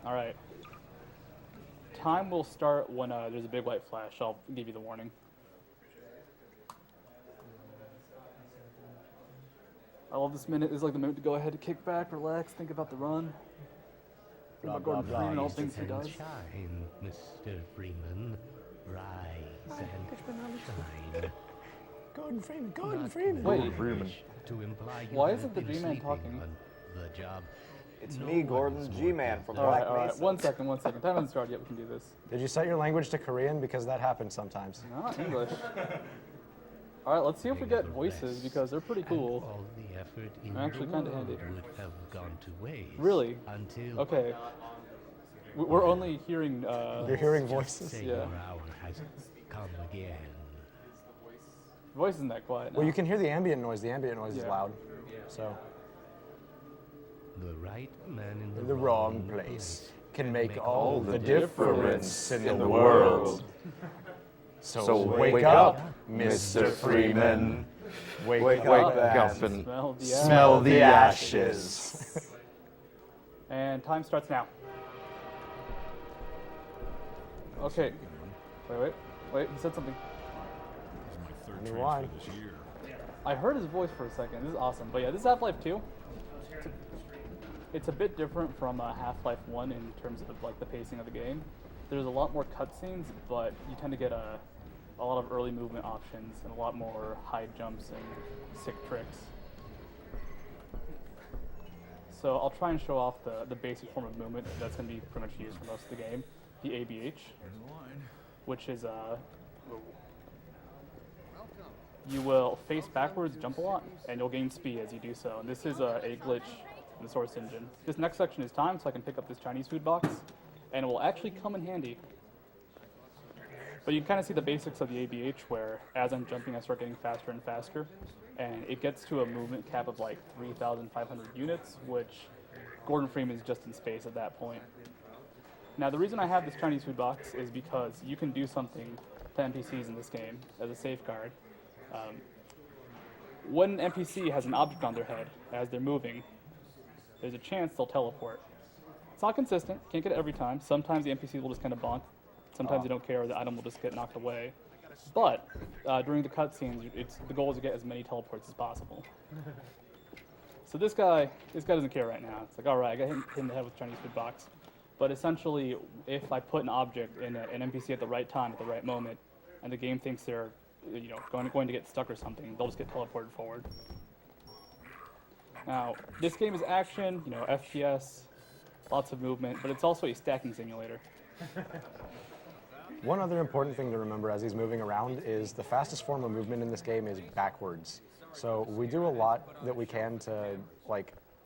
All right. Time will start when there's a big white flash. I'll give you the warning. I love this minute. This is like the minute to go ahead, to kick back, relax, think about the run. Think about Gordon Freeman, all things he does. Shine, Mr. Freeman. Rise and shine. Gordon Freeman, Gordon Freeman. Wait, To imply you why have isn't the been G-Man sleeping talking? on the job. It's No me, Gordon, one's more G-Man from All right, Black all right. Mesa. One second. Time hasn't started yet. We can do this. Did you set your language to Korean? Because that happens sometimes. Not English. All right, let's see if we get voices because they're pretty cool. All the effort in They're actually the kinda world handy. would have gone to waste. Really? Until Okay. We're only hearing. You're hearing voices. say Yeah. your hour has come again. Voice isn't that quiet now. Well, you can hear the ambient noise. The ambient noise is Yeah. loud. So The right man in the wrong place can make all the difference difference in in the the world. So wake up, Mr. Freeman. Wake up and Smell the smell the ashes. And time starts now. Okay. Wait. He said something. New wine. I heard his voice for a second. This is awesome. But yeah, this is Half-Life 2. It's a bit different from Half-Life 1 in terms of like the pacing of the game. There's a lot more cutscenes, but you tend to get a lot of early movement options and a lot more high jumps and sick tricks. So I'll try and show off the basic form of movement that's going to be pretty much used for most of the game, the ABH, which is you will face backwards, jump a lot, and you'll gain speed as you do so. And this is a glitch in the source engine. This next section is time, so I can pick up this Chinese food box, and it will actually come in handy. But you can kind of see the basics of the ABH, where as I'm jumping, I start getting faster and faster, and it gets to a movement cap of like 3,500 units, which Gordon Freeman is just in space at that point. Now, the reason I have this Chinese food box is because you can do something to NPCs in this game as a safeguard. When an NPC has an object on their head as they're moving, there's a chance they'll teleport. It's not consistent, can't get it every time. Sometimes the NPC will just kind of bonk. Sometimes they don't care, the item will just get knocked away. But during the cutscenes, the goal is to get as many teleports as possible. So this guy doesn't care right now. It's like, all right, I got hit in the head with Chinese food box. But essentially, if I put an object in an NPC at the right time, at the right moment, and the game thinks they're going to get stuck or something, they'll just get teleported forward. Now, this game is action, FPS, lots of movement, but it's also a stacking simulator. One other important thing to remember as he's moving around is the fastest form of movement in this game is backwards. So we do a lot that we can to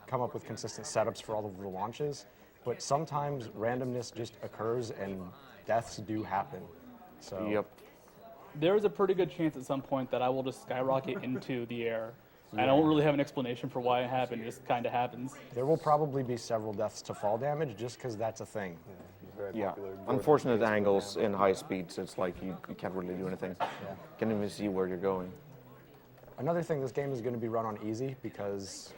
come up with consistent setups for all of the launches, but sometimes randomness just occurs and deaths do happen. So Yep. There is a pretty good chance at some point that I will just skyrocket into the air. And I don't really have an explanation for why it happened, it just kind of happens. there will probably be several deaths to fall damage just because that's a thing. Yeah. Unfortunate angles in high speeds. It's like you can't really do anything. Can't even see where you're going. Another thing, this game is going to be run on easy because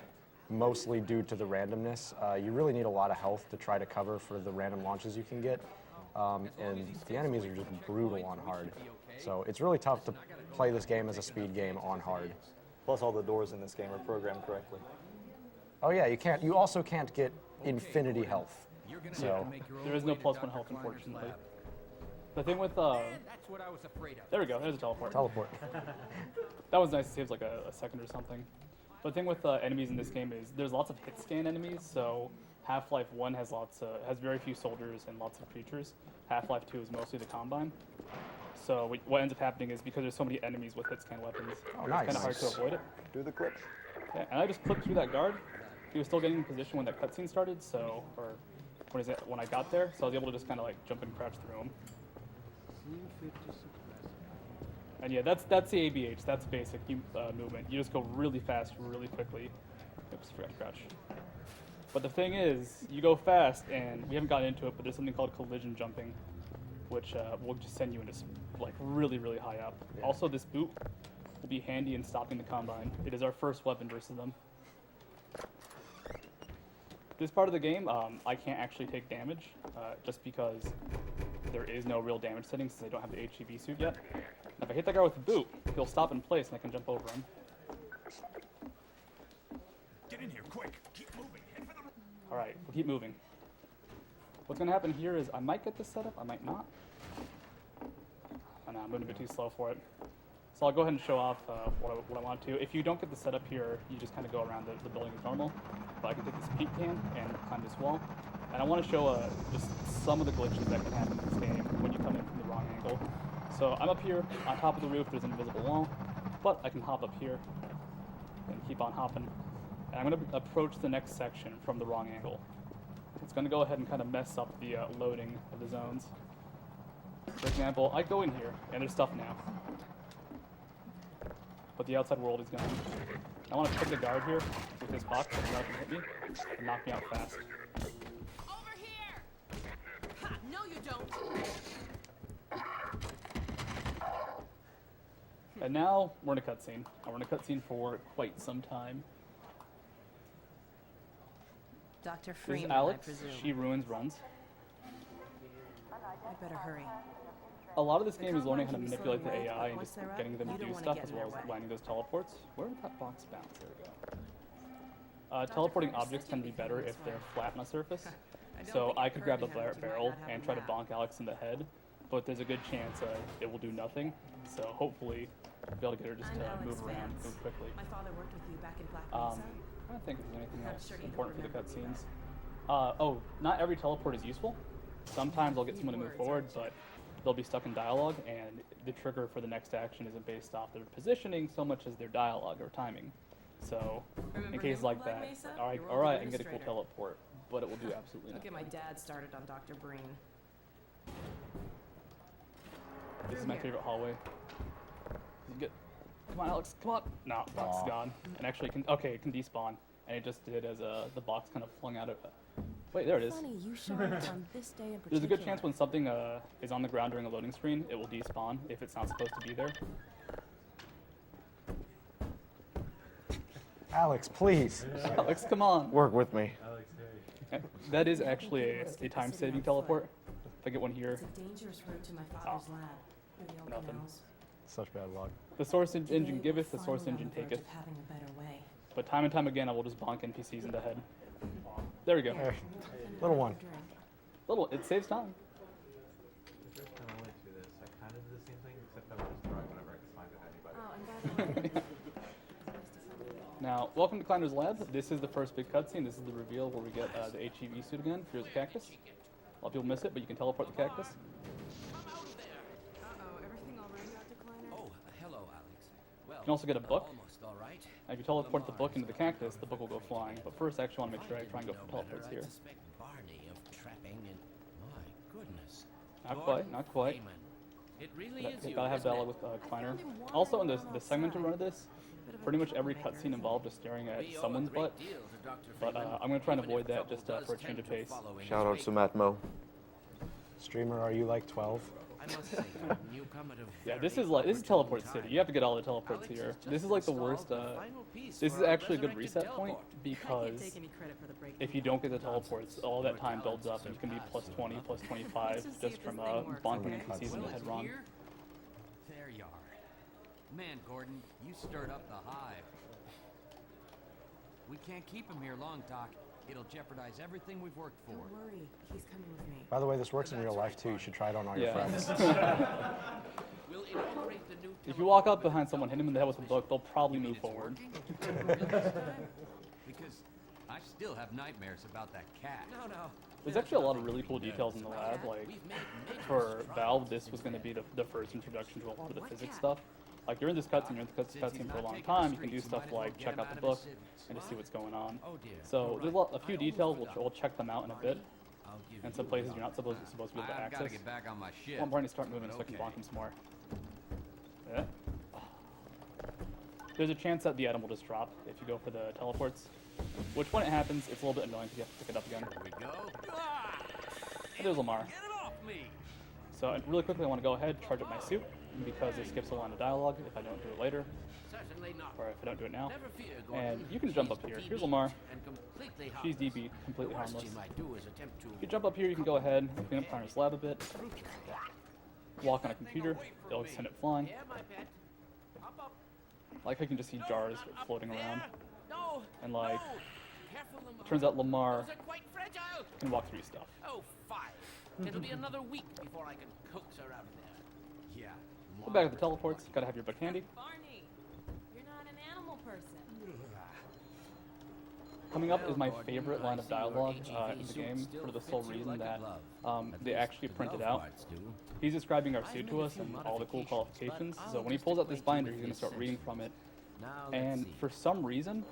mostly due to the randomness. You really need a lot of health to try to cover for the random launches you can get. And the enemies are just brutal on hard. So it's really tough to play this game as a speed game on hard. Plus, all the doors in this game are programmed correctly. Oh yeah, you also can't get infinity health. So There is no +1 health, unfortunately. The thing with, That's what I was afraid of. there we go, there's a teleport. teleport. That was nice, it saves like a second or something. But the thing with enemies in this game is there's lots of hit scan enemies, so Half-Life 1 has has very few soldiers and lots of creatures. Half-Life 2 is mostly the Combine. So what ends up happening is because there's so many enemies with hit scan weapons, it's nice. kind of hard to avoid it. Do the clips. Yeah, and I just clipped through that guard. He was still getting in position when that cutscene started, so, or when I got there, so I was able to just kind of jump and crouch through him. And yeah, that's the ABH, that's basic movement. You just go really fast, really quickly. Oops, forgot to crouch. But the thing is, you go fast, and we haven't gotten into it, but there's something called collision jumping, which will just send you into really, really high up. Yeah. Also, this boot will be handy in stopping the Combine. It is our first weapon versus them. This part of the game, I can't actually take damage, just because there is no real damage setting since I don't have the HEV suit yet. And if I hit that guy with a boot, he'll stop in place and I can jump over him. Get in here, quick. Keep moving. Head for the... Alright, we'll keep moving. What's going to happen here is I might get this set up, I might not. Oh no, I'm moving a bit too slow for it. So I'll go ahead and show off what I want to. If you don't get the setup here, you just kind of go around the building as normal. But I can take this peak can and climb this wall. And I want to show just some of the glitches that can happen in this game when you come in from the wrong angle. So I'm up here on top of the roof, there's an invisible wall, but I can hop up here and keep on hopping. And I'm going to approach the next section from the wrong angle. It's going to go ahead and kind of mess up the loading of the zones. For example, I go in here and there's stuff now. But the outside world is gone. I want to pick the guard here with this box so that can hit me and knock me out fast. Over here! Ha, no you don't! And now we're in a cutscene. And we're in a cutscene for quite some time. Dr. This is Freeman, Alex. I presume. She ruins runs. I better hurry. A lot of this game is learning how to manipulate the AI and just getting them to do stuff as well as landing those teleports. Where did that box bounce? There we go. Teleporting objects tend to be better if they're flat on a surface. So I could grab a barrel and try to bonk Alex in the head, but there's a good chance it will do nothing. So hopefully I'll be able to get her just to move around, move quickly. My father worked with you back in Black I Mesa. don't think there's anything I'm else sure you don't important for the remember me, cutscenes. Oh, not every teleport is useful. Sometimes I'll get someone to move forward, but they'll be stuck in dialogue, and the trigger for the next action isn't based off their positioning so much as their dialogue or timing. So, in Remember cases him like from Black that, Mesa? alright, Your old alright, I can get a cool administrator. teleport, but it will do absolutely Don't get nothing. my dad started on Dr. Breen. This is my favorite hallway. Come on, Alex, come on! No, box is gone. And actually, it can despawn, and it just did as the box kind of flung out of. Wait, there it is. Funny, you showed up on this day in particular. There's a good chance when something is on the ground during a loading screen, it will despawn if it's not supposed to be there. Alex, please. Alex, come on! Work with me. That is actually a time-saving teleport. If I get one here, It's a dangerous route to my father's lab. Where the old Nothing. canals. Such bad luck. the source Today engine we're giveth, the finally source on engine the verge taketh. of having a better way. But time and time again, I will just bonk NPCs in the head. There we go. Hey, little one. Little, it saves time. The first time I went through this, I kind of did the same thing, except I would just throw it whenever I could find it anybody. Oh, and by the way, it's nice to find you. Now, welcome to Clinder's Lab. This is the first big cutscene. This is the reveal where we get the HEV suit again. Here's a cactus. A lot of people miss it, but you can teleport the cactus. Uh-oh, everything all right, Dr. Kleiner? Oh, hello, Alex. Well, You can also get a book. almost all right. Now, if you teleport the book into the cactus, the book will go flying. But first, I actually want to make sure I try and go for teleports here. I suspect Barney of trapping and my goodness. Not quite, not quite. Freeman. It really But is I you, gotta have isn't dialogue it? with Kleiner. Also, in the segmented run of this, pretty much every cutscene involved just staring at We owe a someone's great butt. deal to Dr. But Freeman, I'm gonna try and even if avoid that trouble just does for a tend change of to pace. follow in his Shout out wake. to Matt Mo. Streamer, are you like 12? I must say, for a newcomer to Yeah, this very is Teleport opportune City. You have to get all the teleports Alex here. has just This is like the installed worst. the final piece This for is our actually a good resurrected reset point teleport. I can't because take any credit for the break. if you don't get the teleports, all that time builds up and you can be plus 20, plus 25 Let's just see just if from this thing works, bonking okay? NPCs in the Well, head it's wrong. here. There you are. Man, Gordon, you stirred up the hive. We can't keep him here long, Doc. It'll jeopardize everything we've worked for. Don't worry, he's coming with me. By the way, this works in real life too. You should try it on all your Yeah. friends. We'll inaugurate the new If you walk up behind someone, hit them in the head with a book, they'll probably move forward. Because I still have nightmares about that cat. No. There's actually a lot of really cool details in the lab. Like for Valve, this was going to be the first introduction to a lot of the physics stuff. Like you're in this cutscene, you're in this cutscene for a long time. You can do stuff like check out the book and just see what's going on. Oh dear. So there's a few details. We'll check them out in a bit. And some places you're not supposed to be able to I've got to access. get back on my ship. I want Barney to start moving so I can Okay. block him some more. Yeah. There's a chance that the item will just drop if you go for the teleports. Which when it happens, it's a little bit annoying because you have to pick it up again. Here we go. Ah! There's Lamar. Get it off me! So really quickly, I want to go ahead, charge up my suit. because it skips a line of dialogue if I don't do it later, Certainly not. or if I don't do it now. Never fear, Gordon. And you can jump up here. Here's Lamar. And completely She's harmless. DB, completely The worst harmless. you might do is attempt to. If you jump up here, you can go ahead, clean up Connor's lab a bit, walk on a computer, it'll send it flying. Yeah, my pet. Up, up. Like I can just see jars floating around. No. And like, No. Careful, Lamar. turns out Lamar Those are quite fragile. can walk through stuff. Oh, fine. It'll be another week before I can coax her out of there. Yeah. Go back to the teleports, gotta have your book handy. Barney, you're not an animal person. Coming up is my Gordon, favorite line of I see your dialogue AGV in the suit game still for the sole fits you reason like a that glove. At they least actually the print it glove out. parts do. He's describing our I suit made to a us few and all the cool modifications, qualifications. but So I'll when he just pulls out this acquaint you binder, with he's gonna the start reading from it. Now, And let's see. for some reason,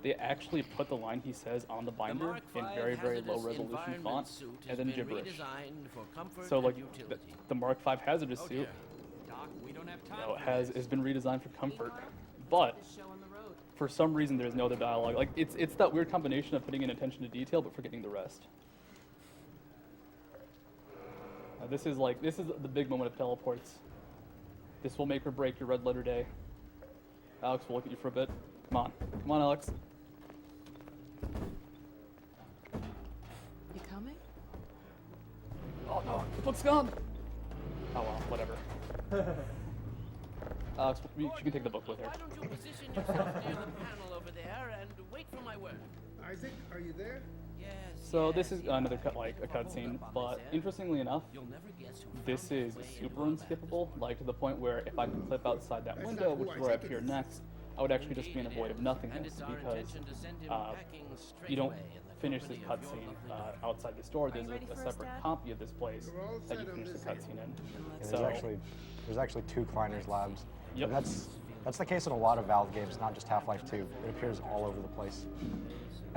they actually put the line he says on the binder Mark in V very, very low hazardous resolution environment font suit has and then been gibberish. redesigned for comfort So like and utility. the Mark V hazardous Oh, suit, dear. Doc, we don't have time for has been redesigned for comfort, but This show on the road. for some reason there's no other dialogue. Like it's that weird combination of putting in attention to detail but forgetting the rest. This is the big moment of teleports. This will make or break your red letter day. Alex, we'll look at you for a bit. Come on, Alex. You coming? Oh no, the book's gone. Oh well, whatever. Alex, she can take the book with her. Why don't you position yourself near the panel over there and wait for my word? Isaac, are you there? Yes. So this yes, is yes. another cutscene, but interestingly enough, You'll never guess who this found is his way super into our unskippable, like to the point where if I can clip outside that window, which is where I appear next, I would actually just be in a void of And nothingness it's our because intention to send him packing straight you don't away in the finish this company of your cutscene lovely daughter. outside this door. There's ready a for us, separate Dad? copy of this place We're all that you set on finish the this cutscene in. And So there's actually two Kleiner's labs. Yep. And that's the case in a lot of Valve games, not just Half-Life 2. It appears all over the place.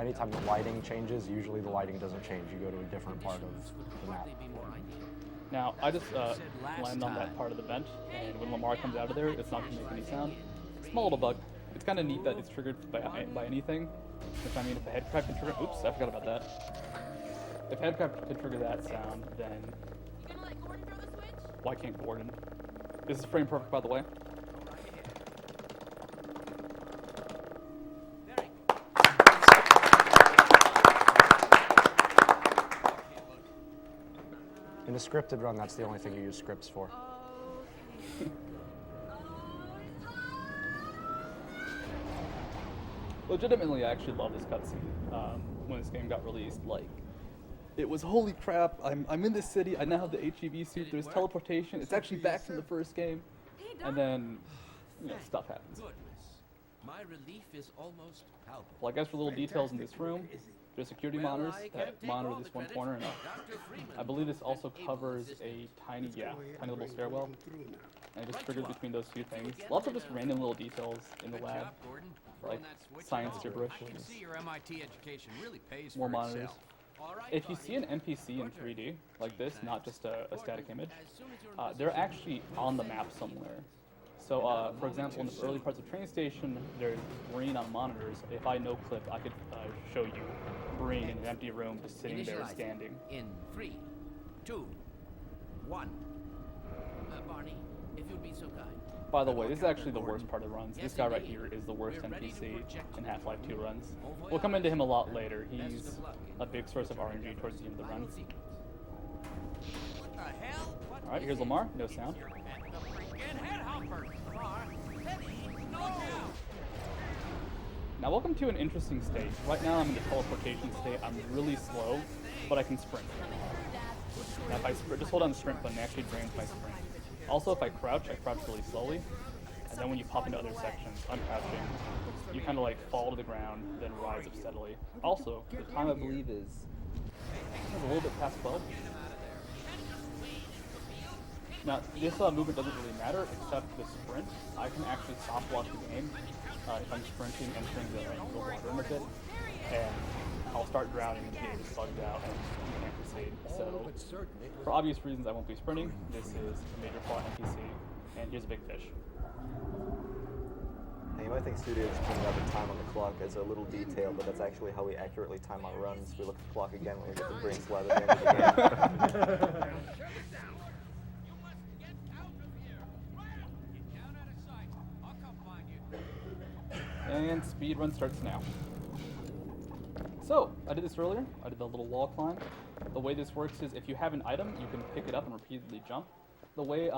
Anytime the lighting changes, usually the lighting doesn't change. You go to a different part of the map. Hardly be more ideal. now I just Said last landed on that time. part of the vent, and when Lamar comes out of there, it's not going to make any sound. Small little bug. It's kind of neat that it's triggered by anything. Which I mean, if the headcrab can trigger, oops, I forgot about that. If headcrab can trigger that sound, then You gonna let Gordon throw the switch? why can't Gordon? This is frame perfect, by the way. Very In a scripted run, that's the only thing you use scripts for. Okay. Legitimately, I actually love this cutscene. When this game got released, like, it was holy crap. I'm in this city. I now have the HEV suit. There's teleportation. It's actually back from the first game. Hey, Doc. And then, stuff happens. goodness. My relief is almost palpable. Well, I guess for little details in this room, there's security Well, monitors I that can't take monitor all this the one credit. corner, and Dr. Freeman I believe this has also been able covers assist a tiny little Go stairwell, through now. and it just Right triggers you are. between those two things. again, Lots of my just man. random little details in the Good lab. job, Gordon. like Throwing that switch science on. gibberish. I can see your MIT education really pays More for monitors. itself. All right, If you buddy. see an NPC in Your turn. 3D, like this, not just a static image, As soon as you're in they're position, actually on the map somewhere. So, for example, in the early parts of train station, there's green on monitors. If I no clip, I could show you green in an empty room just sitting there Initialize standing. in 3, 2, 1. Barney, if you'd be so kind. By the way, this is actually the worst part of the runs. This guy right here is the worst We're ready to NPC project in you. Half-Life 2 runs. Au revoir. We'll come into him a lot later. Best He's of luck in a big source of RNG towards the end of the run. Final sequence. What the hell? What All right, is here's it? Lamar. No sound. You're at the freaking head hopper. Lamar, steady, look out. Now, welcome to an interesting state. Right now, I'm in the teleportation state. I'm really slow, but I can sprint. Now, if I just hold down the sprint button, it actually drains my sprint. Also, if I crouch really slowly. And then when you pop into other sections, uncrouching, you kind of like fall to the ground, then rise up steadily. Also, the time I believe is a little bit past 12. Now, this movement doesn't really matter except the sprint. I can actually stop watch the game if I'm sprinting, entering the water room a bit, and I'll start drowning and the game is bugged out and you can't proceed. So, for obvious reasons, I won't be sprinting. This is a major plot NPC, and here's a big fish. Now, you might think studios putting out the time on the clock as a little detail, but that's actually how we accurately time our runs. We look at the clock again when we get the brain slab at the end of the game. speedrun starts now. So, I did this earlier. I did the little wall climb. The way this works is if you have an item, you can pick it up and repeatedly jump. The way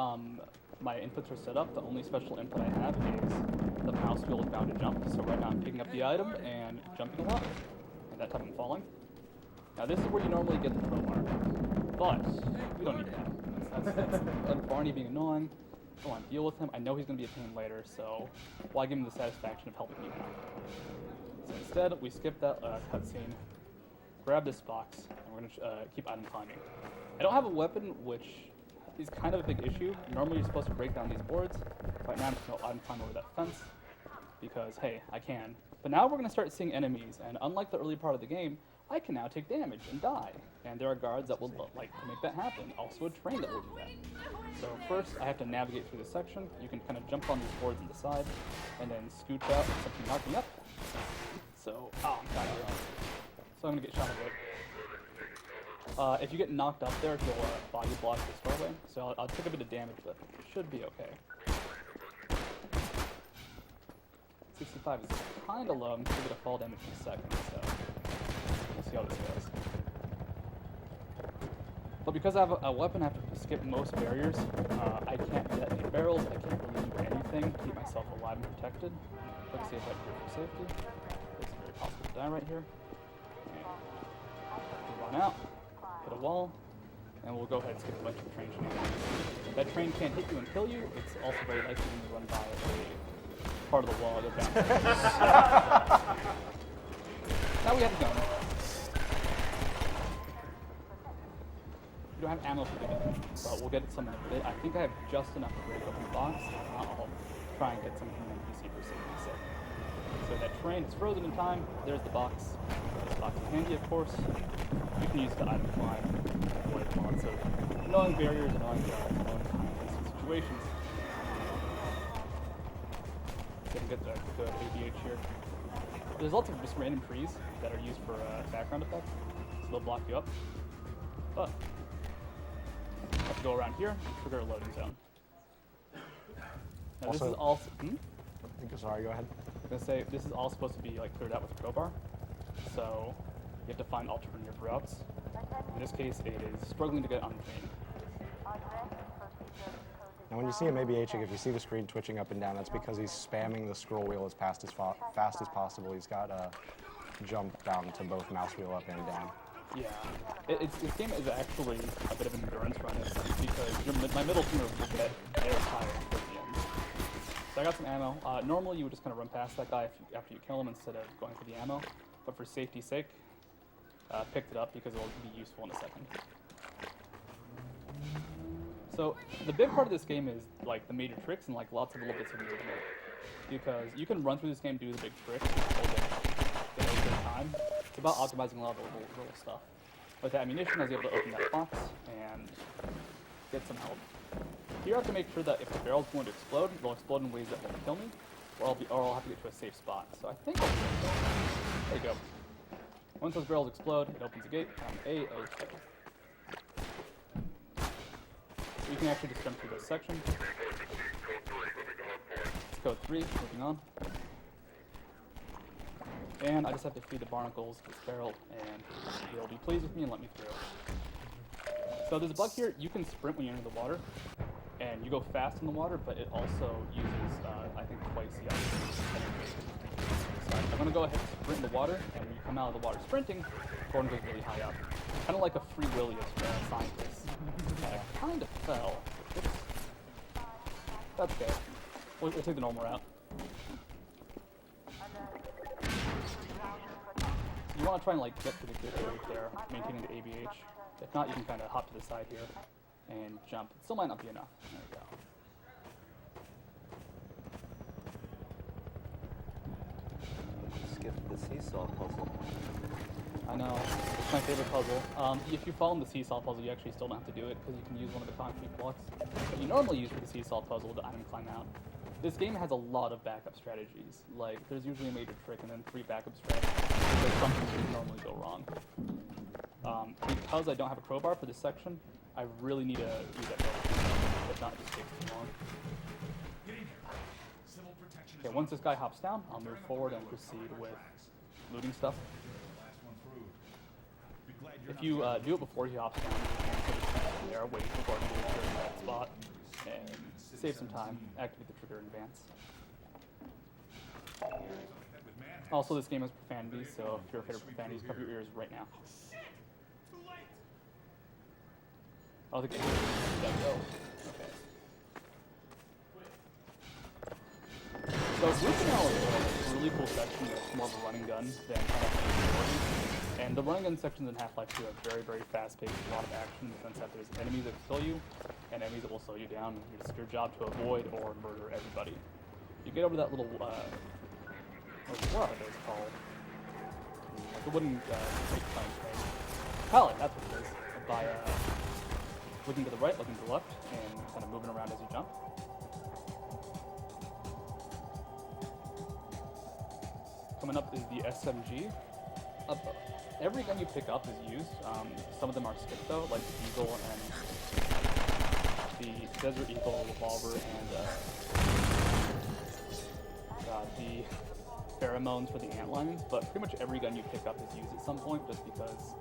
my inputs are set up, the only special input I have is the mouse wheel is bound to jump. So right now I'm picking up the item and jumping a lot. And that time I'm falling. Now this is where you normally get the crowbar. But we don't need that. That's Barney being annoying. I don't want to deal with him. I know he's going to be a pain later, so why give him the satisfaction of helping me now? So instead, we skip that cutscene, grab this box, and we're going to keep item climbing. I don't have a weapon, which is kind of a big issue. Normally you're supposed to break down these boards. Right now I'm just going to item climb over that fence, because hey, I can. But now we're going to start seeing enemies, and unlike the early part of the game, I can now take damage and die. And there are guards that will like to make that happen. Also a train that will do that. So first, I have to navigate through this section. You can kind of jump on these boards on the side, and then scooch out and something knock me up. So, I'm kind of wrong. So I'm gonna get shot a bit. If you get knocked up there, you'll body block this doorway. So I'll take a bit of damage, but it should be okay. 65 is kind of low. I'm gonna get a fall damage in a second, so we'll see how this goes. But because I have a weapon, I have to skip most barriers. I can't detonate barrels. I can't really do anything to keep myself alive and protected. Let's see if I can do it for safety. It's very possible to die right here. And run out, hit a wall, and we'll go ahead and skip a bunch of train shenanigans. That train can't hit you and kill you. It's also very likely when you run by a part of the wall. Now we have a gun. We don't have ammo for the gun, but we'll get some in a bit. I think I have just enough to break open the box. I'll try and get some from the NPC for safety's sake. So that train is frozen in time. There's the box. This box is handy, of course. You can use the item climb to avoid lots of annoying barriers, annoying situations. Get the good ADH here. There's lots of just random trees that are used for background effects, so they'll block you up. But I have to go around here and trigger a loading zone. Now this is all. Sorry, go ahead. I was gonna say this is all supposed to be like cleared out with a crowbar, so you have to find alternative routes. In this case, it is struggling to get on the train. Now when you see him ABHing, if you see the screen twitching up and down, that's because he's spamming the scroll wheel as fast as possible. He's got a jump down to both mouse wheel up and down. Yeah, this game is actually a bit of an endurance run because my middle finger will get very tired at the end. So I got some ammo. Normally you would just kind of run past that guy after you kill him instead of going for the ammo, but for safety's sake, picked it up because it will be useful in a second. So the big part of this game is like the major tricks and like lots of little bits of movement, because you can run through this game, do the big tricks, get a good time. It's about optimizing a lot of the little stuff. With the ammunition, I was able to open that box and get some help. Here I have to make sure that if the barrel's going to explode, it'll explode in ways that won't kill me, or I'll have to get to a safe spot. So I think I'll do it. There you go. Once those barrels explode, it opens the gate. I'm A-OK. So you can actually just jump through this section. It's code 3, moving on. And I just have to feed the barnacles this barrel, and they'll be pleased with me and let me through. So there's a bug here. You can sprint when you enter the water, and you go fast in the water, but it also uses, I think, twice the energy. So I'm going to go ahead and sprint in the water, and when you come out of the water sprinting, Gordon goes really high up. Kind of like a free willy of scientists. I kind of fell. Oops. That's okay. We'll take the normal route. You want to try and like get to the good area there, maintaining the ABH. If not, you can kind of hop to the side here and jump. It still might not be enough. There we go. Skip the seesaw puzzle. I know, it's my favorite puzzle. If you follow the seesaw puzzle, you actually still don't have to do it because you can use one of the concrete blocks that you normally use for the seesaw puzzle to item climb out. This game has a lot of backup strategies. Like, there's usually a major trick and then 3 backup strategies. There's something that would normally go wrong. Because I don't have a crowbar for this section, I really need to use that crowbar. If not, it just takes too long. Get in here. Civil protection. Okay, once this guy hops down, I'll move forward and proceed with looting stuff. If you do it before he hops down, you can sort of stand there, wait for Gordon to appear in that spot, and save some time, activate the trigger in advance. Also, this game has profanity, so if you're afraid of profanities, cover your ears right now. Oh, the game. There we go. Okay. So Root now is a really cool section that's more of a running gun than Half-Life 2. And the running gun sections in Half-Life 2 are very, very fast-paced, a lot of action in the sense that there's enemies that kill you, and enemies that will slow you down. It's your job to avoid or murder everybody. You get over that little, what are those called? Like a wooden brake plank thing. Pallet, that's what it is. By looking to the right, looking to the left, and kind of moving around as you jump. Coming up is the SMG. Every gun you pick up is used. Some of them are skipped though, like the Eagle and the Desert Eagle revolver and the pheromones for the antlions. But pretty much every gun you pick up is used at some point, just because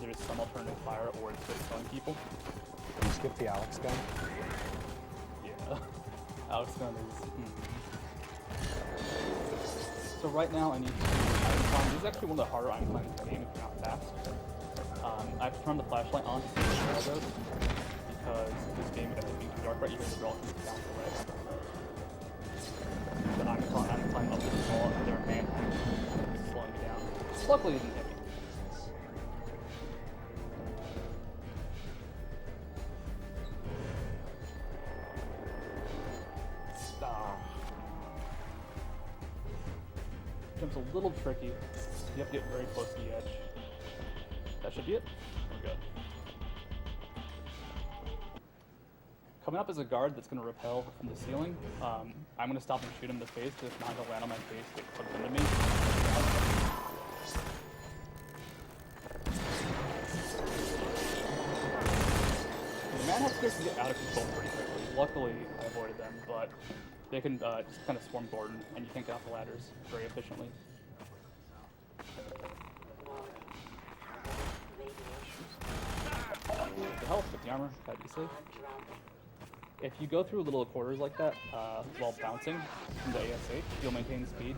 there's some alternative fire or it's just killing people. You skip the Alex gun? Yeah, Alex gun is. So right now I need to do iron climb. This is actually one of the harder iron climbs in the game if you're not fast. I have to turn the flashlight on to see where the arrow goes, because this game ends up being too dark right. You hear the girl comes down to the right. But I'm climbing up this wall and their hand is slowing me down. Luckily it didn't hit me. Jump's a little tricky. You have to get very close to the edge. That should be it. We're good. Coming up is a guard that's going to rappel from the ceiling. I'm going to stop and shoot him in the face, because if not, he'll land on my face, get hooked into me. The manhunters can get out of control pretty quickly. Luckily, I avoided them, but they can just kind of swarm Gordon, and you can't get off the ladders very efficiently. The health, with the armor, gotta be safe. If you go through little quarters like that while bouncing from the ASH, you'll maintain speed,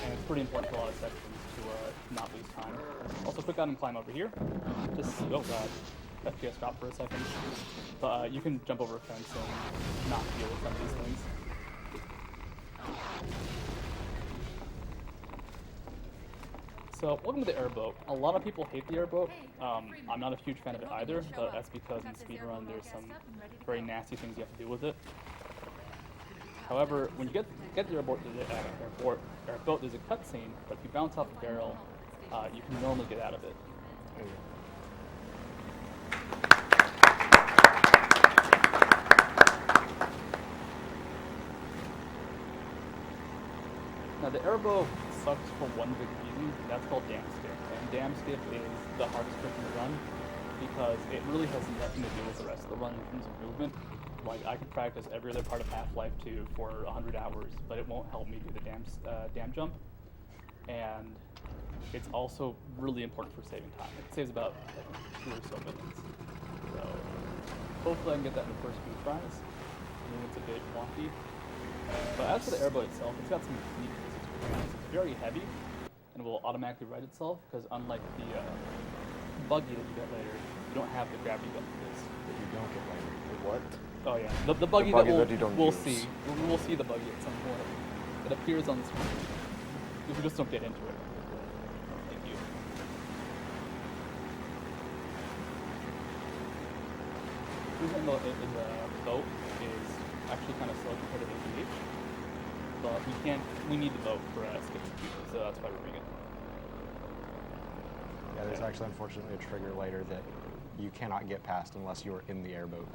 and it's pretty important for a lot of sections to not lose time. Also, quick item climb over here. Just see, oh god, FPS dropped for a second. But you can jump over a fence and not deal with some of these things. So, welcome to the airboat. A lot of people hate the airboat. I'm not a huge fan of it either, but that's because in speedrun there's some very nasty things you have to do with it. However, when you get the airboat, there's a cutscene, but if you bounce off the barrel, you can normally get out of it. Now the airboat sucks for one big reason, and that's called dam skip. And dam skip is the hardest trick in the run, because it really has nothing to do with the rest of the run in terms of movement. Like, I could practice every other part of Half-Life 2 for 100 hours, but it won't help me do the dam jump. And it's also really important for saving time. It saves about 2 or so minutes. So hopefully I can get that in the first few tries. I mean, it's a bit wonky. But as for the airboat itself, it's got some unique physics programs. It's very heavy, and it will automatically right itself, because unlike the buggy that you get later, you don't have the gravity gun for this. That you don't get later. What? Oh yeah, the buggy, The buggy that that you don't we'll use. see. We'll see the buggy at some point. It appears on the screen. If you just don't get into it. Thank you. Cruising in the boat is actually kind of slow compared to AGDQ, but we need the boat for skip speed, so that's why we're doing it. Yeah, there's actually unfortunately a trigger later that you cannot get past unless you are in the airboat.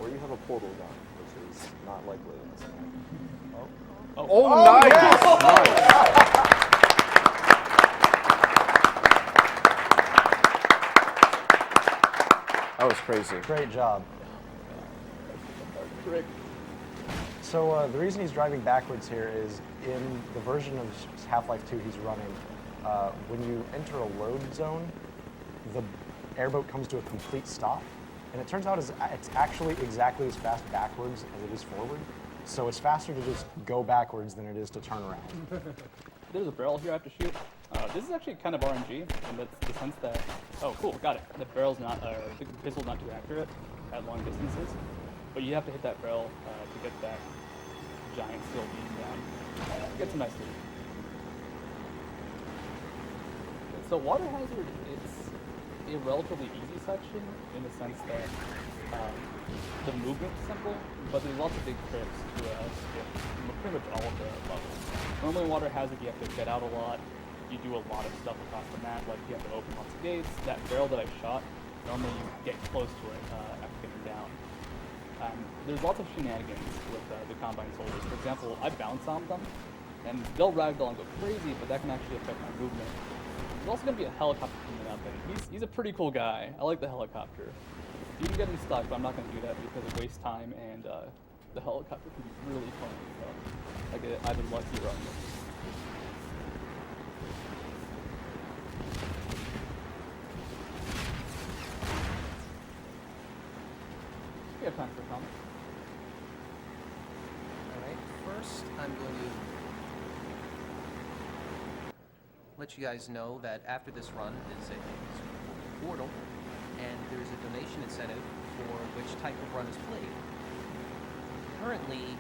Or you have a portal gun, which is not likely in this game. Nice! Nice! That was crazy. Great job. Trick. So the reason he's driving backwards here is in the version of Half-Life 2 he's running, when you enter a load zone, the airboat comes to a complete stop. And it turns out it's actually exactly as fast backwards as it is forward. So it's faster to just go backwards than it is to turn around. There's a barrel here I have to shoot. This is actually kind of RNG, in the sense that, oh cool, got it. The barrel's not, the pistol's not too accurate at long distances, but you have to hit that barrel to get that giant steel beam down. Get some nice loot. So Water Hazard, it's a relatively easy section in the sense that the movement's simple, but there's lots of big trips to skip pretty much all of the levels. Normally in Water Hazard, you have to get out a lot. You do a lot of stuff across the map, like you have to open lots of gates. That barrel that I shot, normally you get close to it after getting down. There's lots of shenanigans with the Combine soldiers. For example, I bounce on them, and they'll ragdoll and go crazy, but that can actually affect my movement. There's also going to be a helicopter coming up, and he's a pretty cool guy. I like the helicopter. You can get him stuck, but I'm not going to do that because it wastes time, and the helicopter can be really fun. So, like I've been lucky running it. We have time for comments. Alright, first I'm going to let you guys know that after this run is a portal, and there's a donation incentive for which type of run is played. Currently,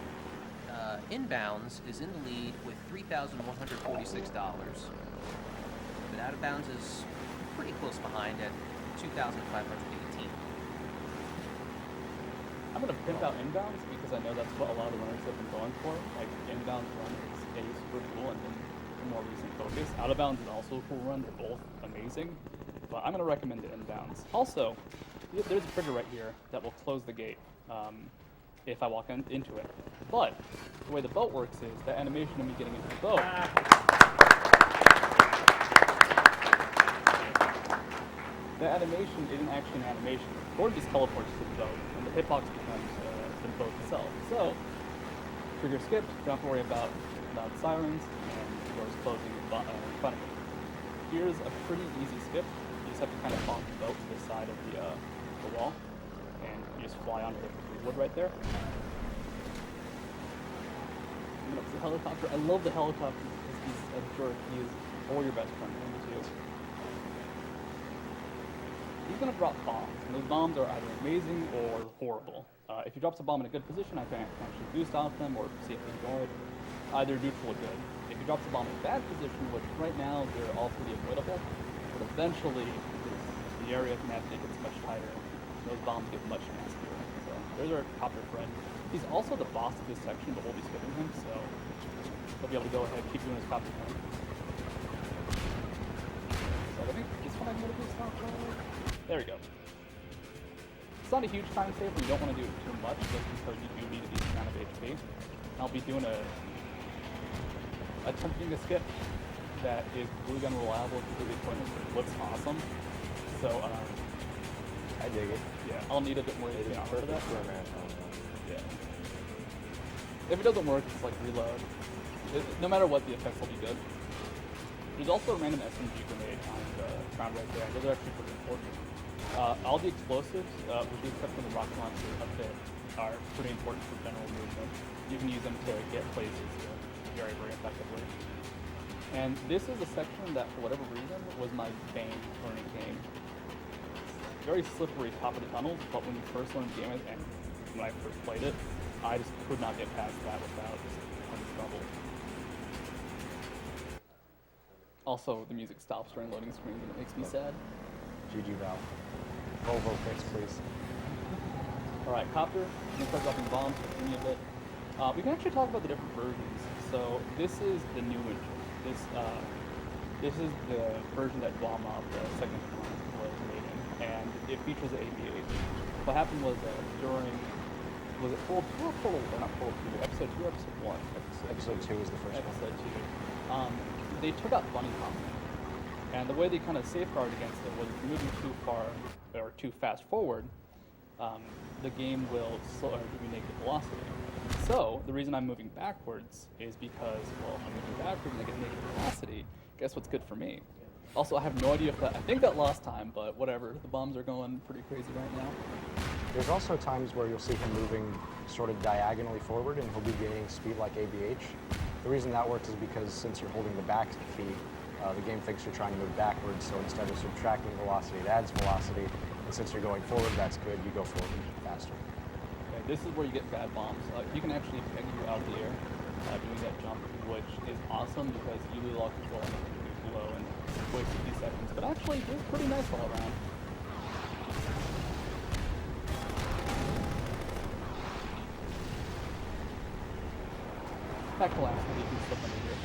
Inbounds is in the lead with $3,146, but Out of Bounds is pretty close behind at $2,518. I'm going to pimp out Inbounds because I know that's what a lot of the runners have been going for. Like, Inbounds run is super cool and a more recent focus. Out of Bounds is also a cool run. They're both amazing. But I'm going to recommend the Inbounds. Also, there's a trigger right here that will close the gate if I walk into it. But the way the boat works is the animation of me getting into the boat. The animation isn't actually an animation. Gord just teleports to the boat, and the hitbox becomes the boat itself. So, trigger skipped, don't have to worry about loud sirens, and the doors closing in front of it. Here's a pretty easy skip. You just have to kind of bonk the boat to the side of the wall, and you just fly onto the wood right there. And up to the helicopter. I love the helicopter because he's a jerk. He is or your best friend in the two. He's going to drop bombs, and those bombs are either amazing or horrible. If he drops a bomb in a good position, I can actually boost off them or see if they ignore it. Either neutral or good. If he drops a bomb in a bad position, which right now they're all pretty avoidable, but eventually the area of the map gets much tighter. Those bombs get much nastier. So there's our copter friend. He's also the boss of this section, but we'll be skipping him, so he'll be able to go ahead and keep doing his copter friend. So I think this one I'm going to do stop. There we go. It's not a huge time saver. You don't want to do it too much, just because you do need a decent amount of HP. I'll be doing attempting a skip that is completely unreliable, completely pointless, but it looks awesome. So, I dig it. Yeah, I'll need a bit more HP for that. For a marathon. Yeah. If it doesn't work, it's like reload. No matter what, the effects will be good. There's also a random SMG grenade on the ground right there. Those are actually pretty important. All the explosives, with the exception of the rocket launcher up there, are pretty important for general movement. You can use them to get places very, very effectively. And this is a section that, for whatever reason, was my bane learning game. It's very slippery top of the tunnels, but when you first learn the game, and when I first played it, I just could not get past that without just tons of trouble. Also, the music stops during loading screens and it makes me sad. GG Val. Volvo fix, please. Alright, copter. I'm going to start dropping bombs for me a bit. We can actually talk about the different versions. So, this is the new engine. This is the version that Dwama, the second one, was made in, and it features the AV8. What happened was was it Portal 2 or Portal, or not Portal 2, Episode 2 or Episode 1? Episode 2 is the first one. Episode 2. They took out bunny hopping. And the way they kind of safeguarded against it was if you're moving too far or too fast forward, the game will slow or give you negative velocity. So the reason I'm moving backwards is because, well, I'm moving backwards and I get negative velocity. Guess what's good for me? Also, I have no idea if that, I think that lost time, but whatever. The bombs are going pretty crazy right now. There's also times where you'll see him moving sort of diagonally forward and he'll be gaining speed like ABH. The reason that works is because since you're holding the back key, the game thinks you're trying to move backwards, so instead of subtracting velocity, it adds velocity. And since you're going forward, that's good. You go forward faster. Okay, this is where you get bad bombs. You can actually peg you out of the air doing that jump, which is awesome because you lose all control and you can below and waste 50 seconds. But actually, it's pretty nice all around. That collapse, you can slip under here.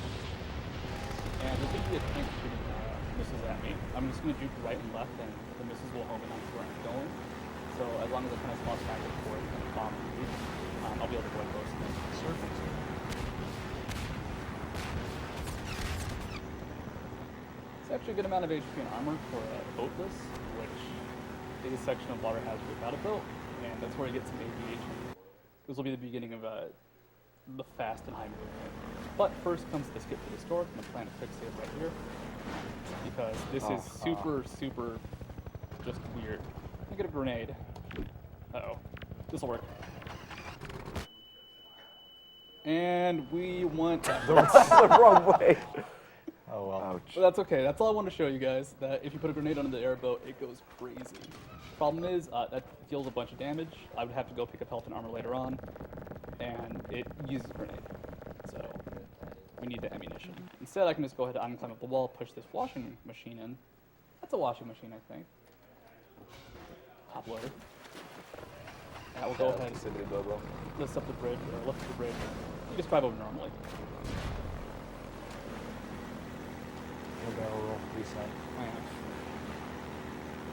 And there's going to be a tank shooting missiles at me. I'm just going to juke right and left, and the missiles will home in on where I'm going. So as long as I kind of toss back and forth and bomb me, I'll be able to go close to them. Perfect. It's actually a good amount of HP and armor for boatless, which is a section of water hazard without a boat, and that's where you get some aviation. This will be the beginning of the fast and high movement. But first comes the skip to the store. I'm going to plan a quick save right here because this is super just weird. I get a grenade. Uh-oh. This will work. And we went the wrong way. Oh well. Ouch. But that's okay. That's all I wanted to show you guys, that if you put a grenade under the airboat, it goes crazy. Problem is, that deals a bunch of damage. I would have to go pick up health and armor later on, and it uses a grenade. So we need the ammunition. Instead, I can just go ahead and climb up the wall, push this washing machine in. That's a washing machine, I think. Top loader. That will go ahead and lift up the bridge, or lift the bridge. You just drive over normally. No barrel roll, reset.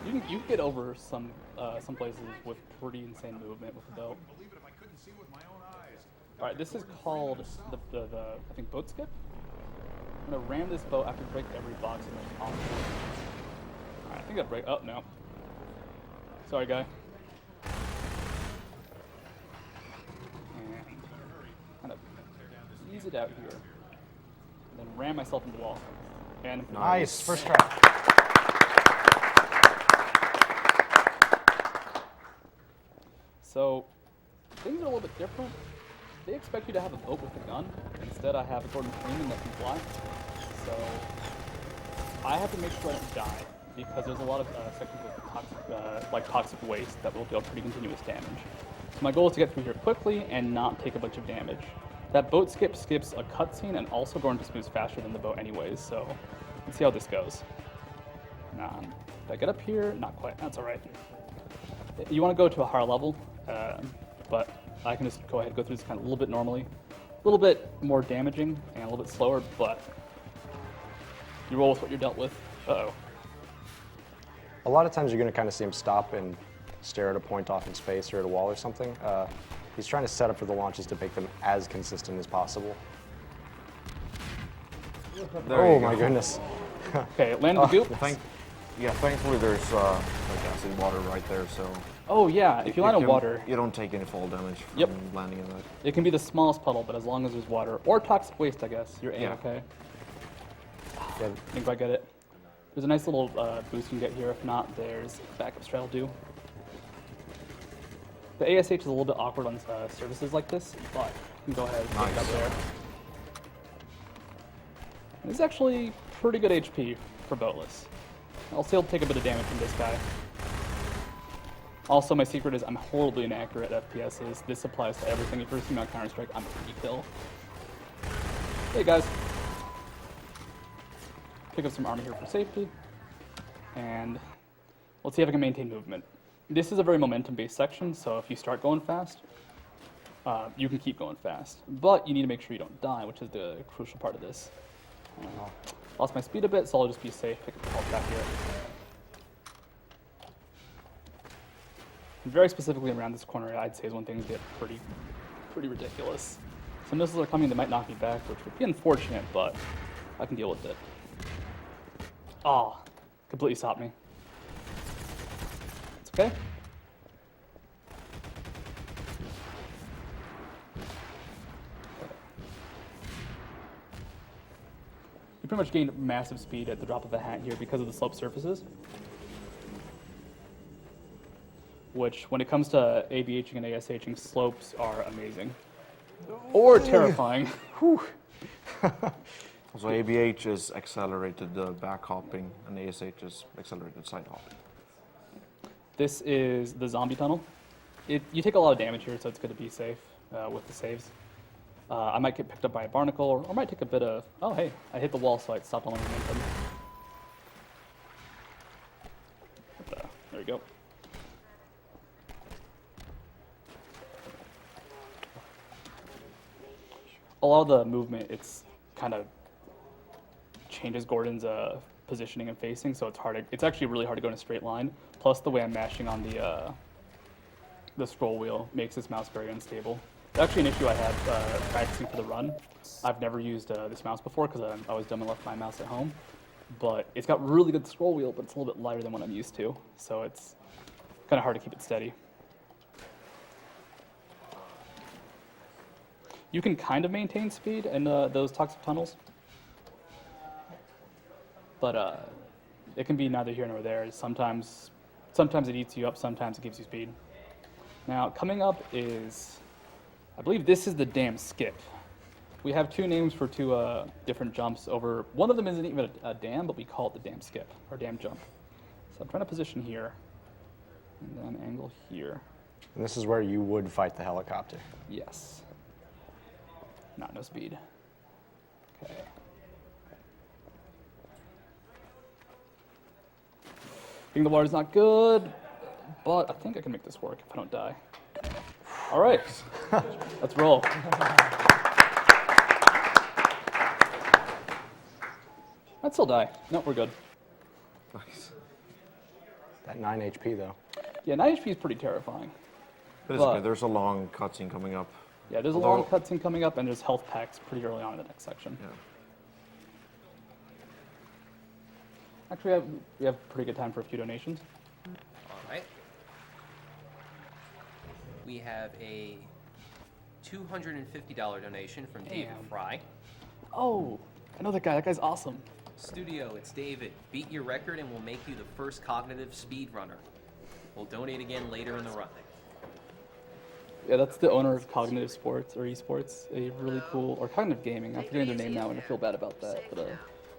You can get over some places with pretty insane movement with the boat. Believe it if I couldn't see with my own eyes. All right, this is called the I think boat skip. I'm gonna ram this boat after break every box in most possible. All right, I think I break. Oh no. Sorry, guy. And kind of ease it out here, and then ram myself into the wall. And Nice, first try. So things are a little bit different. They expect you to have a boat with a gun. Instead, I have a Gordon Freeman that can fly. So I have to make sure I don't die because there's a lot of sections with toxic waste that will deal pretty continuous damage. So my goal is to get through here quickly and not take a bunch of damage. That boat skip skips a cutscene and also Gordon just moves faster than the boat anyways. So let's see how this goes. Did I get up here? Not quite. That's all right. You want to go to a higher level, but I can just go ahead and go through this kind of a little bit normally. A little bit more damaging and a little bit slower, but you roll with what you're dealt with. Uh-oh. A lot of times you're going to kind of see him stop and stare at a point off in space or at a wall or something. He's trying to set up for the launches to make them as consistent as possible. There you my go. goodness. Okay, landed the goop. Thankfully there's like acid water right there, so. Oh yeah, if you land in water, you don't take any fall damage from Yep. landing in that. it can be the smallest puddle, but as long as there's water or toxic waste, I guess you're A-okay. Yeah, I think I get it. There's a nice little boost you can get here. If not, there's backup strat will do. The ASH is a little bit awkward on surfaces like this, but you can go ahead and pick it up Nice. there. This is actually pretty good HP for boatless. I'll still take a bit of damage from this guy. Also, my secret is I'm horribly inaccurate at FPSs. This applies to everything. If you're seeing me on Counter-Strike, I'm a free kill. Hey guys. Pick up some armor here for safety. And let's see if I can maintain movement. This is a very momentum-based section, so if you start going fast, you can keep going fast. But you need to make sure you don't die, which is the crucial part of this. Lost my speed a bit, so I'll just be safe. Pick up the health back here. And very specifically around this corner, I'd say is when things get pretty ridiculous. Some missiles are coming that might knock me back, which would be unfortunate, but I can deal with it. Ah, completely stopped me. It's okay. pretty much gain massive speed at the drop of a hat here because of the slope surfaces. Which, when it comes to ABHing and ASHing, slopes are amazing. Or terrifying. Whew. So ABH is accelerated back hopping, and ASH is accelerated side hopping. This is the zombie tunnel. You take a lot of damage here, so it's good to be safe with the saves. I might get picked up by a barnacle, or might take a bit of... Oh, hey, I hit the wall, so I stopped on the momentum. There you go. A lot of the movement, it's kind of changes Gordon's positioning and facing, so it's actually really hard to go in a straight line. Plus, the way I'm mashing on the scroll wheel makes this mouse very unstable. It's actually an issue I had practicing for the run. I've never used this mouse before because I was dumb and left my mouse at home. But it's got really good scroll wheel, but it's a little bit lighter than what I'm used to, so it's kind of hard to keep it steady. You can kind of maintain speed in those toxic tunnels, but it can be neither here nor there. Sometimes it eats you up, sometimes it gives you speed. Now, coming up is, I believe this is the damn skip. We have two names for two different jumps over. One of them isn't even a dam, but we call it the damn skip, or damn jump. So I'm trying to position here, and then angle here. And this is where you would fight the helicopter. Yes. Not no speed. Okay. Being the water's not good, but I think I can make this work if I don't die. All right, let's roll. I'd still die. No, we're good. Nice. That 9 HP though. Yeah, 9 HP is pretty terrifying. But it's okay. There's a long cutscene coming up. Yeah, there's a long cutscene coming up, and there's health packs pretty early on in the next section. Yeah. Actually, we have pretty good time for a few donations. All right. We have a $250 donation from David Damn. Fry. Oh, I know that guy. That guy's awesome. Studio, it's David. Beat your record and we'll make you the first cognitive speedrunner. We'll donate again later in the run. Yeah, that's the owner of Cognitive Sports, or Esports, a really cool, or Cognitive Gaming. I'm forgetting their name now, and I feel bad about that, but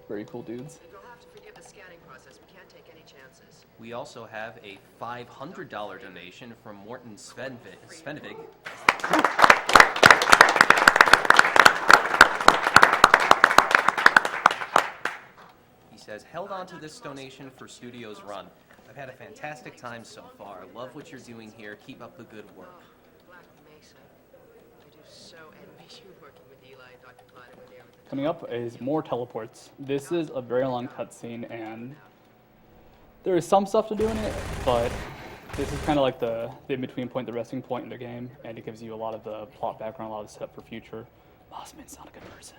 very cool dudes. You'll have to forgive the scanning process. We can't take any chances. We also have a $500 donation from Morton Svenvig. He says, held on to this donation for Studio's run. I've had a fantastic time so far. Love what you're doing here. Keep up the good work. Black Mesa. I do so envy you working with Eli and Dr. Clyde when they're with the Coming up is more teleports. This is a very long cutscene, and there is some stuff to do in it, but this is kind of like the in-between point, the resting point in the game, and it gives you a lot of the plot background, a lot of the setup for future. Mossman's not a good person.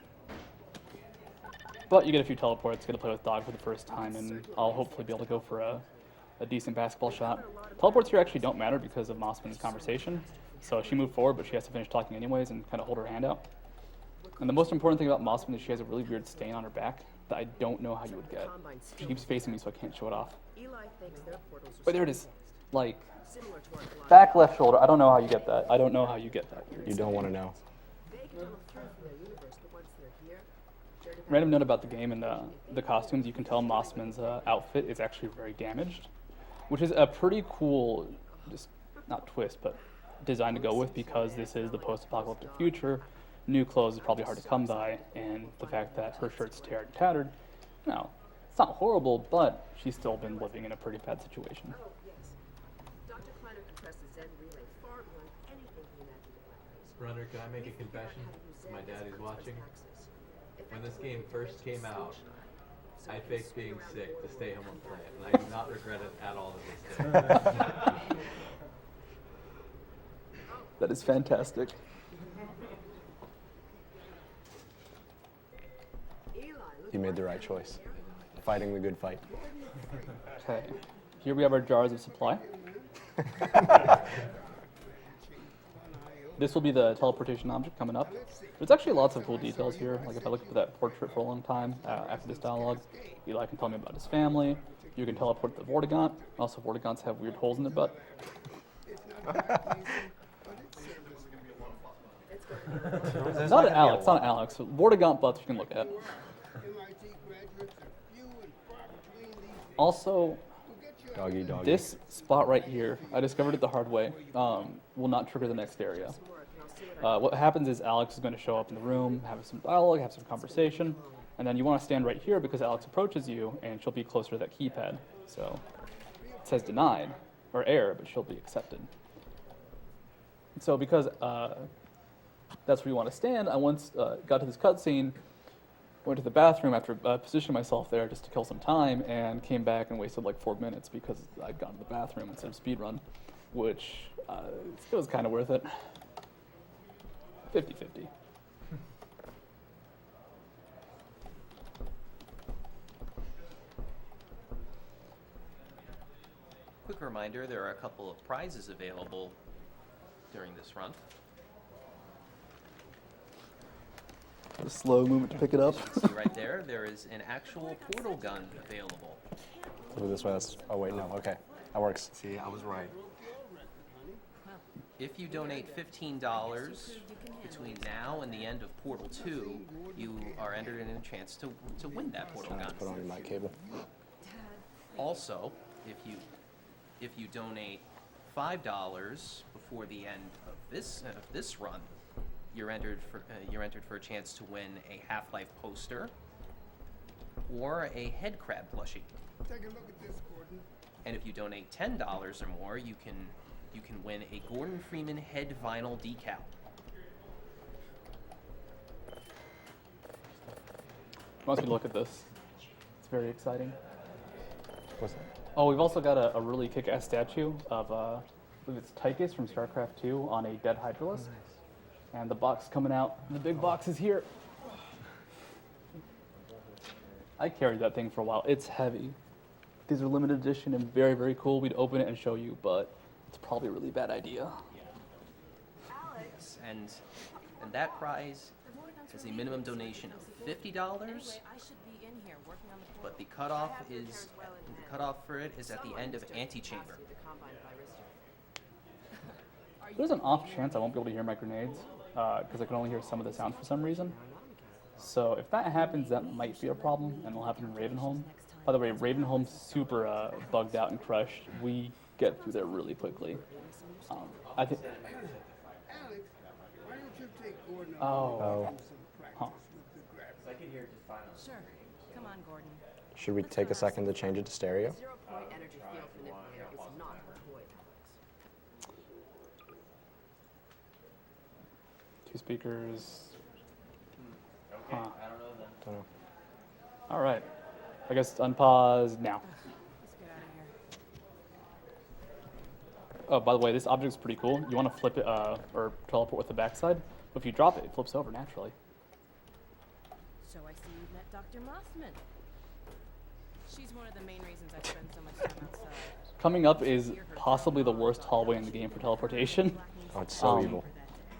But you get a few teleports, get to play with Dog for the first time, and I'll hopefully be able to go for a decent basketball shot. Teleports here actually don't matter because of Mossman's conversation. So she moved forward, but she has to finish talking anyways and kind of hold her hand out. And the most important thing about Mossman is she has a really weird stain on her back that I don't know how you would get. She keeps facing me, so I can't show it off. Eli thinks their portals are But there it is. Like, similar to our Goliath. back left shoulder. I don't know how you get that. I don't know how you get that. You don't want to know. They can come through from their universe, but once they're here, they're dependent Random note about the game and the costumes. You can tell Mossman's outfit is actually very damaged, which is a pretty cool, just not twist, but design to go with because this is the post-apocalyptic future. New clothes is probably hard to come by, and the fact that her shirt's teared and tattered, no, it's not horrible, but she's still been living in a pretty bad situation. Oh, yes. Dr. Kleiner compressed the Zen relay far beyond anything he imagined in my place. Runner, can I make a confession? My dad is watching. When this game first came out, I faked being sick to stay home and play it, and I do not regret it at all to this day. That is fantastic. You made the right choice. Fighting the good fight. Okay, here we have our jars of supply. This will be the teleportation object coming up. There's actually lots of cool details here. Like if I look at that portrait for a long time after this dialogue, Eli can tell me about his family. You can teleport the Vortigaunt. Also, Vortigants have weird holes in their butt. Not an Alex, not an Alex. Vortigaunt butts you can look at. Also, Doggy. this spot right here, I discovered it the hard way, will not trigger the next area. What happens is Alex is going to show up in the room, have some dialogue, have some conversation, and then you want to stand right here because Alex approaches you and she'll be closer to that keypad. So it says denied, or error, but she'll be accepted. So because that's where you want to stand, I once got to this cutscene, went to the bathroom after positioning myself there just to kill some time, and came back and wasted like 4 minutes because I'd gone to the bathroom instead of speedrun, which it was kind of worth it. 50-50. Quick reminder, there are a couple of prizes available during this run. A slow movement to pick it up. See right there, there is an actual portal gun available. Move this way. Oh wait, no. Okay, that works. See, I was right. If you donate $15 between now and the end of Portal 2, you are entered in a chance to win that portal gun. Put on your mic cable. Also, if you donate $5 before the end of this run, you're entered for a chance to win a Half-Life poster or a head crab plushie. Take a look at this, Gordon. And if you donate $10 or more, you can win a Gordon Freeman head vinyl decal. Wants me to look at this. It's very exciting. What's that? Oh, we've also got a really kick-ass statue of, I believe it's Tychus from StarCraft 2 on a dead Hydralisk. And the box coming out. The big box is here. I carried that thing for a while. It's heavy. These are limited edition and very, very cool. We'd open it and show you, but it's probably a really bad idea. Alex. And that prize has a minimum donation of $50. But the cutoff for it is at the end of Antechamber. There's an off chance I won't be able to hear my grenades because I can only hear some of the sound for some reason. So if that happens, that might be a problem, and it'll happen in Ravenholm. By the way, Ravenholm's super bugged out and crushed. We get through there really quickly. I think. Alex, why don't you take Gordon Oh. Huh. I can hear just fine. Sure. Come on, Gordon. Should we take a second to change it to stereo? Zero-point energy field manipulator is not a toy, Alex. 2 speakers. Okay, Huh. I don't know then. Don't know. All right. I guess unpause now. Let's get out of here. Oh, by the way, this object's pretty cool. You want to flip it or teleport with the backside, but if you drop it, it flips over naturally. So I see you've met Dr. Mossman. She's one of the main reasons I spend so much time outside. Coming up is possibly the worst hallway in the game for teleportation. Oh, it's so evil.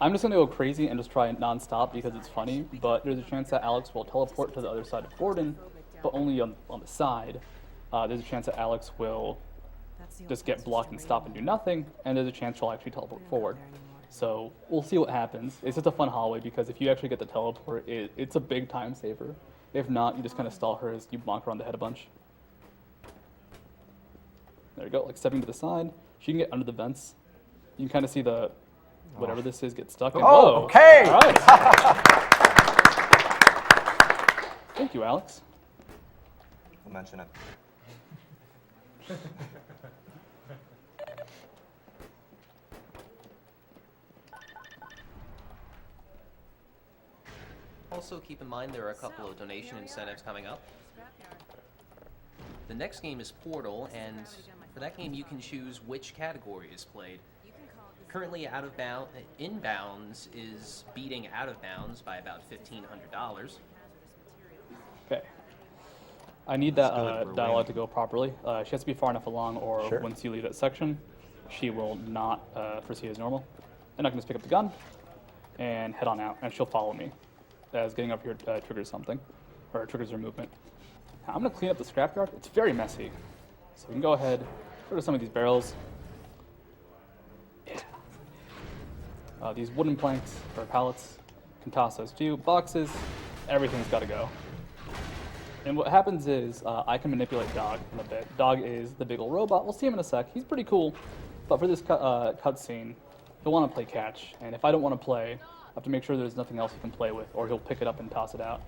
I'm just gonna go crazy and just try it non-stop because it's funny, but there's a chance that Alex will teleport to the other side of Gordon, but only on the side. There's a chance that Alex will just get blocked and stop and do nothing, and there's a chance she'll actually teleport forward. So we'll see what happens. It's just a fun hallway because if you actually get the teleport, it's a big time saver. If not, you just kind of stall her as you bonk her on the head a bunch. There you go, like stepping to the side. She can get under the vents. You can kind of see the whatever this is get stuck in. Oh, Whoa. okay. All right. Thank you, Alex. I'll mention it. Also, keep in mind there are a couple of donation incentives coming up. The next game is Portal, and for that game you can choose which category is played. Currently, Inbounds is beating Out of Bounds by about $1,500. Okay. I need that dialogue to go properly. She has to be far enough along, or Sure. once you leave that section, she will not proceed as normal. and I can just pick up the gun and head on out, and she'll follow me as getting up here triggers something, or triggers her movement. Now, I'm going to clean up the scrapyard. It's very messy. So we can go ahead, go to some of these barrels. Yeah. These wooden planks, or pallets, can toss those too. Boxes, everything's got to go. And what happens is I can manipulate Dog in a bit. Dog is the big old robot. We'll see him in a sec. He's pretty cool. But for this cutscene, he'll want to play catch. And if I don't want to play, I have to make sure there's nothing else he can play with, or he'll pick it up and toss it out.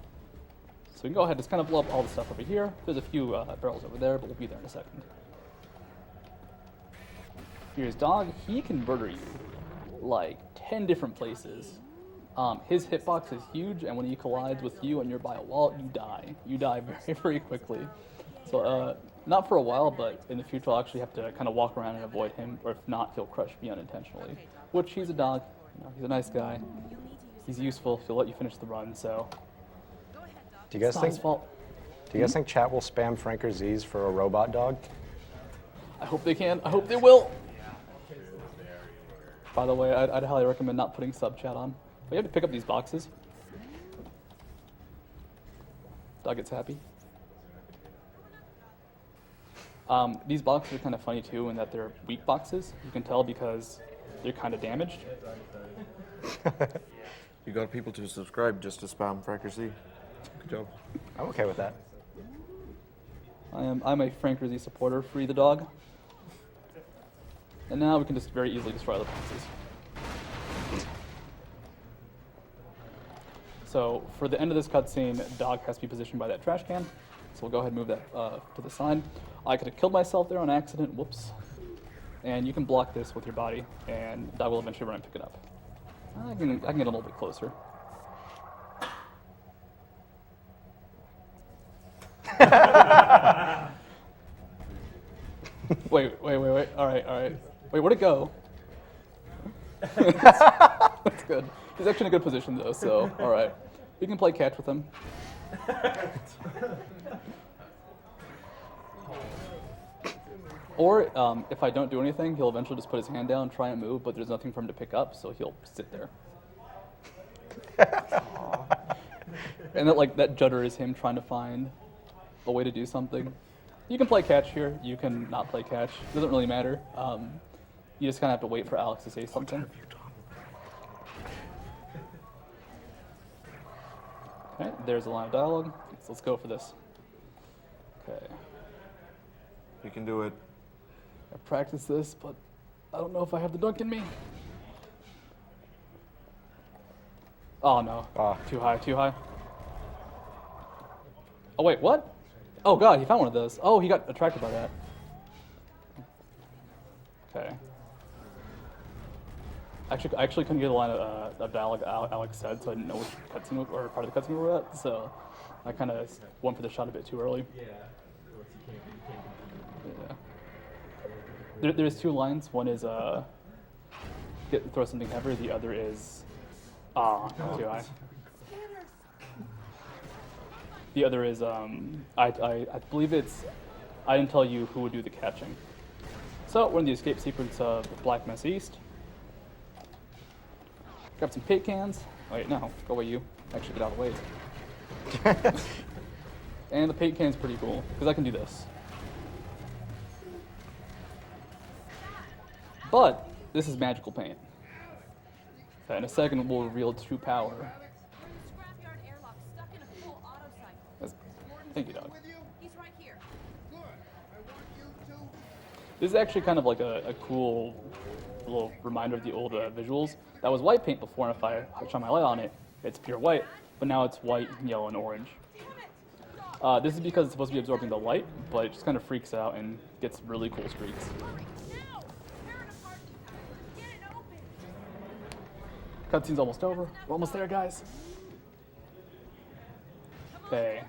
So we can go ahead and just kind of blow up all the stuff over here. There's a few barrels over there, but we'll be there in a second. Here's Dog. He can murder you like 10 different places. His hitbox is huge, and when he collides with you and you're by a wall, you die. You die very, very quickly. So not for a while, but in the future I'll actually have to kind of walk around and avoid him, or if not, he'll crush me unintentionally. Which, he's a dog. You know, he's a nice guy. He's useful. He'll let you finish the run, so... Do you guys It's not think? his fault. Do you guys think chat will spam Franker Z's for a robot dog? I hope they can. I hope they will. By the way, I'd highly recommend not putting sub chat on. But you have to pick up these boxes. Dog gets happy. These boxes are kind of funny too in that they're weak boxes. You can tell because they're kind of damaged. You got people to subscribe just to spam Franker Z. Good job. I'm okay with that. I'm a Frank Rizzi supporter. Free the dog. And now we can just very easily destroy the boxes. So for the end of this cutscene, Dog has to be positioned by that trash can. So we'll go ahead and move that to the side. I could have killed myself there on accident. Whoops. And you can block this with your body, and Dog will eventually run and pick it up. I can get a little bit closer. Wait. All right. Wait, where'd it go? That's good. He's actually in a good position though, so all right. We can play catch with him. Or if I don't do anything, he'll eventually just put his hand down, try and move, but there's nothing for him to pick up, so he'll sit there. And that judder is him trying to find a way to do something. You can play catch here. You can not play catch. It doesn't really matter. You just kind of have to wait for Alex to say something. Okay, there's a line of dialogue. So let's go for this. Okay. You can do it. I practiced this, but I don't know if I have the dunk in me. Oh no. Too high. Oh wait, what? Oh god, he found one of those. Oh, he got attracted by that. Okay. I actually couldn't get a line of dialogue Alex said, so I didn't know which cutscene or part of the cutscene we were at. So I kind of went for the shot a bit too early. Yeah. There's two lines. One is throw something heavier. The other is too high. The other is I believe it's I didn't tell you who would do the catching. So we're in the escape sequence of the Black Mess East. Grab some paint cans. Wait, no, go away you. Actually get out of the way. And the paint can's pretty cool, because I can do this. But this is magical paint. Okay, in a second we'll reveal true power. Thank you, Dog. He's right here. This is actually kind of like a cool little reminder of the old visuals. That was white paint before, and if I shine my light on it, it's pure white. But now it's white, yellow, and orange. This is because it's supposed to be absorbing the light, but it just kind of freaks out and gets really cool streaks. Cutscene's almost over. We're almost there, guys. Okay.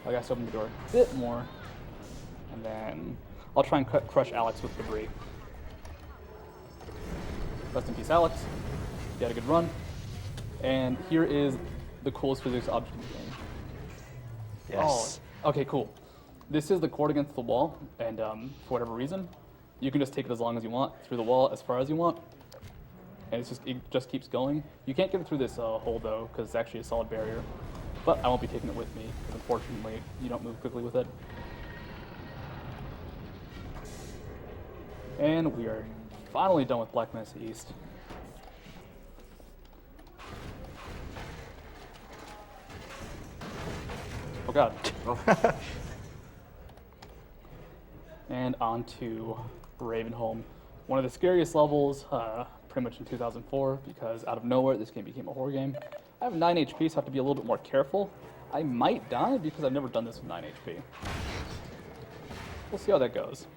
I gotta open the door a bit more, and then I'll try and crush Alex with debris. Rest in peace, Alex. You had a good run. And here is the coolest physics object in the game. Yes. Oh, okay, cool. This is the cord against the wall, and for whatever reason, you can just take it as long as you want, through the wall as far as you want. and it just keeps going. You can't get it through this hole though, because it's actually a solid barrier. But I won't be taking it with me, because unfortunately, you don't move quickly with it. And we are finally done with Black Mesa East. Oh god. And on to Ravenholm. One of the scariest levels, pretty much in 2004, because out of nowhere this game became a horror game. I have 9 HP, so I have to be a little bit more careful. I might die because I've never done this with 9 HP. We'll see how that goes.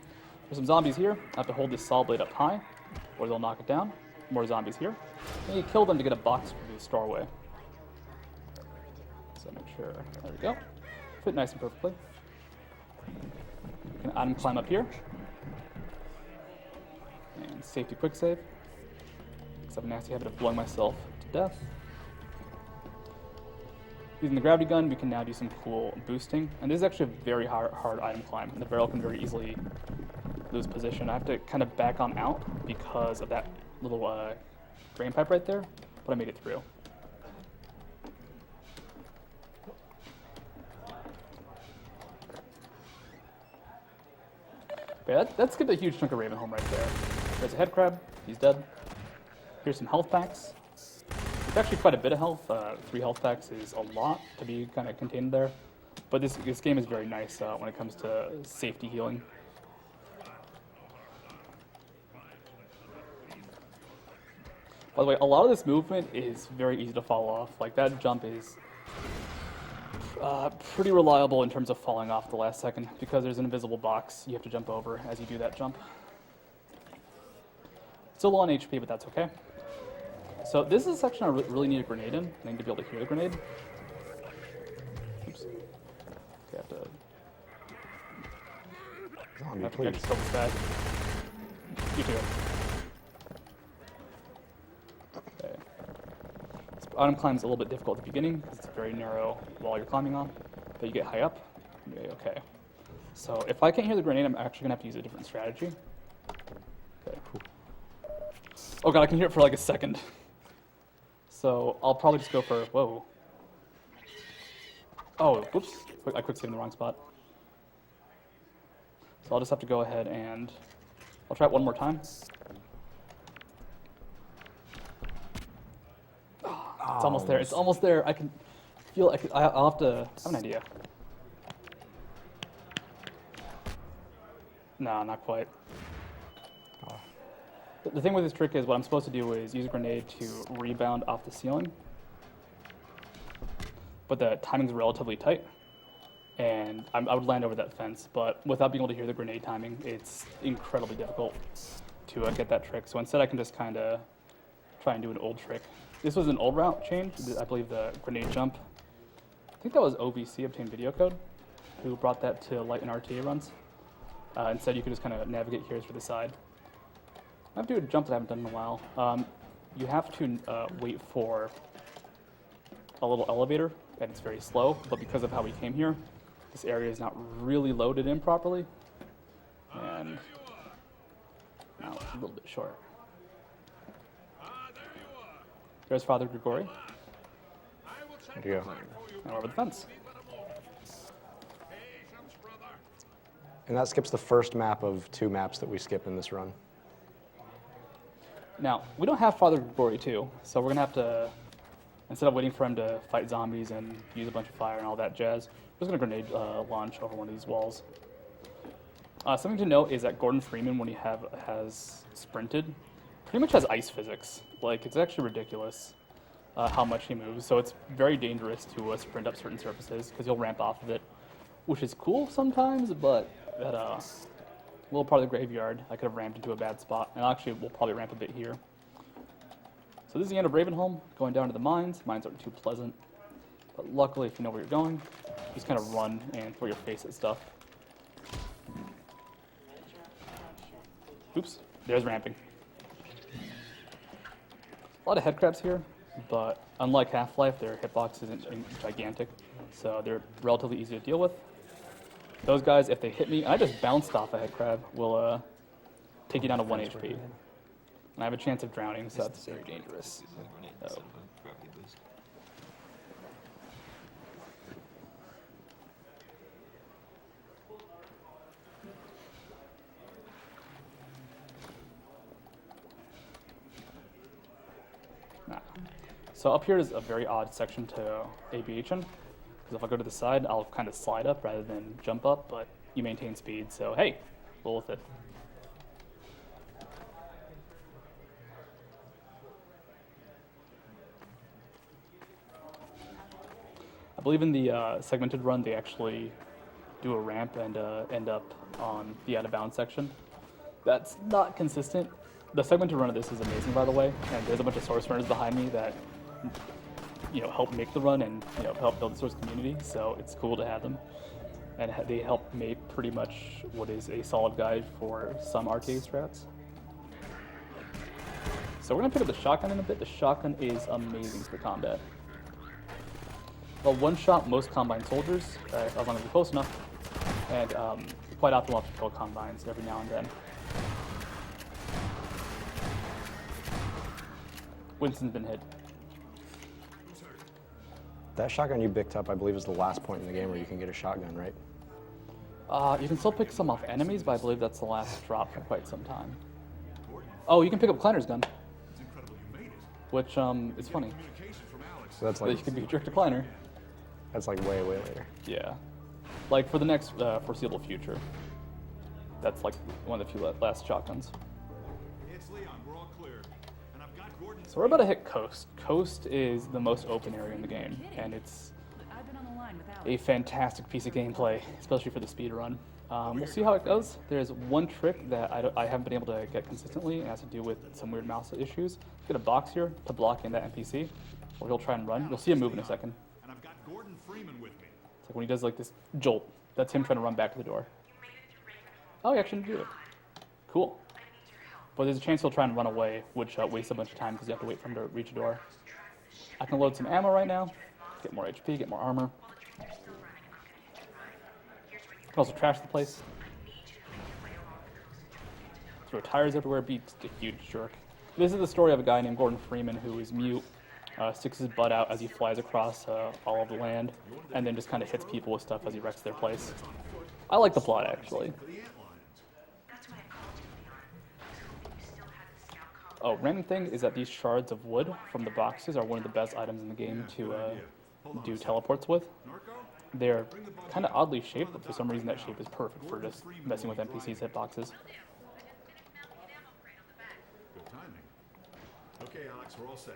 There's some zombies here. I have to hold this saw blade up high, or they'll knock it down. More zombies here. And you kill them to get a box through the doorway. So make sure, there we go. Fit nice and perfectly. You can item climb up here. And safety quick save. Because I have a nasty habit of blowing myself to death. Using the gravity gun, we can now do some cool boosting. And this is actually a very hard item climb, and the barrel can very easily lose position. I have to kind of back on out because of that little drain pipe right there, but I made it through. Yeah, that skipped a huge chunk of Ravenholm right there. There's a head crab, he's dead. Here's some health packs. It's actually quite a bit of health. 3 health packs is a lot to be kind of contained there. But this game is very nice when it comes to safety healing. By the way, a lot of this movement is very easy to fall off. Like that jump is pretty reliable in terms of falling off the last second because there's an invisible box you have to jump over as you do that jump. Still low on HP, but that's okay. So this is a section I really need a grenade in. I need to be able to hear the grenade. Oops. Okay, I have to... Zombie, Get this focus back. You too. Okay. This item climb is a little bit difficult at the beginning because it's a very narrow wall you're climbing on, but you get high up, you'll be okay. So if I can't hear the grenade, I'm actually gonna have to use a different strategy. Okay, cool. Oh god, I can hear it for like a second. So I'll probably just go for, whoa. Oh, whoops, I quick saved in the wrong spot. So I'll just have to go ahead and, I'll try it one more time. Oh, it's almost there, it's almost there. I can feel, I'll have to, I have an idea. No, not quite. The thing with this trick is what I'm supposed to do is use a grenade to rebound off the ceiling. But the timing's relatively tight. And I would land over that fence, but without being able to hear the grenade timing, it's incredibly difficult to get that trick. So instead I can just kind of try and do an old trick. This was an old route change, I believe the grenade jump. I think that was OVC, Obtained Video Code, who brought that to light and RTA runs. Instead you could just kind of navigate here through the side. I have to do a jump that I haven't done in a while. You have to wait for a little elevator, and it's very slow, but because of how we came here, this area is not really loaded in properly. And now it's a little bit short. There's Father Grigori. There you go. And over the fence. And that skips the first map of 2 maps that we skip in this run. Now, we don't have Father Grigori 2, so we're going to have to, instead of waiting for him to fight zombies and use a bunch of fire and all that jazz, we're just going to grenade launch over one of these walls. Something to note is that Gordon Freeman, when he has sprinted, pretty much has ice physics. Like, it's actually ridiculous how much he moves, so it's very dangerous to sprint up certain surfaces because he'll ramp off of it, which is cool sometimes, but that little part of the graveyard, I could have ramped into a bad spot, and actually we'll probably ramp a bit here. So this is the end of Ravenholm, going down to the mines. Mines aren't too pleasant, but luckily if you know where you're going, just kind of run and throw your face at stuff. Oops, there's ramping. A lot of head crabs here, but unlike Half-Life, their hitbox isn't gigantic, so they're relatively easy to deal with. Those guys, if they hit me, and I just bounced off a head crab, will take you down to 1 HP. And I have a chance of drowning, so that's very dangerous. Oh. Nah. So up here is a very odd section to ABH in, because if I go to the side, I'll kind of slide up rather than jump up, but you maintain speed, so hey, roll with it. I believe in the segmented run, they actually do a ramp and end up on the out of bounds section. That's not consistent. The segmented run of this is amazing, by the way, and there's a bunch of source runners behind me that help make the run and help build the source community. So it's cool to have them, and they help make pretty much what is a solid guide for some arcade strats. So we're gonna pick up the shotgun in a bit. The shotgun is amazing for combat. Well, one-shot most Combine soldiers, as long as you're close enough, and quite often we'll have to kill Combines every now and then. Winston's been hit. That shotgun you picked up, I believe, is the last point in the game where you can get a shotgun, right? You can still pick some off enemies, but I believe that's the last drop for quite some time. Oh, you can pick up Kleiner's gun, which is funny. So that's like you can be a jerk to Kleiner. That's like way, way later. Yeah, like for the next foreseeable future. That's like one of the few last shotguns. It's Leon. We're all clear. And I've got Gordon. So we're about to hit Coast. Coast is the most open area in the game, and it's a fantastic piece of gameplay, especially for the speed run. We'll see how it goes. There's one trick that I haven't been able to get consistently, and it has to do with some weird mouse issues. Get a box here to block in that NPC, or he'll try and run. You'll see him move in a second. And I've got Gordon Freeman with me. It's like when he does like this jolt, that's him trying to run back to the door. Oh, he actually didn't do it. Cool. But there's a chance he'll try and run away, which wastes a bunch of time because you have to wait for him to reach a door. I can load some ammo right now, get more HP, get more armor. Can also trash the place. Throw tires everywhere, be a huge jerk. This is the story of a guy named Gordon Freeman who is mute, sticks his butt out as he flies across all of the land, and then just kind of hits people with stuff as he wrecks their place. I like the plot, actually. Oh, random thing is that these shards of wood from the boxes are one of the best items in the game to do teleports with. They're kind of oddly shaped, but for some reason that shape is perfect for just messing with NPCs' hitboxes. Good timing. Okay, Alex, we're all set.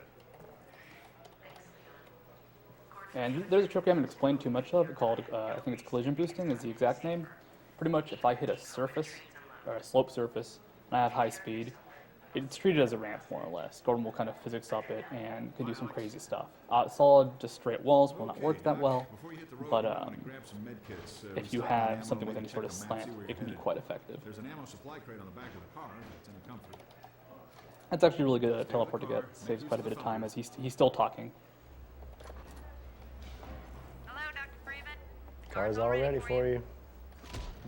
And there's a trick I haven't explained too much of called, I think it's collision boosting is the exact name. Pretty much if I hit a surface, or a slope surface, and I have high speed, it's treated as a ramp more or less. Gordon will kind of physics up it and can do some crazy stuff. Solid, just straight walls will not work that well, but if you have something with any sort of slant, it can be quite effective. There's an ammo supply crate on the back of the car if it's any comfort. That's actually really good at teleport to get. Saves quite a bit of time as he's still talking. Hello, Dr. Freeman. Car's all ready for you.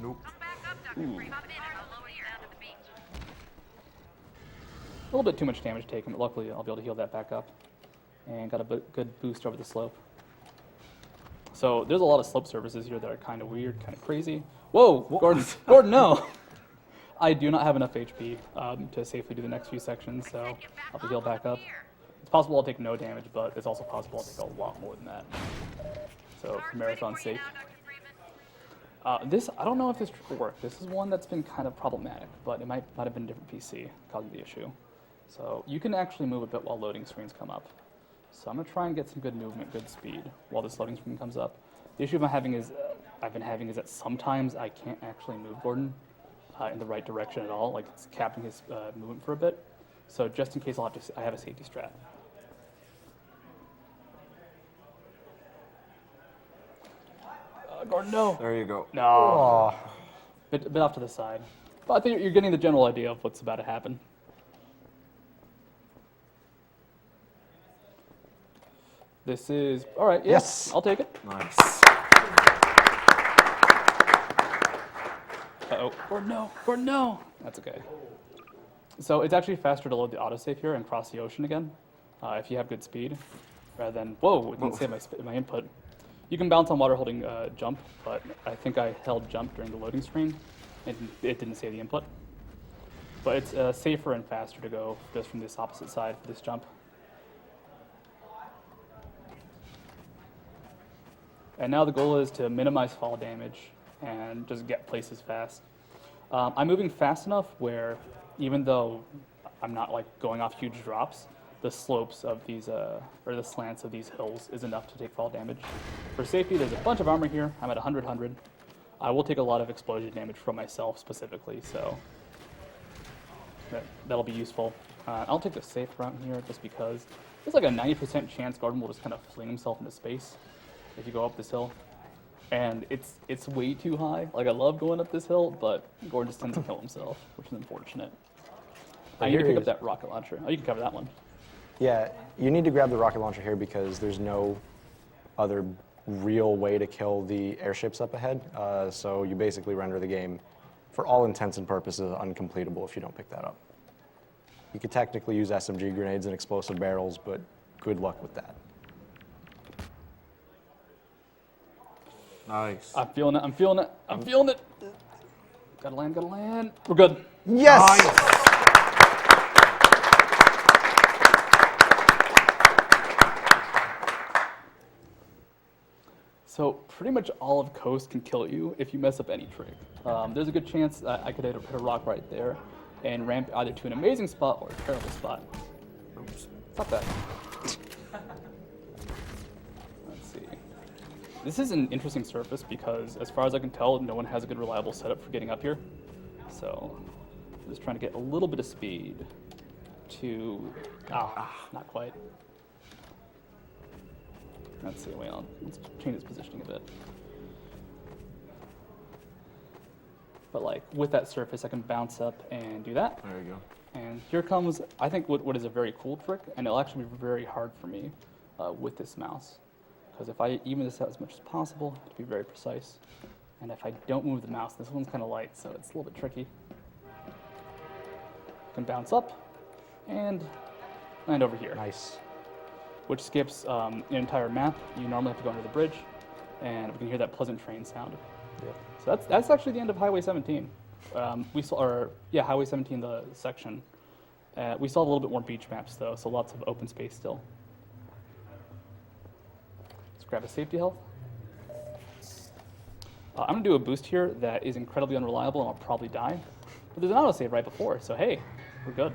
Nope. Come back up, Dr. Freeman. Hop in and I'll lower you down to the beach. A little bit too much damage taken, but luckily I'll be able to heal that back up. And got a good boost over the slope. So there's a lot of slope surfaces here that are kind of weird, kind of crazy. Whoa, Gordon, Gordon, no! I do not have enough HP to safely do the next few sections, so I'll have to heal back up. It's possible I'll take no damage, but it's also possible I'll take a lot more than that. So for marathon's sake. This, I don't know if this trick will work. This is one that's been kind of problematic, but it might have been a different PC causing the issue. So you can actually move a bit while loading screens come up. So I'm gonna try and get some good movement, good speed while this loading screen comes up. The issue I've been having is that sometimes I can't actually move Gordon in the right direction at all. Like it's capping his movement for a bit. So just in case I have a safety strat. Gordon, no. There you go. No. Oh. Bit off to the side. But I think you're getting the general idea of what's about to happen. This is, all right, yes, I'll take it. Nice. Uh-oh, Gordon, no, Gordon, no. That's okay. So it's actually faster to load the autosave here and cross the ocean again, if you have good speed, rather than, whoa, it didn't save my input. You can bounce on water holding jump, but I think I held jump during the loading screen, and it didn't save the input. But it's safer and faster to go just from this opposite side for this jump. And now the goal is to minimize fall damage and just get places fast. I'm moving fast enough where even though I'm not like going off huge drops, the slopes of these, or the slants of these hills is enough to take fall damage. For safety, there's a bunch of armor here. I'm at 100. I will take a lot of explosion damage from myself specifically, so that'll be useful. I'll take the safe route here just because there's like a 90% chance Gordon will just kind of fling himself into space if you go up this hill. And it's way too high. Like, I love going up this hill, but Gordon just tends to kill himself, which is unfortunate. I need to pick up that rocket launcher. Oh, you can cover that one. Yeah, you need to grab the rocket launcher here because there's no other real way to kill the airships up ahead. So you basically render the game, for all intents and purposes, uncompletable if you don't pick that up. You could technically use SMG grenades and explosive barrels, but good luck with that. Nice. I'm feeling it. I'm feeling it. I'm feeling it. Gotta land. Gotta land. We're good. Yes. Nice. So pretty much all of Coast can kill you if you mess up any trick. There's a good chance that I could hit a rock right there and ramp either to an amazing spot or a terrible spot. Oops. Stop that. Let's see. This is an interesting surface because, as far as I can tell, no one has a good reliable setup for getting up here. So I'm just trying to get a little bit of speed to, not quite. Let's see, wait on. Let's change its positioning a bit. But like with that surface, I can bounce up and do that. There you go. And here comes, I think, what is a very cool trick, and it'll actually be very hard for me with this mouse. Because if I even this out as much as possible, I have to be very precise. And if I don't move the mouse, this one's kind of light, so it's a little bit tricky. I can bounce up and land over here. Nice. Which skips an entire map. You normally have to go under the bridge, and we can hear that pleasant train sound. Yep. So that's actually the end of Highway 17. Highway 17, the section. We still have a little bit more beach maps though, so lots of open space still. Let's grab a safety health. I'm gonna do a boost here that is incredibly unreliable, and I'll probably die. But there's an autosave right before, so hey, we're good.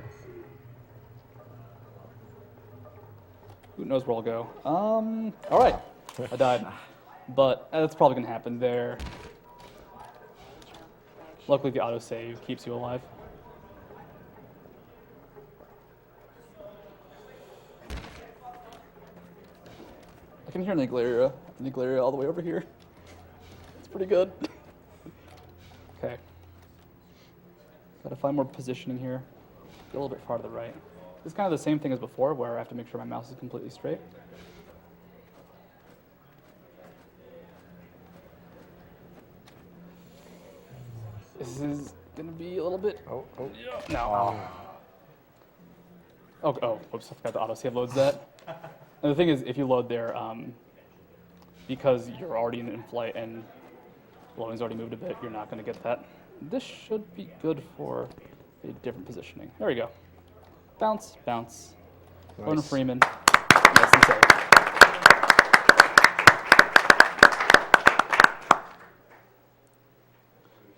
Who knows where I'll go? All right, I died. But that's probably gonna happen there. Luckily the autosave keeps you alive. I can hear Niglaria all the way over here. It's pretty good. Okay. Gotta find more positioning here. Get a little bit far to the right. It's kind of the same thing as before, where I have to make sure my mouse is completely straight. This is gonna be a little bit. Oh. No. Whoops! I forgot the autosave loads that. And the thing is, if you load there, because you're already in flight and loading's already moved a bit, you're not gonna get that. This should be good for a different positioning. There we go. Bounce, bounce. Nice. Gordon Freeman. Nice and safe.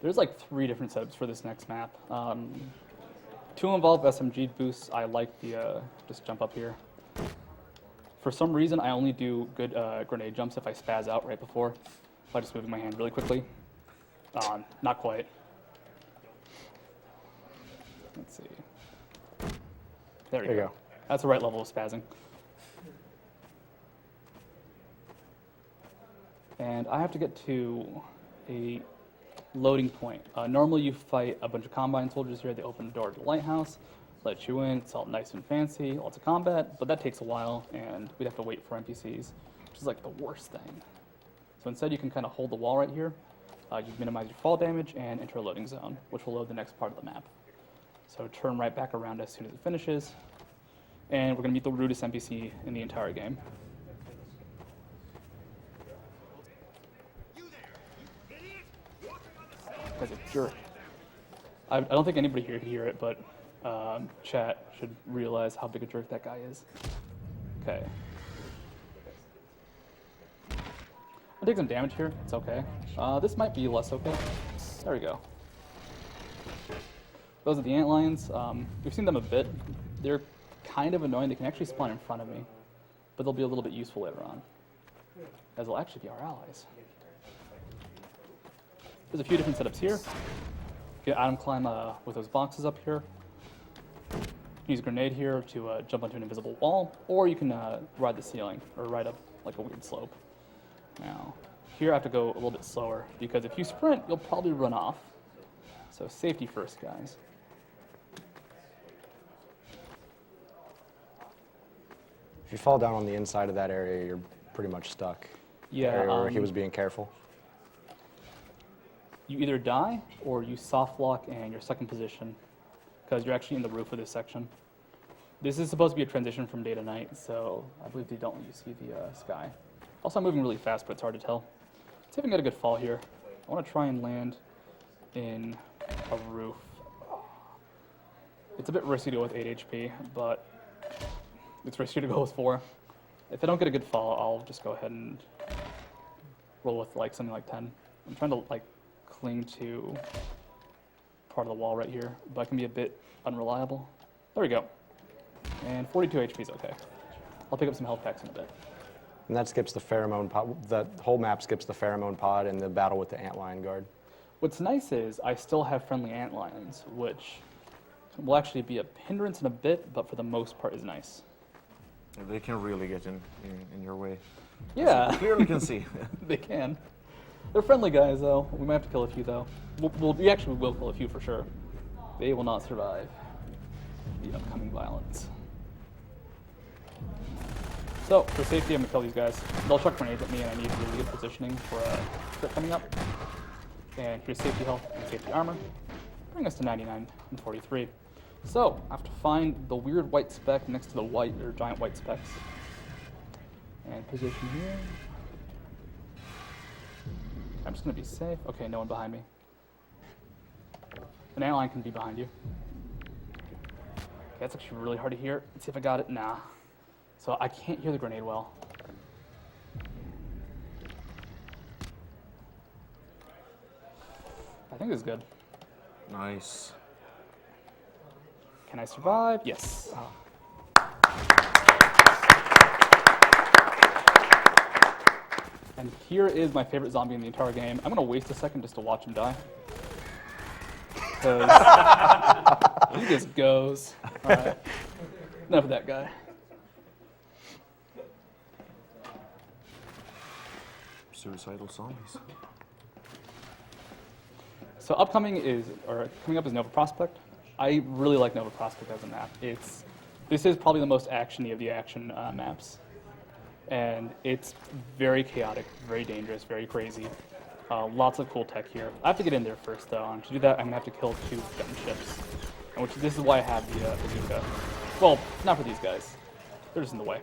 There's like 3 different setups for this next map. 2 involve SMG boosts. I like the just jump up here. For some reason, I only do good grenade jumps if I spaz out right before, by just moving my hand really quickly. Not quite. Let's see. There you go. That's the right level of spazzing. And I have to get to a loading point. Normally you fight a bunch of Combine soldiers here. They open the door to the lighthouse, let you in. It's all nice and fancy, lots of combat, but that takes a while, and we'd have to wait for NPCs, which is like the worst thing. So instead you can kind of hold the wall right here. You minimize your fall damage and enter a loading zone, which will load the next part of the map. So turn right back around as soon as it finishes. And we're going to meet the rudest NPC in the entire game. That's a jerk. I don't think anybody here could hear it, but chat should realize how big a jerk that guy is. Okay. I'll take some damage here. It's okay. This might be less okay. There we go. Those are the antlions. We've seen them a bit. They're kind of annoying. They can actually spawn in front of me, but they'll be a little bit useful later on, as they'll actually be our allies. There's a few different setups here. You can item climb with those boxes up here. Use a grenade here to jump onto an invisible wall, or you can ride the ceiling, or ride up like a weird slope. Now, here I have to go a little bit slower, because if you sprint, you'll probably run off. So safety first, guys. If you fall down on the inside of that area, you're pretty much stuck. Yeah. The area where he was being careful. You either die, or you soft lock and you're stuck in position, because you're actually in the roof of this section. This is supposed to be a transition from day to night, so I believe they don't let you see the sky. Also, I'm moving really fast, but it's hard to tell. Let's see if I can get a good fall here. I want to try and land in a roof. It's a bit risky to go with 8 HP, but it's risky to go with 4. If I don't get a good fall, I'll just go ahead and roll with like something like 10. I'm trying to like cling to part of the wall right here, but I can be a bit unreliable. There we go. And 42 HP is okay. I'll pick up some health packs in a bit. And that skips the pheromone pod. The whole map skips the pheromone pod and the battle with the antlion guard. What's nice is I still have friendly antlions, which will actually be a hindrance in a bit, but for the most part is nice. They can really get in your way. Yeah. As you clearly can see. They can. They're friendly guys, though. We might have to kill a few, though. We actually will kill a few for sure. They will not survive the upcoming violence. So, for safety, I'm going to kill these guys. They'll chuck grenades at me, and I need really good positioning for a crit coming up. And here's safety health and safety armor. Bring us to 99 and 43. So, I have to find the weird white speck next to the white or giant white specks. And position here. I'm just going to be safe. Okay, no one behind me. An antlion can be behind you. Okay, that's actually really hard to hear. Let's see if I got it. Nah. So I can't hear the grenade well. I think this is good. Nice. Can I survive? Yes. And here is my favorite zombie in the entire game. I'm going to waste a second just to watch him die. Because he just goes. All right. Enough of that guy. Suicidal zombies. So coming up is Nova Prospect. I really like Nova Prospect as a map. This is probably the most actiony of the action maps. And it's very chaotic, very dangerous, very crazy. Lots of cool tech here. I have to get in there first, though. And to do that, I'm going to have to kill 2 gunships. This is why I have the bazooka. Well, not for these guys. They're just in the way.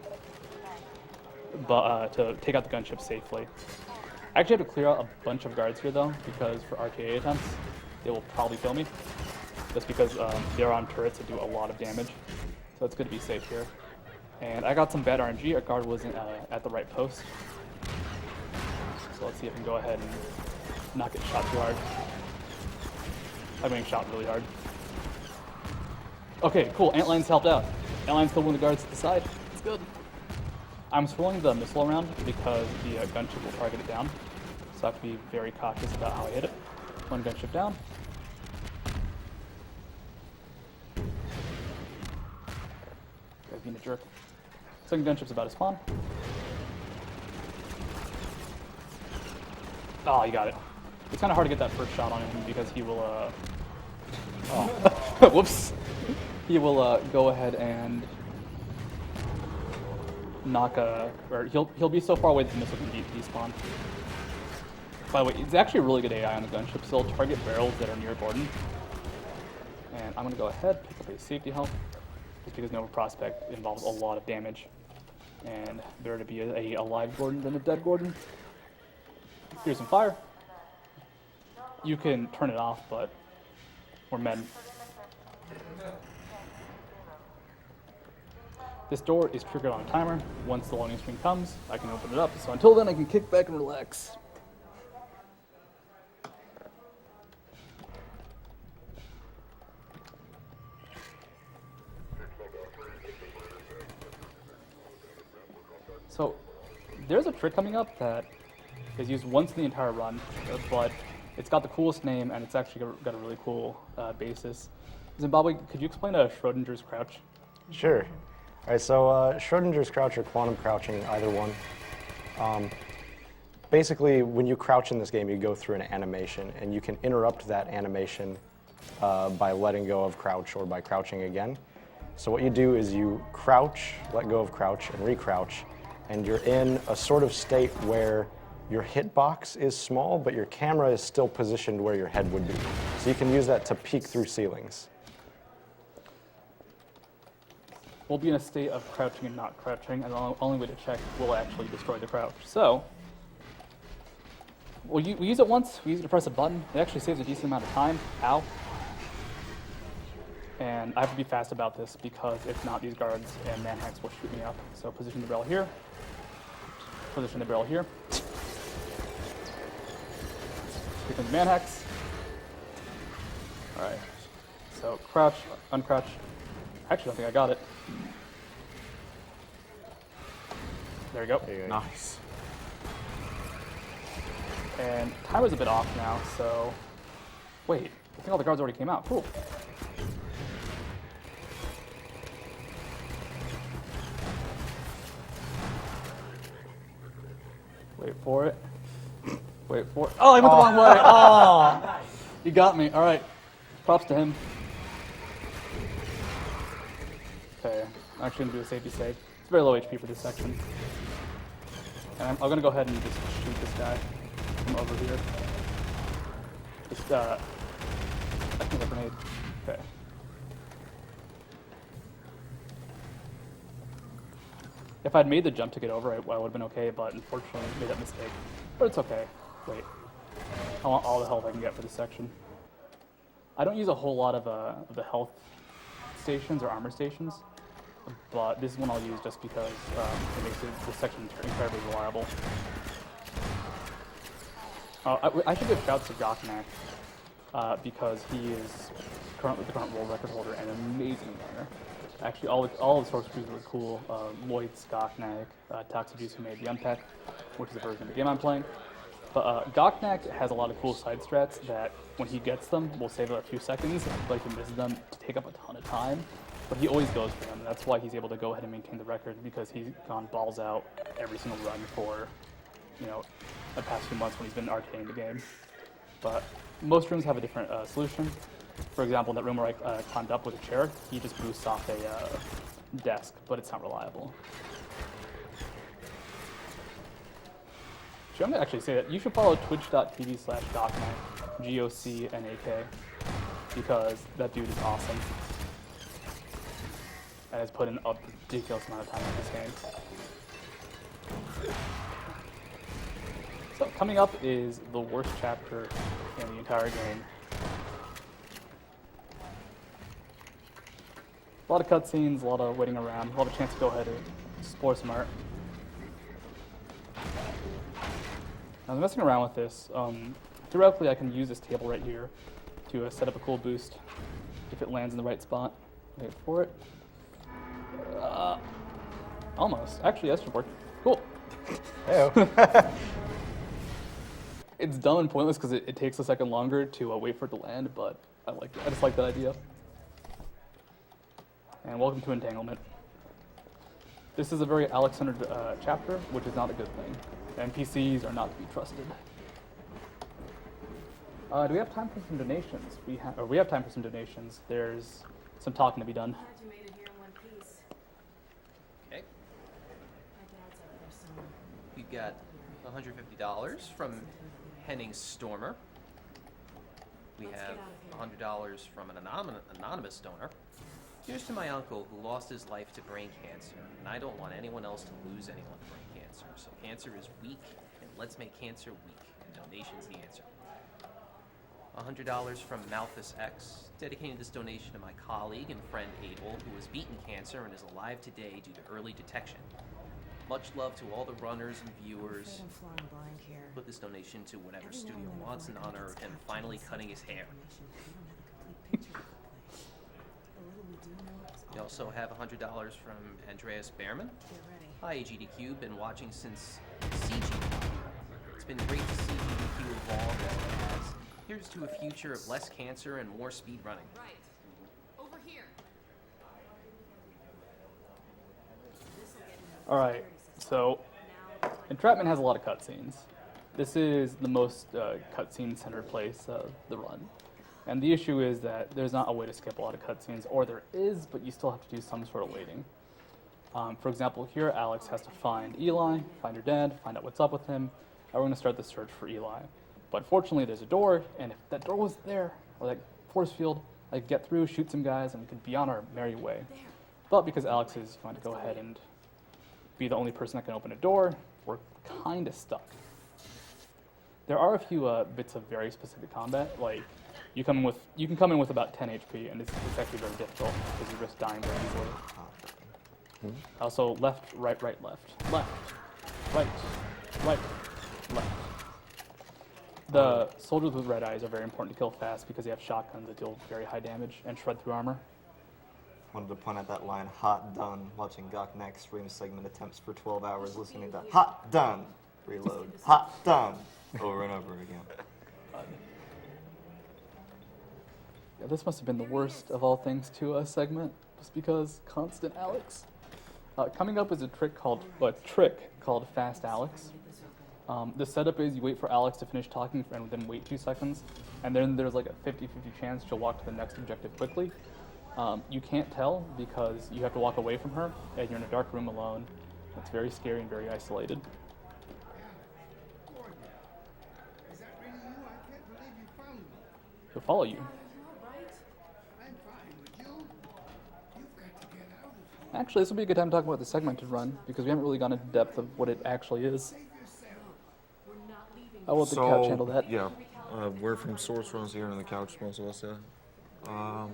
But to take out the gunship safely. I actually have to clear out a bunch of guards here, though, because for RTA attempts, they will probably kill me. Just because they're on turrets that do a lot of damage. So it's good to be safe here. And I got some bad RNG. Our guard wasn't at the right post. So let's see if I can go ahead and not get shot too hard. I'm getting shot really hard. Okay, cool. Antlions helped out. Antlions killed one of the guards at the side. It's good. I'm swirling the missile around because the gunship will target it down. So I have to be very cautious about how I hit it. One gunship down. Guy's being a jerk. Second gunship's about to spawn. Oh, you got it. It's kind of hard to get that first shot on him because he will, whoops. He will go ahead and knock or he'll be so far away that the missile can despawn. By the way, it's actually a really good AI on the gunship, so it'll target barrels that are near Gordon. And I'm going to go ahead, pick up a safety health, just because Nova Prospect involves a lot of damage. And better to be a live Gordon than a dead Gordon. Here's some fire. You can turn it off, but we're men. This door is triggered on a timer. Once the loading screen comes, I can open it up. So until then, I can kick back and relax. So there's a trick coming up that is used once in the entire run, but it's got the coolest name and it's actually got a really cool basis. Zimbabwe, could you explain Schrodinger's crouch? Sure. All right, so Schrodinger's crouch or quantum crouching, either one. Basically, when you crouch in this game, you go through an animation, and you can interrupt that animation by letting go of crouch or by crouching again. So what you do is you crouch, let go of crouch, and recrouch, and you're in a sort of state where your hitbox is small, but your camera is still positioned where your head would be. So you can use that to peek through ceilings. We'll be in a state of crouching and not crouching, and the only way to check will actually destroy the crouch. So, we use it once, we use it to press a button. It actually saves a decent amount of time. Ow. And I have to be fast about this because if not, these guards and manhacks will shoot me up. So position the barrel here. Position the barrel here. Here comes manhacks. Alright. So crouch, uncrouch. I actually don't think I got it. There we go. Nice. And timer's a bit off now, so... Wait, I think all the guards already came out. Cool. Wait for it. Wait for it. Oh, I went the wrong way. Oh! You got me. All right. Props to him. Okay, I'm actually going to do a safety save. It's very low HP for this section. And I'm going to go ahead and just shoot this guy from over here. Just, I think a grenade. Okay. If I'd made the jump to get over, I would have been okay, but unfortunately I made that mistake. But it's okay. Wait. I want all the health I can get for this section. I don't use a whole lot of the health stations or armor stations, but this is one I'll use just because it makes this section incredibly reliable. I should give shouts to Goknak because he is currently the current world record holder and an amazing runner. Actually, all the source crews were cool. Lloyd's, Goknak, Toxajuice, who made the Unpack, which is the version of the game I'm playing. But Goknak has a lot of cool side strats that, when he gets them, will save a few seconds, but he misses them to take up a ton of time. But he always goes for them, and that's why he's able to go ahead and maintain the record, because he's gone balls out every single run for, the past few months when he's been arcading the game. But most rooms have a different solution. For example, in that room where I climbed up with a chair, he just boosts off a desk, but it's not reliable. I'm going to actually say that you should follow twitch.tv/Goknak, Gocnak, because that dude is awesome. And has put in a ridiculous amount of time in this game. So coming up is the worst chapter in the entire game. A lot of cutscenes, a lot of waiting around, a lot of chance to go ahead and explore some art. I'm messing around with this. Theoretically, I can use this table right here to set up a cool boost if it lands in the right spot. Wait for it. Almost. Actually, that should work. Cool. Heyo. It's dumb and pointless because it takes a second longer to wait for it to land, but I just like that idea. And welcome to Entanglement. This is a very Alex-centered chapter, which is not a good thing. NPCs are not to be trusted. Do we have time for some donations? We have time for some donations. There's some talking to be done. Glad you made it here in one piece. Okay. My dad's over there somewhere. We've got $150 from Henning Stormer. We have $100 from an anonymous donor. Here's to my uncle who lost his life to brain cancer, and I don't want anyone else to lose anyone to brain cancer. So cancer is weak, and let's make cancer weak, and donation's the answer. $100 from Malthus X, dedicating this donation to my colleague and friend Abel, who has beaten cancer and is alive today due to early detection. Much love to all the runners and viewers. Put this donation to whatever studio wants in honor of him finally cutting his hair. We also have $100 from Andreas Behrman. Hi, AGDQ. Been watching since CGDQ. It's been great to see AGDQ evolve as it has. Here's to a future of less cancer and more speed running. Right. Over here. All right, so Entrapment has a lot of cutscenes. This is the most cutscene-centered place of the run. And the issue is that there's not a way to skip a lot of cutscenes, or there is, but you still have to do some sort of waiting. For example, here Alex has to find Eli, find her dad, find out what's up with him, and we're going to start the search for Eli. But fortunately, there's a door, and if that door was there, or that force field, I'd get through, shoot some guys, and we could be on our merry way. But because Alex is going to go ahead and be the only person that can open a door, we're kind of stuck. There are a few bits of very specific combat, like you can come in with about 10 HP, and it's actually very difficult because you risk dying very easily. Also, left, right, right, left, left, right, right, left. The soldiers with red eyes are very important to kill fast because they have shotguns that deal very high damage and shred through armor. Wanted to point out that line, hot done, watching Gok Next stream segment attempts for 12 hours listening to hot done, reload, hot done, over and over again. Yeah, this must have been the worst of all things to a segment, just because constant Alex. Coming up is a trick called Fast Alex. The setup is you wait for Alex to finish talking and then wait 2 seconds, and then there's like a 50-50 chance she'll walk to the next objective quickly. You can't tell because you have to walk away from her, and you're in a dark room alone. It's very scary and very isolated. Is that really you? I can't believe you found me. He'll follow you. I'm fine with you. You've got to get out of here. Actually, this would be a good time to talk about the segmented run, because we haven't really gone into depth of what it actually is. I will let the couch handle that. Yeah, we're from Source Runs here on the couch, most of us, yeah.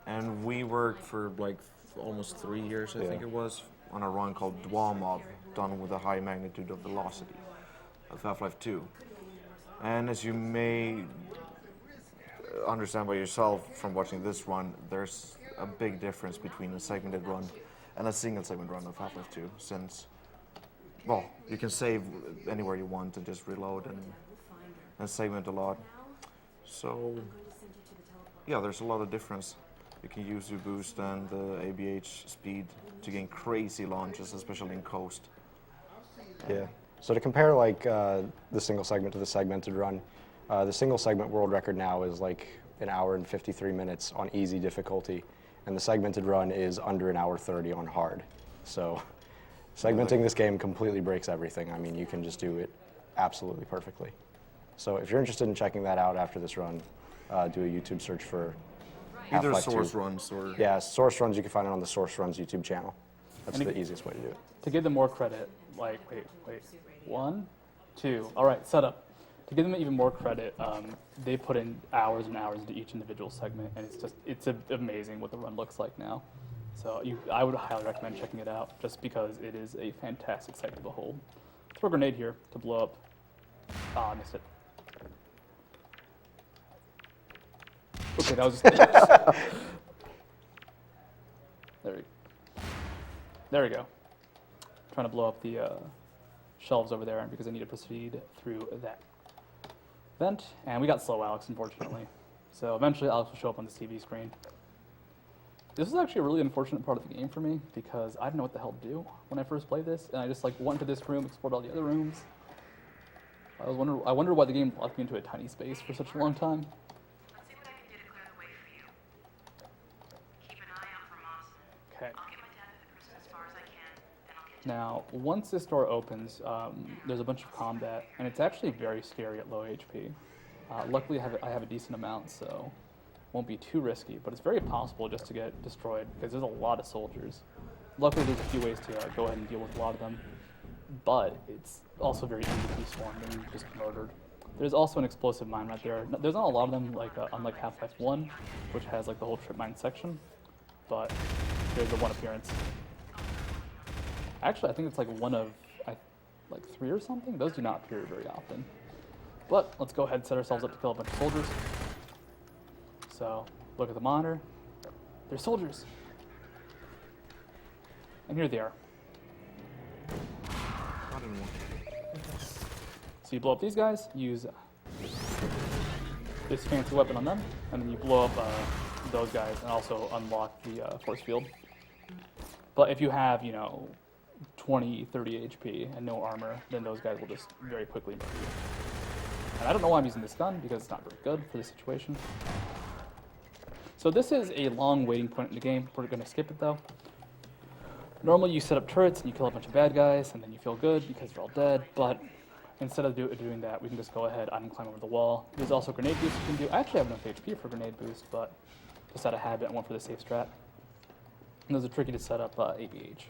And we worked for like almost 3 years, I think it was, on a run called Dwell Mob, done with a high magnitude of velocity of Half-Life 2. And as you may understand by yourself from watching this run, there's a big difference between a segmented run and a single segment run of Half-Life 2, since, well, you can save anywhere you want and just reload and segment a lot. So, yeah, there's a lot of difference. You can use your boost and the ABH speed to gain crazy launches, especially in Coast. Yeah. So to compare like the single segment to the segmented run, the single segment world record now is like 1 hour and 53 minutes on easy difficulty, and the segmented run is under 1 hour 30 on hard. So segmenting this game completely breaks everything. I mean, you can just do it absolutely perfectly. So if you're interested in checking that out after this run, do a YouTube search for Either Half-Life Source 2. Runs or... Yeah, Source Runs, you can find it on the Source Runs YouTube channel. That's the easiest way to do it. To give them more credit, like, wait, 1, 2, all right, setup. To give them even more credit, they put in hours and hours into each individual segment, and it's amazing what the run looks like now. So I would highly recommend checking it out, just because it is a fantastic sight to behold. Throw a grenade here to blow up. Ah, I missed it. Okay, that was just... There we go. Trying to blow up the shelves over there because I need to proceed through that vent. And we got slow Alex, unfortunately. So eventually Alex will show up on this TV screen. This was actually a really unfortunate part of the game for me because I didn't know what the hell to do when I first played this. And I just like went into this room, explored all the other rooms. I wonder why the game locked me into a tiny space for such a long time. Okay. Now, once this door opens, there's a bunch of combat, and it's actually very scary at low HP. Luckily, I have a decent amount, so won't be too risky. But it's very possible just to get destroyed because there's a lot of soldiers. Luckily, there's a few ways to go ahead and deal with a lot of them, but it's also very easy to be swarmed and just murdered. There's also an explosive mine right there. There's not a lot of them, like unlike Half-Life 1, which has like the whole trip mine section, but there's the one appearance. Actually, I think it's like one of like 3 or something. Those do not appear very often. But let's go ahead and set ourselves up to kill a bunch of soldiers. So look at the monitor. They're soldiers. And here they are. So you blow up these guys, use this fancy weapon on them, and then you blow up those guys and also unlock the force field. But if you have, 20, 30 HP and no armor, then those guys will just very quickly murder you. And I don't know why I'm using this gun, because it's not very good for this situation. So this is a long waiting point in the game. We're going to skip it though. Normally you set up turrets and you kill a bunch of bad guys and then you feel good because they're all dead, but instead of doing that, we can just go ahead and climb over the wall. There's also grenade boost you can do. I actually have enough HP for grenade boost, but just out of habit, I went for the safe strat. And those are tricky to set up ABH.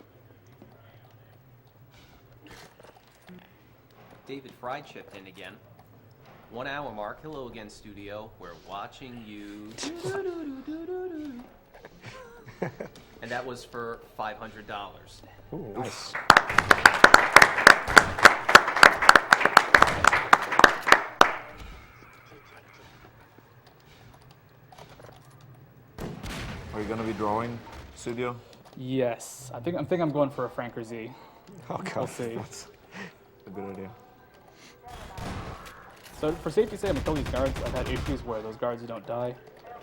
David Fry chipped in again. 1 hour mark. Hello again, studio. We're watching you. And that was for $500. Ooh, nice. Are you gonna be drawing, studio? Yes, I think I'm going for a Frank or Z. Oh god, We'll see. That's a good idea. So for safety's sake, I'm gonna kill these guards. I've had issues where those guards don't die,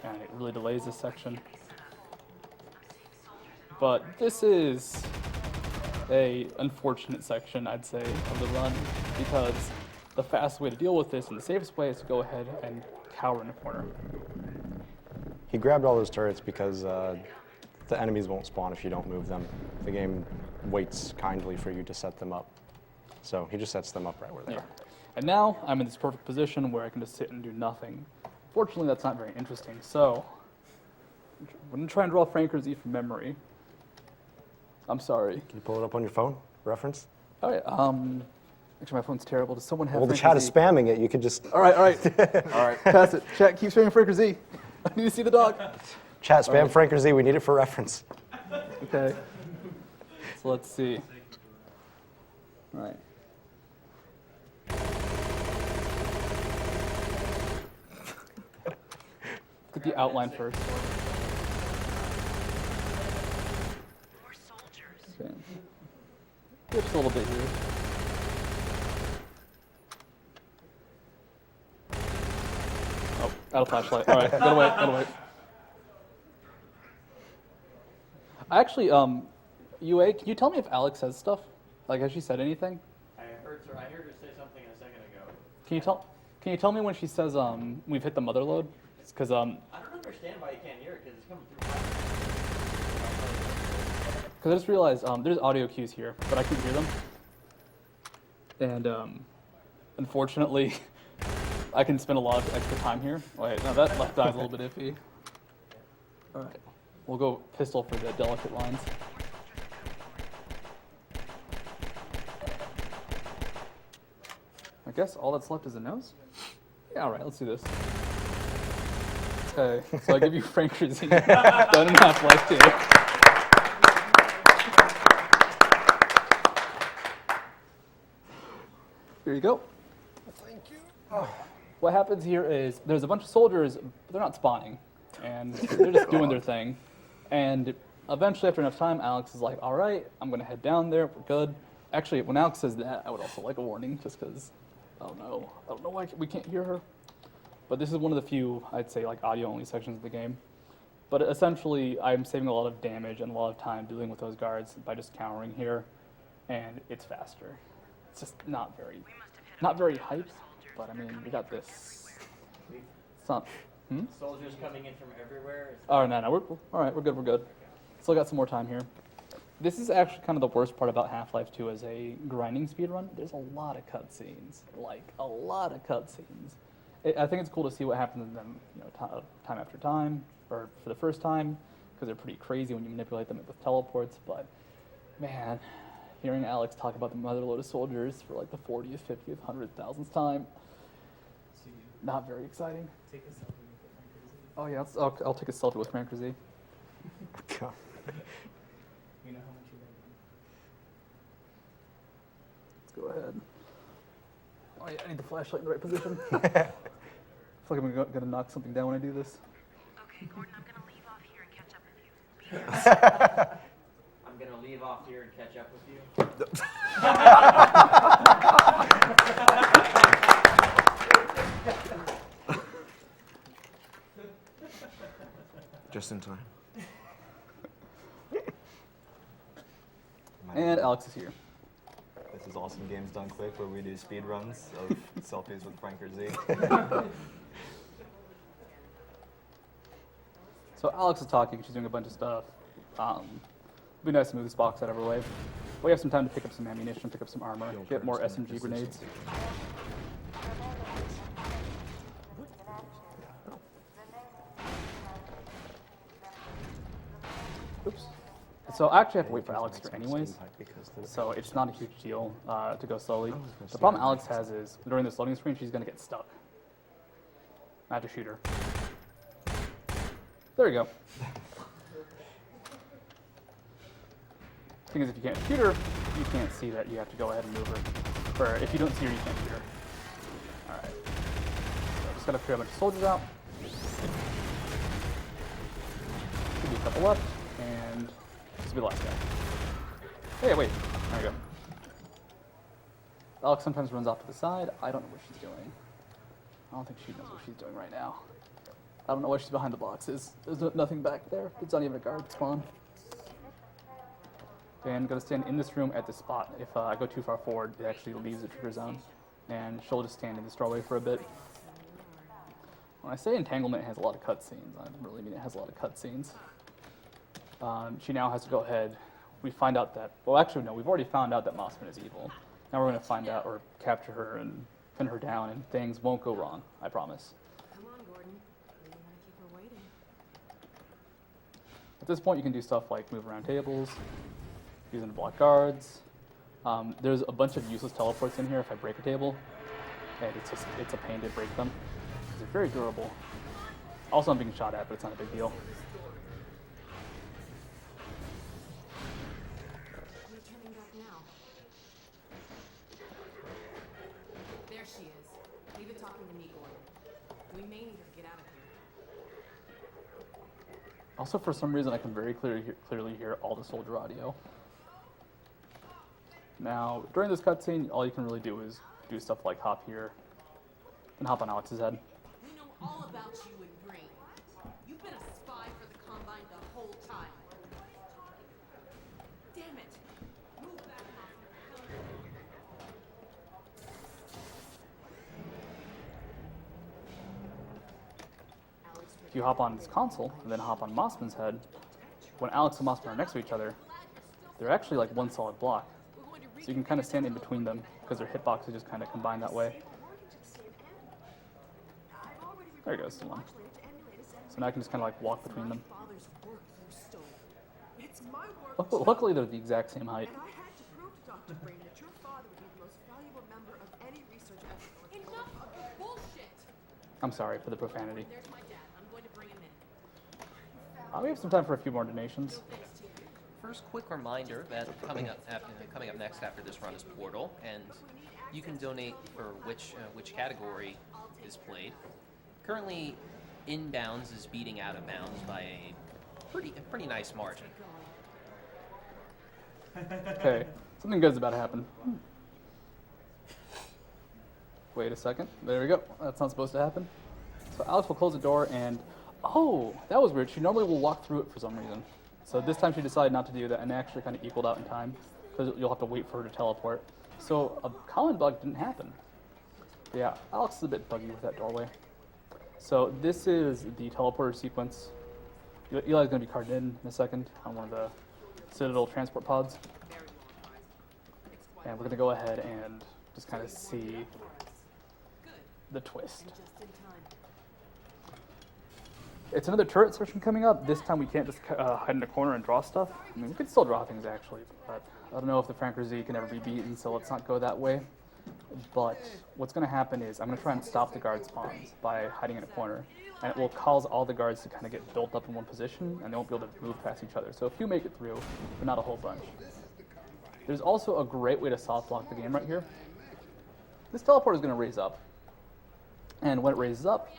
and it really delays this section. But this is a unfortunate section, I'd say, of the run, because the fastest way to deal with this and the safest way is to go ahead and cower in the corner. He grabbed all those turrets because the enemies won't spawn if you don't move them. The game waits kindly for you to set them up. So he just sets them up right where they are. And now I'm in this perfect position where I can just sit and do nothing. Fortunately, that's not very interesting. So I'm going to try and draw Frank or Z from memory. I'm sorry. Can you pull it up on your phone? Reference? All right. Actually, my phone's terrible. Does someone have Well, the Frank or chat is Z? spamming it. You could just... All right. All right. Pass it. Chat, keep spamming Frank or Z. I need to see the dog. Chat, spam Frank or Z. We need it for reference. Okay. So let's see. All right. Look at the outline first. Okay. Just a little bit here. Oh, out of flashlight. All right, gotta wait. Actually, UA, can you tell me if Alex says stuff? Like, has she said anything? I heard her say something a second ago. Can you tell me when she says we've hit the mother load? Because I don't understand why you can't hear it because it's coming through. Because I just realized there's audio cues here, but I couldn't hear them. And unfortunately, I can spend a lot of extra time here. Wait, no, that left eye's a little bit iffy. All right, we'll go pistol for the delicate lines. I guess all that's left is the nose? Yeah, all right, let's do this. Okay, so I give you Frank or Z. Done in Half-Life 2. Here you go. Thank you. What happens here is there's a bunch of soldiers, but they're not spawning. And they're just doing their thing. And eventually, after enough time, Alex is like, all right, I'm going to head down there. We're good. Actually, when Alex says that, I would also like a warning, just because, I don't know why we can't hear her. But this is one of the few, I'd say, like audio-only sections of the game. But essentially, I'm saving a lot of damage and a lot of time dealing with those guards by just countering here, and it's faster. It's just not very hyped, but I mean, we got this. It's not. Soldiers coming in from everywhere. Oh no, we're all right. We're good. Still got some more time here. This is actually kind of the worst part about Half-Life 2 as a grinding speedrun. There's a lot of cutscenes, I think it's cool to see what happens in them, you know, time after time, or for the first time, because they're pretty crazy when you manipulate them with teleports. But man, hearing Alex talk about the motherload of soldiers for like the 40th, 50th, 100,000th time, not very exciting. Take a selfie with the Frank. Oh yeah, I'll take a selfie with Frank Z. God. We know how much you love him. Let's go ahead. Oh yeah, I need the flashlight in the right position. I feel like I'm gonna knock something down when I do this. Okay, Gordon, I'm gonna leave off here and catch up with you. Be here. I'm gonna leave off here and catch up with you. Just in time. And Alex is here. This is Awesome Games Done Quick, where we do speed runs of selfies with Frank or Z. So Alex is talking. She's doing a bunch of stuff. It'd be nice to move this box out of her way. We have some time to pick up some ammunition, pick up some armor, get more SMG grenades. Oops. So I actually have to wait for Alex here anyways, so it's not a huge deal to go slowly. The problem Alex has is, during this loading screen, she's going to get stuck. I have to shoot her. There you go. The thing is, if you can't shoot her, you can't see that you have to go ahead and move her. Or if you don't see her, you can't shoot her. Alright. So just got to clear a bunch of soldiers out. Give me a couple left, and this will be the last guy. Hey, wait. There we go. Alex sometimes runs off to the side. I don't know what she's doing. I don't think she knows what she's doing right now. I don't know why she's behind the boxes. There's nothing back there. There's not even a guard spawn. Okay, I'm gonna stand in this room at this spot. If I go too far forward, it actually leaves the trigger zone. And she'll just stand in this doorway for a bit. When I say entanglement has a lot of cutscenes, I really mean it has a lot of cutscenes. She now has to go ahead. We find out that, well actually no, we've already found out that Mossman is evil. Now we're gonna find out, or capture her and pin her down, and things won't go wrong, I promise. Come on, Gordon. We don't want to keep her waiting. At this point you can do stuff like move around tables, using to block guards. There's a bunch of useless teleports in here if I break a table, and it's a pain to break them. They're very durable. Also I'm being shot at, but it's not a big deal. We're turning back now. There she is. Leave it talking to me, Gordon. We may need her to get out of here. Also, for some reason, I can very clearly hear all the soldier audio. Now, during this cutscene, all you can really do is do stuff like hop here and hop on Alex's head. We know all about you and Green. You've been a spy for the Combine the whole time. Damn it! Move back off. If you hop on this console and then hop on Mossman's head, when Alex and Mossman are next to each other, they're actually like one solid block. So you can kind of stand in between them because their hitboxes just kind of combine that way. There goes the one. So now I can just kind of like walk between them. Luckily, they're the exact same height. And I had to prove to Dr. Brain that your father would be the most valuable member of any research effort. Enough of the bullshit! I'm sorry for the profanity. There's my dad. I'm going to bring him in. We have some time for a few more donations. First, quick reminder that coming up next after this run is Portal, and you can donate for which category is played. Currently, Inbounds is beating Out of Bounds by a pretty nice margin. Okay, something good's about to happen. Wait a second. There we go. That's not supposed to happen. So Alex will close the door and, oh, that was weird. She normally will walk through it for some reason. So this time she decided not to do that, and it actually kind of equaled out in time because you'll have to wait for her to teleport. So a common bug didn't happen. Yeah, Alex is a bit buggy with that doorway. So this is the teleporter sequence. Eli's going to be carded in a second on one of the Citadel transport pods. And we're going to go ahead and just kind of see the twist. Just in time. It's another turret section coming up. This time we can't just hide in a corner and draw stuff. I mean, we could still draw things actually, but I don't know if the Franker Z can ever be beaten, so let's not go that way. But what's going to happen is I'm going to try and stop the guard spawns by hiding in a corner, and it will cause all the guards to kind of get built up in one position, and they won't be able to move past each other. So a few make it through, but not a whole bunch. There's also a great way to soft lock the game right here. This teleporter is going to raise up, and when it raises up,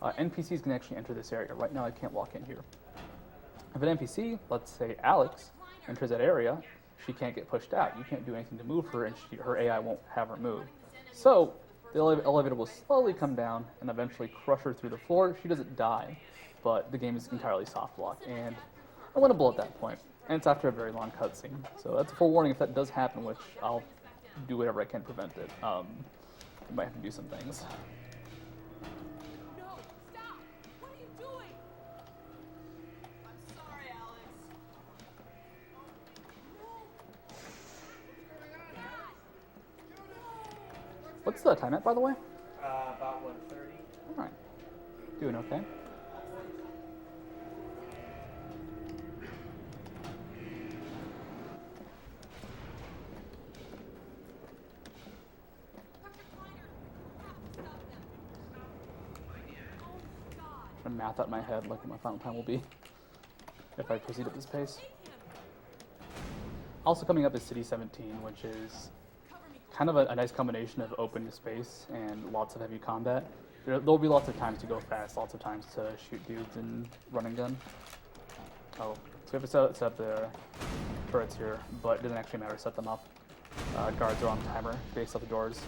NPCs can actually enter this area. Right now I can't walk in here. If an NPC, let's say Alex, enters that area, she can't get pushed out. You can't do anything to move her, and her AI won't have her move. So the elevator will slowly come down and eventually crush her through the floor. She doesn't die, but the game is entirely soft locked, and I want to blow at that point. And it's after a very long cutscene. So that's a full warning if that does happen, which I'll do whatever I can to prevent it. I might have to do some things. What's the time at, by the way? About 1:30. All right. Doing okay. I'm gonna math out in my head like what my final time will be if I proceed at this pace. Also coming up is City 17, which is kind of a nice combination of open space and lots of heavy combat. There'll be lots of times to go fast, lots of times to shoot dudes and run and gun. Oh, so we have to set up the turrets here, but it doesn't actually matter to set them up. Guards are on timer based off the doors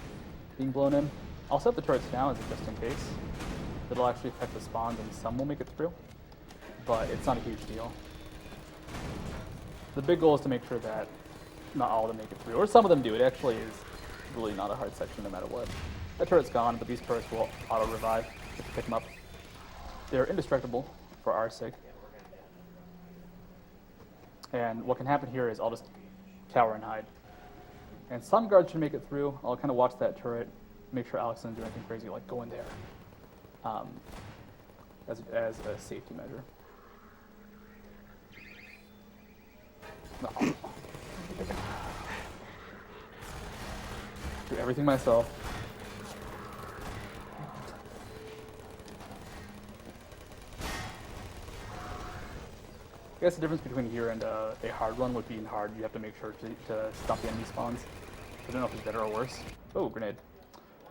being blown in. I'll set up the turrets now as just in case. It'll actually affect the spawns and some will make it through, but it's not a huge deal. The big goal is to make sure that not all of them make it through, or some of them do. It actually is really not a hard section no matter what. That turret's gone, but these turrets will auto-revive if you pick them up. They're indestructible for our sake. And what can happen here is I'll just cower and hide. And some guards should make it through. I'll kind of watch that turret, make sure Alex doesn't do anything crazy like go in there as a safety measure. No. Do everything myself. I guess the difference between here and a hard run would be in hard, you have to make sure to stop the enemy spawns. I don't know if it's better or worse. Oh, grenade.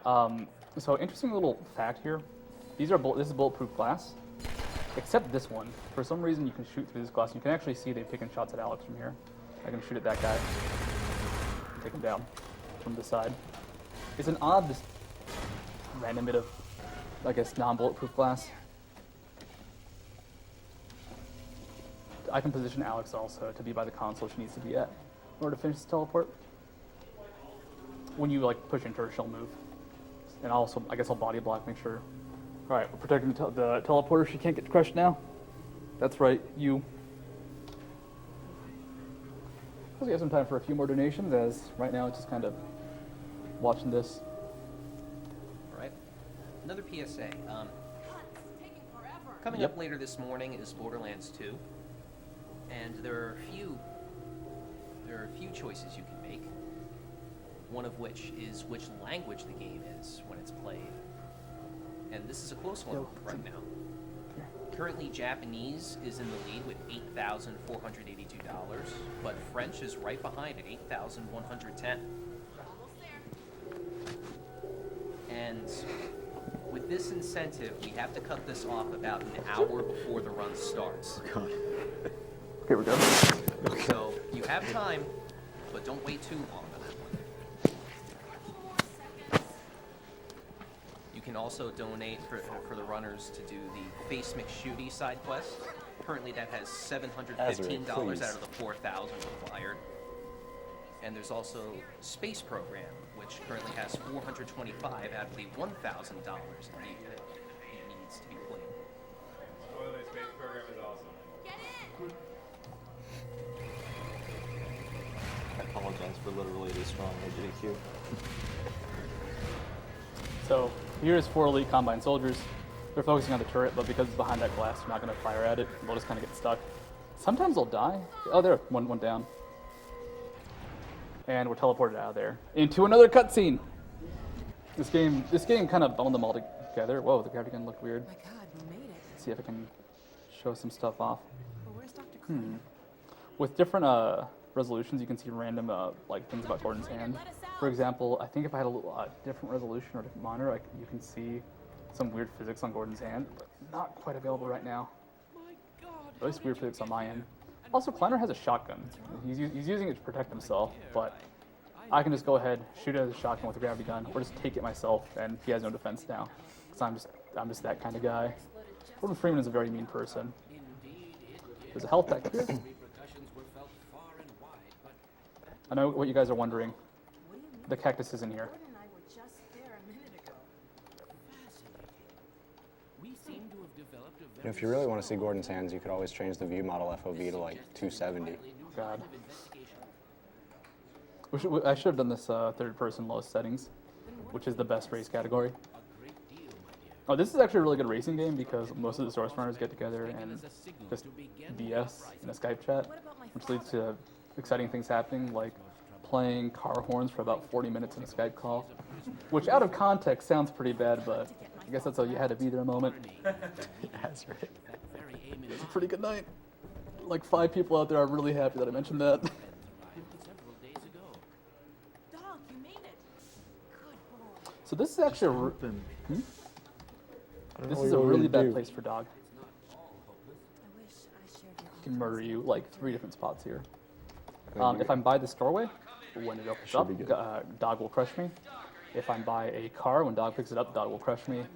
So interesting little fact here. This is bulletproof glass, except this one. For some reason, you can shoot through this glass. You can actually see they've taken shots at Alex from here. I can shoot at that guy, take him down from the side. It's an odd, just random bit of, I guess, non-bulletproof glass. I can position Alex also to be by the console she needs to be at in order to finish this teleport. When you like push into her, she'll move. And also, I guess I'll body block, make sure. All right, we're protecting the teleporter. She can't get crushed now. That's right, you. We have some time for a few more donations, as right now it's just kind of watching this. All right. Another PSA. Coming up later this morning is Borderlands 2, and there are a few choices you can make. One of which is which language the game is when it's played, and this is a close one right now. Currently, Japanese is in the lead with $8,482, but French is right behind at $8,110. And with this incentive, we have to cut this off about an hour before the run starts. God. Here we go. Okay. So you have time, but don't wait too long on that one. You can also donate for the runners to do the Face McShooty side quest. Currently that has $715 out of the 4,000 required. And there's also Space Program, which currently has $425 out of the $1,000 it needs to be played. Spoiler, Space Program is awesome. I apologize for literally destroying AGDQ. So here's 4 elite Combine soldiers. They're focusing on the turret, but because it's behind that glass, they're not going to fire at it. They'll just kind of get stuck. Sometimes they'll die. Oh, there, one down. And we're teleported out of there into another cutscene. This game kind of bound them all together. Whoa, the gravity gun looked weird. My God, we made it. Let's see if I can show some stuff off. But where's Dr. Kleiner? With different resolutions, you can see random like things about Gordon's hand. For example, I think if I had a little different resolution or different monitor, you can see some weird physics on Gordon's hand, but not quite available right now. At least weird physics on my end. Also, Kleiner has a shotgun. He's using it to protect himself, but I can just go ahead, shoot it as a shotgun with a gravity gun, or just take it myself, and he has no defense now. Because I'm just that kind of guy. Gordon Freeman is a very mean person. There's a health deck here. I know what you guys are wondering. The cactus is in here. Gordon and I were just there a minute ago. We seem to have developed a You know, if you really want to see Gordon's hands, you could always change the view model FOV to like 270. God. I should have done this third person lowest settings, which is the best race category. Oh, this is actually a really good racing game because most of the source runners get together and just BS in a Skype chat, which leads to exciting things happening, like playing car horns for about 40 minutes in a Skype call, which out of context sounds pretty bad, but I guess that's how you had to be there a moment. That's right. It was a pretty good night. Like 5 people out there are really happy that I mentioned that. Dog, you made it. Good boy. So this is actually this is a really bad place for Dog. I wish I shared your Can murder you like 3 different spots here. If I'm by this doorway, when it opens up, Dog will crush me. If I'm by a car, when Dog picks it up, Dog will crush me.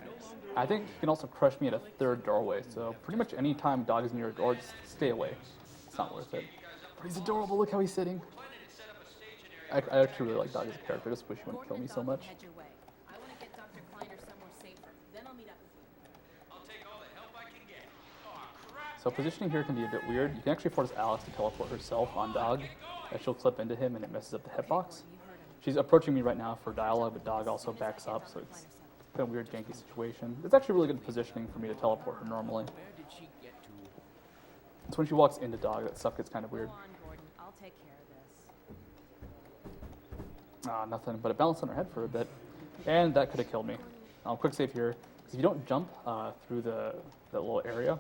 I think he can also crush me at a 3rd doorway, so pretty much any time Dog is near a door, just stay away. It's not worth it. But he's adorable, look how he's sitting. I actually really like Dog as a character, I just wish he wouldn't kill me so much. Head your way. I want to get Dr. Kleiner somewhere safer. Then I'll meet up with you. I'll take all the help I can get. Oh, crap. So positioning here can be a bit weird. You can actually force Alex to teleport herself on Dog, and she'll clip into him and it messes up the hitbox. She's approaching me right now for dialogue, but Dog also backs up, so it's kind of a weird janky situation. It's actually really good positioning for me to teleport her normally. Where did she get to? It's when she walks into Dog that stuff gets kind of weird. Go on, Gordon. I'll take care of this. Nothing, but it bounced on her head for a bit, and that could have killed me. Quick save here, because if you don't jump through that little area,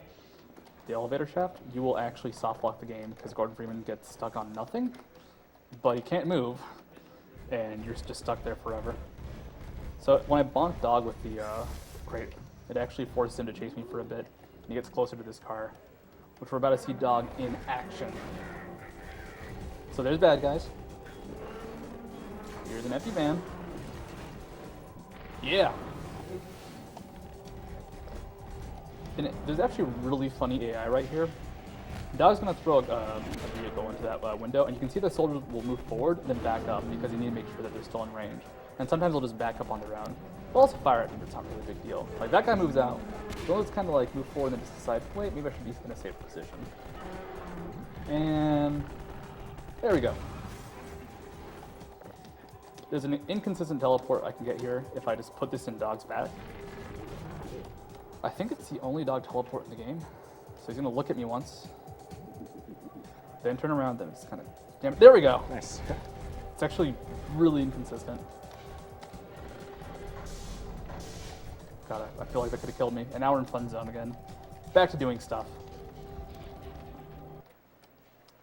the elevator shaft, you will actually soft lock the game, because Gordon Freeman gets stuck on nothing, but he can't move, and you're just stuck there forever. So when I bonk Dog with the crate, it actually forces him to chase me for a bit, and he gets closer to this car, which we're about to see Dog in action. So there's bad guys. Here's an empty van. Yeah. And there's actually really funny AI right here. Dog's gonna throw a vehicle into that window, and you can see the soldiers will move forward and then back up because you need to make sure that they're still in range. And sometimes they'll just back up on their own. They'll also fire at me, but it's not really a big deal. Like that guy moves out. They'll just kind of like move forward and then just decide, wait, maybe I should be in a safe position. And there we go. There's an inconsistent teleport I can get here if I just put this in Dog's back. I think it's the only Dog teleport in the game. So he's gonna look at me once, then turn around, then just kind of, damn it, there we go. Nice. It's actually really inconsistent. God, I feel like that could have killed me. And now we're in fun zone again. Back to doing stuff.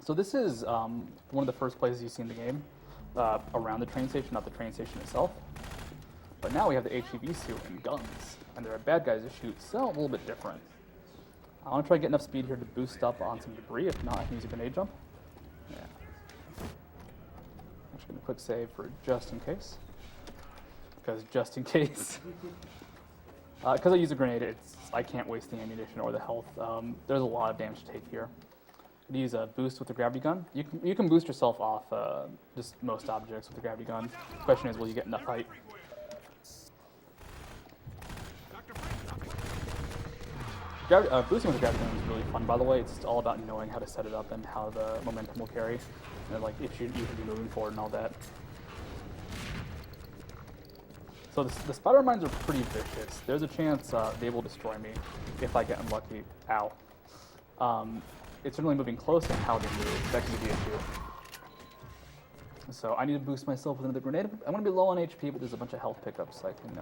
So this is one of the first places you see in the game, around the train station, not the train station itself. But now we have the HEV suit and guns, and there are bad guys to shoot, so a little bit different. I want to try to get enough speed here to boost up on some debris. If not, I can use a grenade jump. Yeah. I'm just going to quick save for just in case. Because just in case. Because I use a grenade, I can't waste the ammunition or the health. There's a lot of damage to take here. I'm use a boost with the gravity gun. You can boost yourself off just most objects with the gravity gun. The question is, will you get enough height? Boosting with the gravity gun is really fun, by the way. It's just all about knowing how to set it up and how the momentum will carry. And like if you can be moving forward and all that. So the spider mines are pretty vicious. There's a chance they will destroy me if I get unlucky. Ow. It's certainly moving close and how they move. That can be the issue. So I need to boost myself with another grenade. I'm going to be low on HP, but there's a bunch of health pickups I can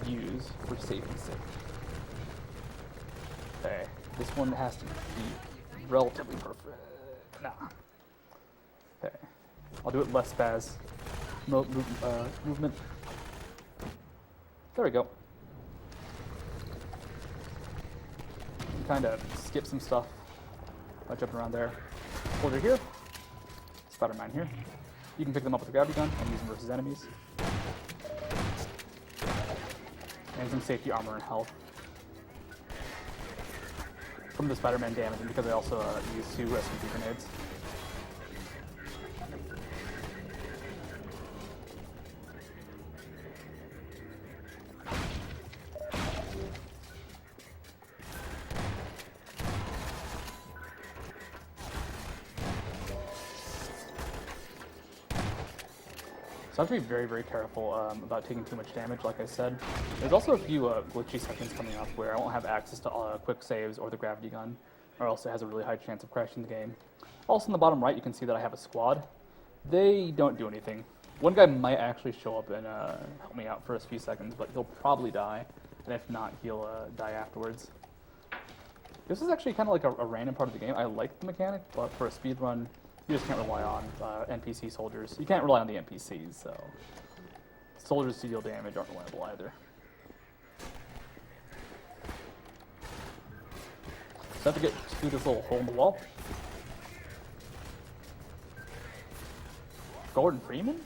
use for safe and safe. Okay, this one has to be relatively perfect. Nah. Okay, I'll do it less spaz. Movement. There we go. Kind of skip some stuff by jumping around there. Soldier here. Spider-Man here. You can pick them up with a gravity gun and use them versus enemies. And some safety armor and health. From the Spider-Man damage, and because I also use 2 SMG grenades. So I have to be very, very careful about taking too much damage, like I said. There's also a few glitchy seconds coming up where I won't have access to quick saves or the gravity gun, or else it has a really high chance of crashing the game. Also in the bottom right, you can see that I have a squad. They don't do anything. One guy might actually show up and help me out for a few seconds, but he'll probably die, and if not, he'll die afterwards. This is actually kind of like a random part of the game. I like the mechanic, but for a speed run, you just can't rely on NPC soldiers. You can't rely on the NPCs, so soldiers to deal damage aren't reliable either. So I have to get through this little hole in the wall. Gordon Freeman?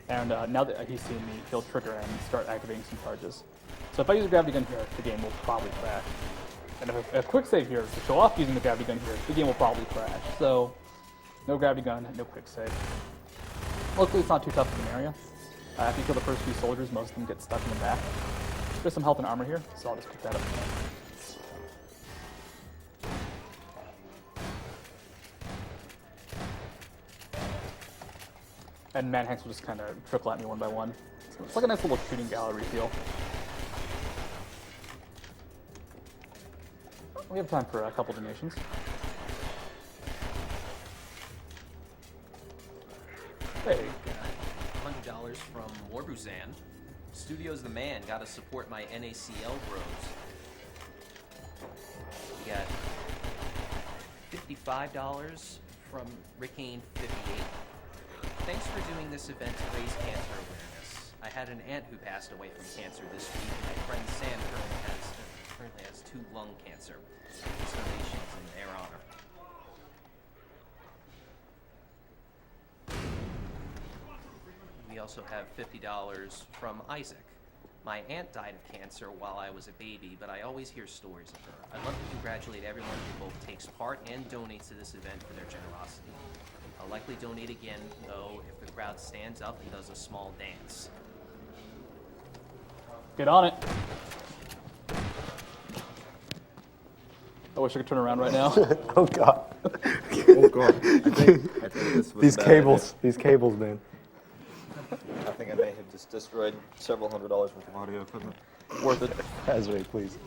And now that he's seen me, he'll trigger and start activating some charges. So if I use a gravity gun here, the game will probably crash. And if a quick save here to show off using the gravity gun here, the game will probably crash. So no gravity gun, no quick save. Luckily, it's not too tough of an area. After you kill the first few soldiers, most of them get stuck in the back. There's some health and armor here, so I'll just pick that up. And manhanks will just kind of trickle at me one by one. So it's like a nice little shooting gallery feel. We have time for a couple donations. Hey. $100 from Warbuzan. Studio's the man. Gotta support my NACL bros. We got $55 from Rickane58. Thanks for doing this event to raise cancer awareness. I had an aunt who passed away from cancer this week. My friend Sam currently has 2 lung cancer. This donation is in their honor. We also have $50 from Isaac. My aunt died of cancer while I was a baby, but I always hear stories of her. I'd love to congratulate everyone who both takes part and donates to this event for their generosity. I'll likely donate again, though, if the crowd stands up and does a small dance. Get on it. I wish I could turn around right now. Oh god. Oh god. I think this was These a bad these cables, man. idea. I think I may have just destroyed several $100s worth of audio equipment. Worth it. Hazard, please.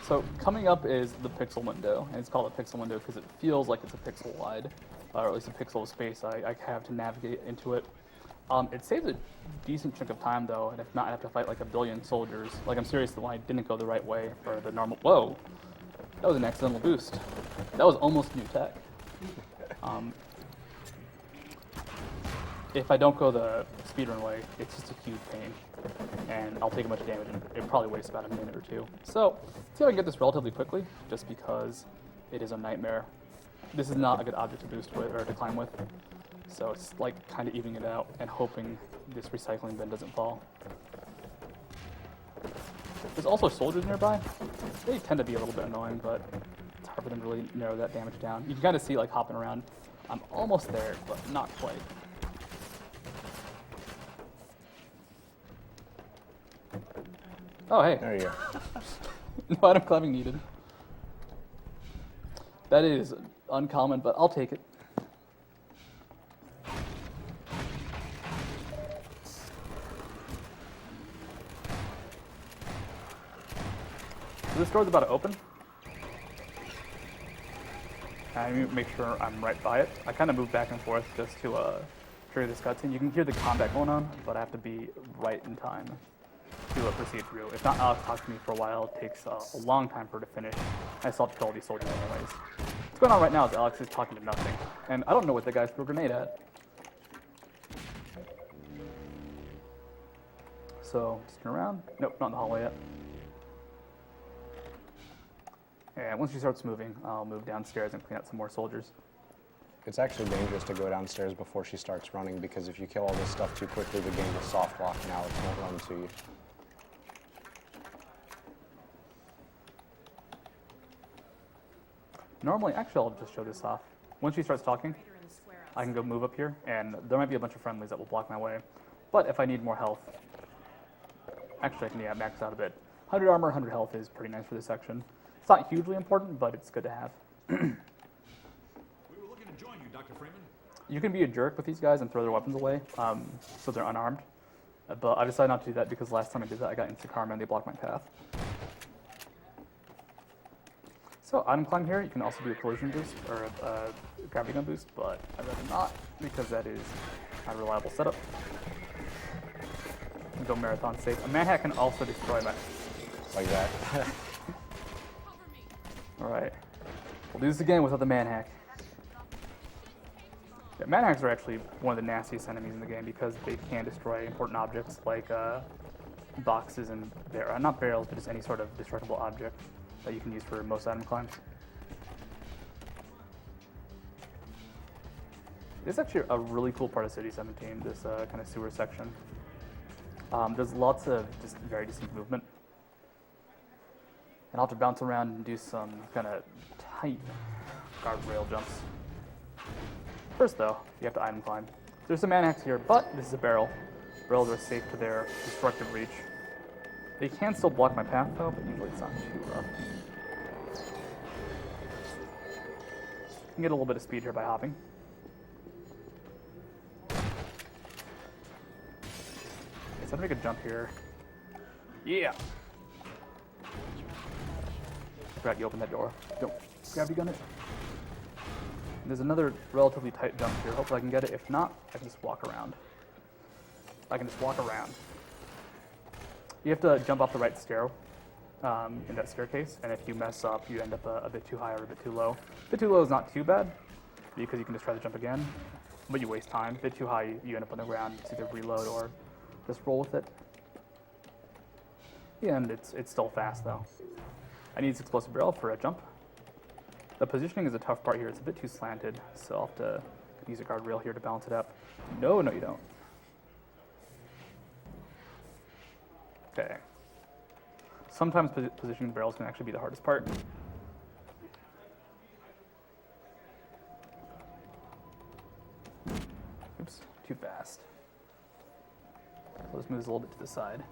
So coming up is the pixel window, and it's called a pixel window because it feels like it's a pixel wide, or at least a pixel of space I have to navigate into it. It saves a decent chunk of time though, and if not, I have to fight like a billion soldiers. Like I'm serious, the line didn't go the right way for the normal. Whoa, that was an accidental boost. That was almost new tech. If I don't go the speedrun way, it's just a huge pain, and I'll take a bunch of damage, and it probably wastes about a minute or 2. So, see if I can get this relatively quickly, just because it is a nightmare. This is not a good object to boost with, or to climb with, so it's like kind of evening it out, and hoping this recycling bin doesn't fall. There's also soldiers nearby. They tend to be a little bit annoying, but it's hard for them to really narrow that damage down. You can kind of see like hopping around. I'm almost there, but not quite. Oh, hey. There you go. No item climbing needed. That is uncommon, but I'll take it. So this door's about to open. I need to make sure I'm right by it. I kind of move back and forth just to trigger this cutscene. You can hear the combat going on, but I have to be right in time to proceed through. If not, Alex talks to me for a while. It takes a long time for her to finish. I still have to kill all these soldiers anyways. What's going on right now is Alex is talking to nothing. And I don't know what the guys threw a grenade at. So, just turn around. Nope, not in the hallway yet. And once she starts moving, I'll move downstairs and clean out some more soldiers. It's actually dangerous to go downstairs before she starts running, because if you kill all this stuff too quickly, the game will soft lock and Alex won't run to you. Normally, actually, I'll just show this off. Once she starts talking, I can go move up here, and there might be a bunch of friendlies that will block my way. But if I need more health, actually, I can max out a bit. 100 armor, 100 health is pretty nice for this section. It's not hugely important, but it's good to have. We were looking to join you, Dr. Freeman. You can be a jerk with these guys and throw their weapons away, so they're unarmed. But I decided not to do that because last time I did that, I got instant karma and they blocked my path. So item climb here, you can also do a collision boost or a gravity gun boost, but I'd rather not because that is not a reliable setup. Go marathon safe. A manhack can also destroy my... Like that. Alright. We'll do this again without the manhack. Yeah, manhacks are actually one of the nastiest enemies in the game because they can destroy important objects like boxes and not barrels, but just any sort of destructible object that you can use for most item climbs. This is actually a really cool part of City 17, this kind of sewer section. There's lots of just very distinct movement. And I'll have to bounce around and do some kind of tight guardrail jumps. First though, you have to item climb. There's some manhacks here, but this is a barrel. Barrels are safe to their destructive reach. They can still block my path though, but usually it's not too rough. You can get a little bit of speed here by hopping. So I'm gonna make a jump here. Yeah! Forgot you opened that door. Don't gravity gun it. And there's another relatively tight jump here. Hopefully I can get it. If not, I can just walk around. I can just walk around. You have to jump off the right stair in that staircase, and if you mess up, you end up a bit too high or a bit too low. A bit too low is not too bad, because you can just try to jump again, but you waste time. A bit too high, you end up on the ground. It's either reload or just roll with it. And it's still fast, though. I need this explosive barrel for a jump. The positioning is a tough part here. It's a bit too slanted, so I'll have to use a guardrail here to balance it up. No, you don't. Okay. Sometimes positioning barrels can actually be the hardest part. Oops, too fast. So let's move this a little bit to the side.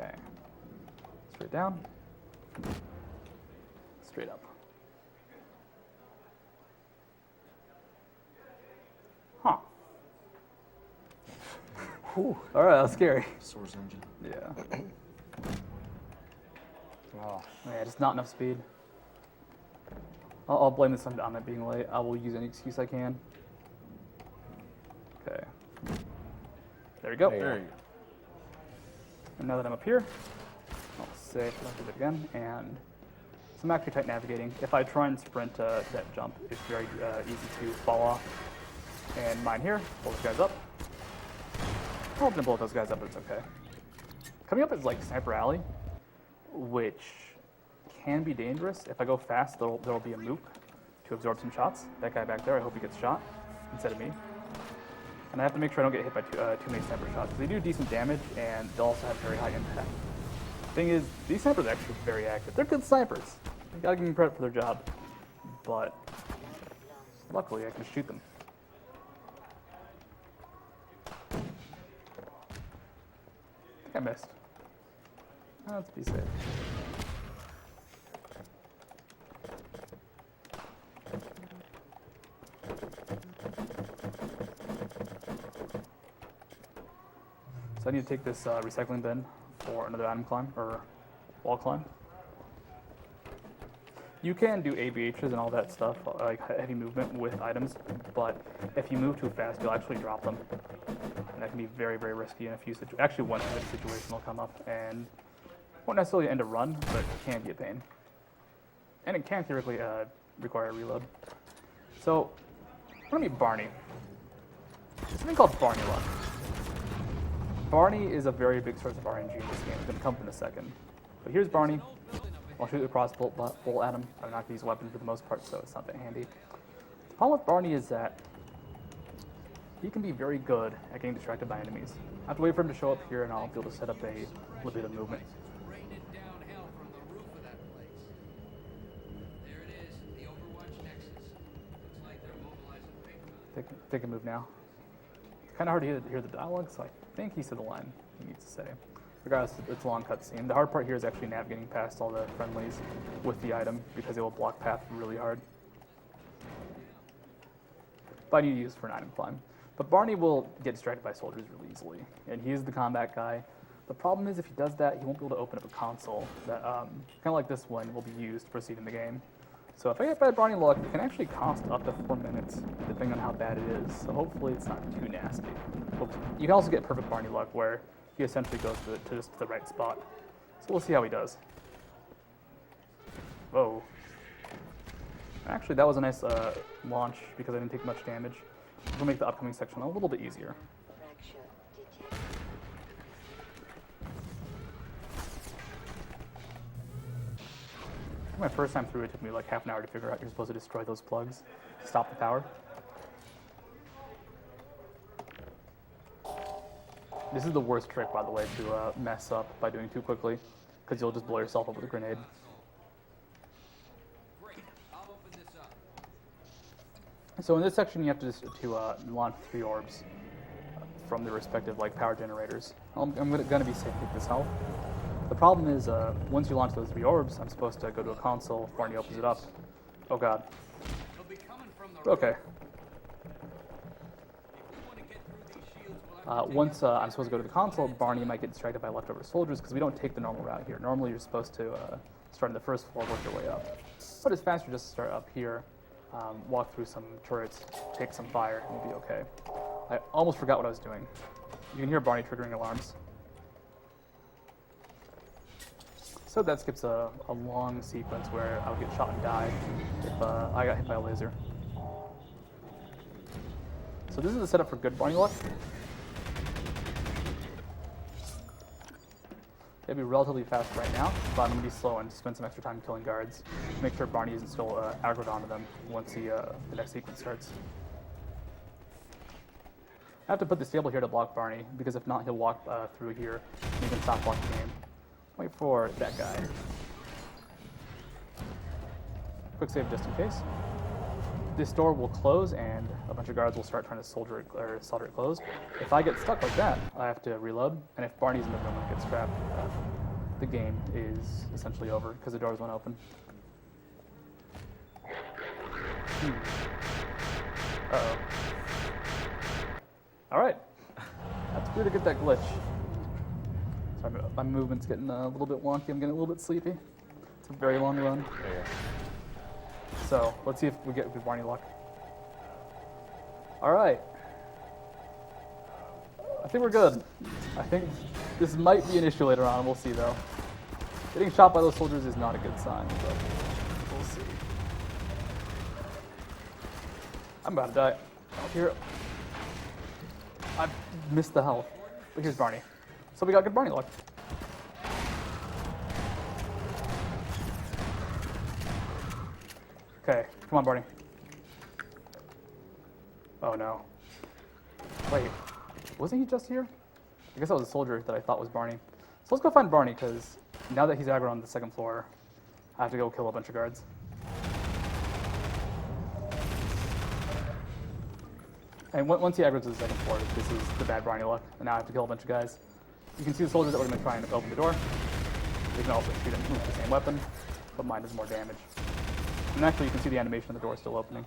Okay. Straight down. Straight up. Huh. Whew. All right, that was scary. Source engine. Yeah. Oh. Yeah, just not enough speed. I'll blame this on it being late. I will use any excuse I can. Okay. There we go. There you go. And now that I'm up here, I'll say I'll do it again. And some actually tight navigating. If I try and sprint that jump, it's very easy to fall off. And mine here, pull those guys up. I'm hoping to blow those guys up, but it's okay. Coming up is like Sniper Alley, which can be dangerous. If I go fast, there'll be a mook to absorb some shots. That guy back there, I hope he gets shot instead of me. And I have to make sure I don't get hit by too many sniper shots. They do decent damage, and they'll also have very high impact. Thing is, these snipers are actually very active. They're good snipers. You gotta give them credit for their job. But luckily, I can shoot them. I think I missed. Let's be safe. So I need to take this recycling bin for another item climb, or wall climb. You can do ABHs and all that stuff, like heavy movement with items, but if you move too fast, you'll actually drop them. And that can be very, very risky in a few situations. Actually, one situation will come up and won't necessarily end a run, but it can be a pain. And it can theoretically require a reload. So, we're gonna meet Barney. There's something called Barney luck. Barney is a very big source of RNG in this game. It's gonna come up in a second. But here's Barney. I'll shoot the crossbolt bolt at him. I'm not gonna use a weapon for the most part, so it's not that handy. The problem with Barney is that he can be very good at getting distracted by enemies. I have to wait for him to show up here, and I'll be able to set up a little bit of movement. Raining down hell from the roof of that place. There it is, the Overwatch Nexus. Looks like they're mobilizing big time. Take a move now. It's kind of hard to hear the dialogue, so I think he said the line he needs to say. Regardless, it's a long cutscene. The hard part here is actually navigating past all the friendlies with the item because they will block path really hard. But I need to use it for an item climb. But Barney will get distracted by soldiers really easily, and he is the combat guy. The problem is if he does that, he won't be able to open up a console that, kind of like this one, will be used to proceed in the game. So if I get bad Barney luck, it can actually cost up to 4 minutes, depending on how bad it is. So hopefully it's not too nasty. But you can also get perfect Barney luck, where he essentially goes to just the right spot. So we'll see how he does. Whoa. Actually, that was a nice launch because I didn't take much damage. This will make the upcoming section a little bit easier. My first time through, it took me like half an hour to figure out you're supposed to destroy those plugs to stop the power. This is the worst trick, by the way, to mess up by doing too quickly, because you'll just blow yourself up with a grenade. So in this section, you have to launch 3 orbs from the respective power generators. I'm gonna be safe with this health. The problem is, once you launch those 3 orbs, I'm supposed to go to a console. Barney opens it up. Oh god. Okay. Once I'm supposed to go to the console, Barney might get distracted by leftover soldiers because we don't take the normal route here. Normally, you're supposed to start on the first floor, work your way up. But it's faster just to start up here, walk through some turrets, take some fire, and you'll be okay. I almost forgot what I was doing. You can hear Barney triggering alarms. So that skips a long sequence where I would get shot and die if I got hit by a laser. So this is the setup for good Barney luck. It'll be relatively fast right now, but I'm going to be slow and spend some extra time killing guards. Make sure Barney isn't still aggroed onto them once the next sequence starts. I have to put this table here to block Barney, because if not, he'll walk through here and he can stop block the game. Wait for that guy. Quick save just in case. This door will close and a bunch of guards will start trying to solder it closed. If I get stuck like that, I have to reload, and if Barney's in the room and gets trapped, the game is essentially over because the doors won't open. Uh-oh. Alright. That's weird to get that glitch. Sorry, my movement's getting a little bit wonky. I'm getting a little bit sleepy. It's a very long run. So, let's see if we get good Barney luck. Alright. I think we're good. I think this might be an issue later on. We'll see, though. Getting shot by those soldiers is not a good sign, but we'll see. I'm about to die. Oh, here. I missed the health. But here's Barney. So we got good Barney luck. Okay, come on, Barney. Oh no. Wait, wasn't he just here? I guess that was a soldier that I thought was Barney. So let's go find Barney, because now that he's aggro on the second floor, I have to go kill a bunch of guards. And once he aggroes to the second floor, this is the bad Barney luck, and now I have to kill a bunch of guys. You can see the soldiers that would have been trying to open the door. They can also shoot him with the same weapon, but mine does more damage. And actually, you can see the animation of the door still opening.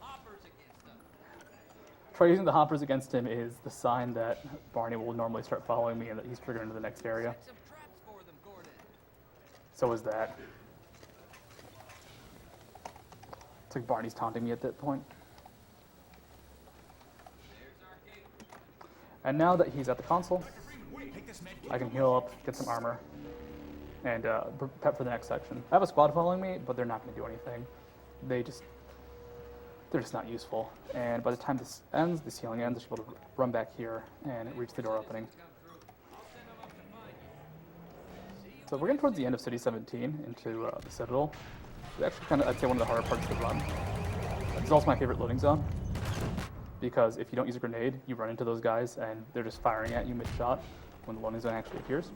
Try using the hoppers against him is the sign that Barney will normally start following me and that he's triggered into the next area. So is that. It's like Barney's taunting me at that point. And now that he's at the console, I can heal up, get some armor, and prep for the next section. I have a squad following me, but they're not going to do anything. They're just not useful. And by the time this ends, this healing ends, I should be able to run back here and reach the door opening. So we're getting towards the end of City 17 into the Citadel. It's actually kind of, I'd say, one of the harder parts to run. It's also my favorite loading zone, because if you don't use a grenade, you run into those guys and they're just firing at you mid-shot when the loading zone actually appears.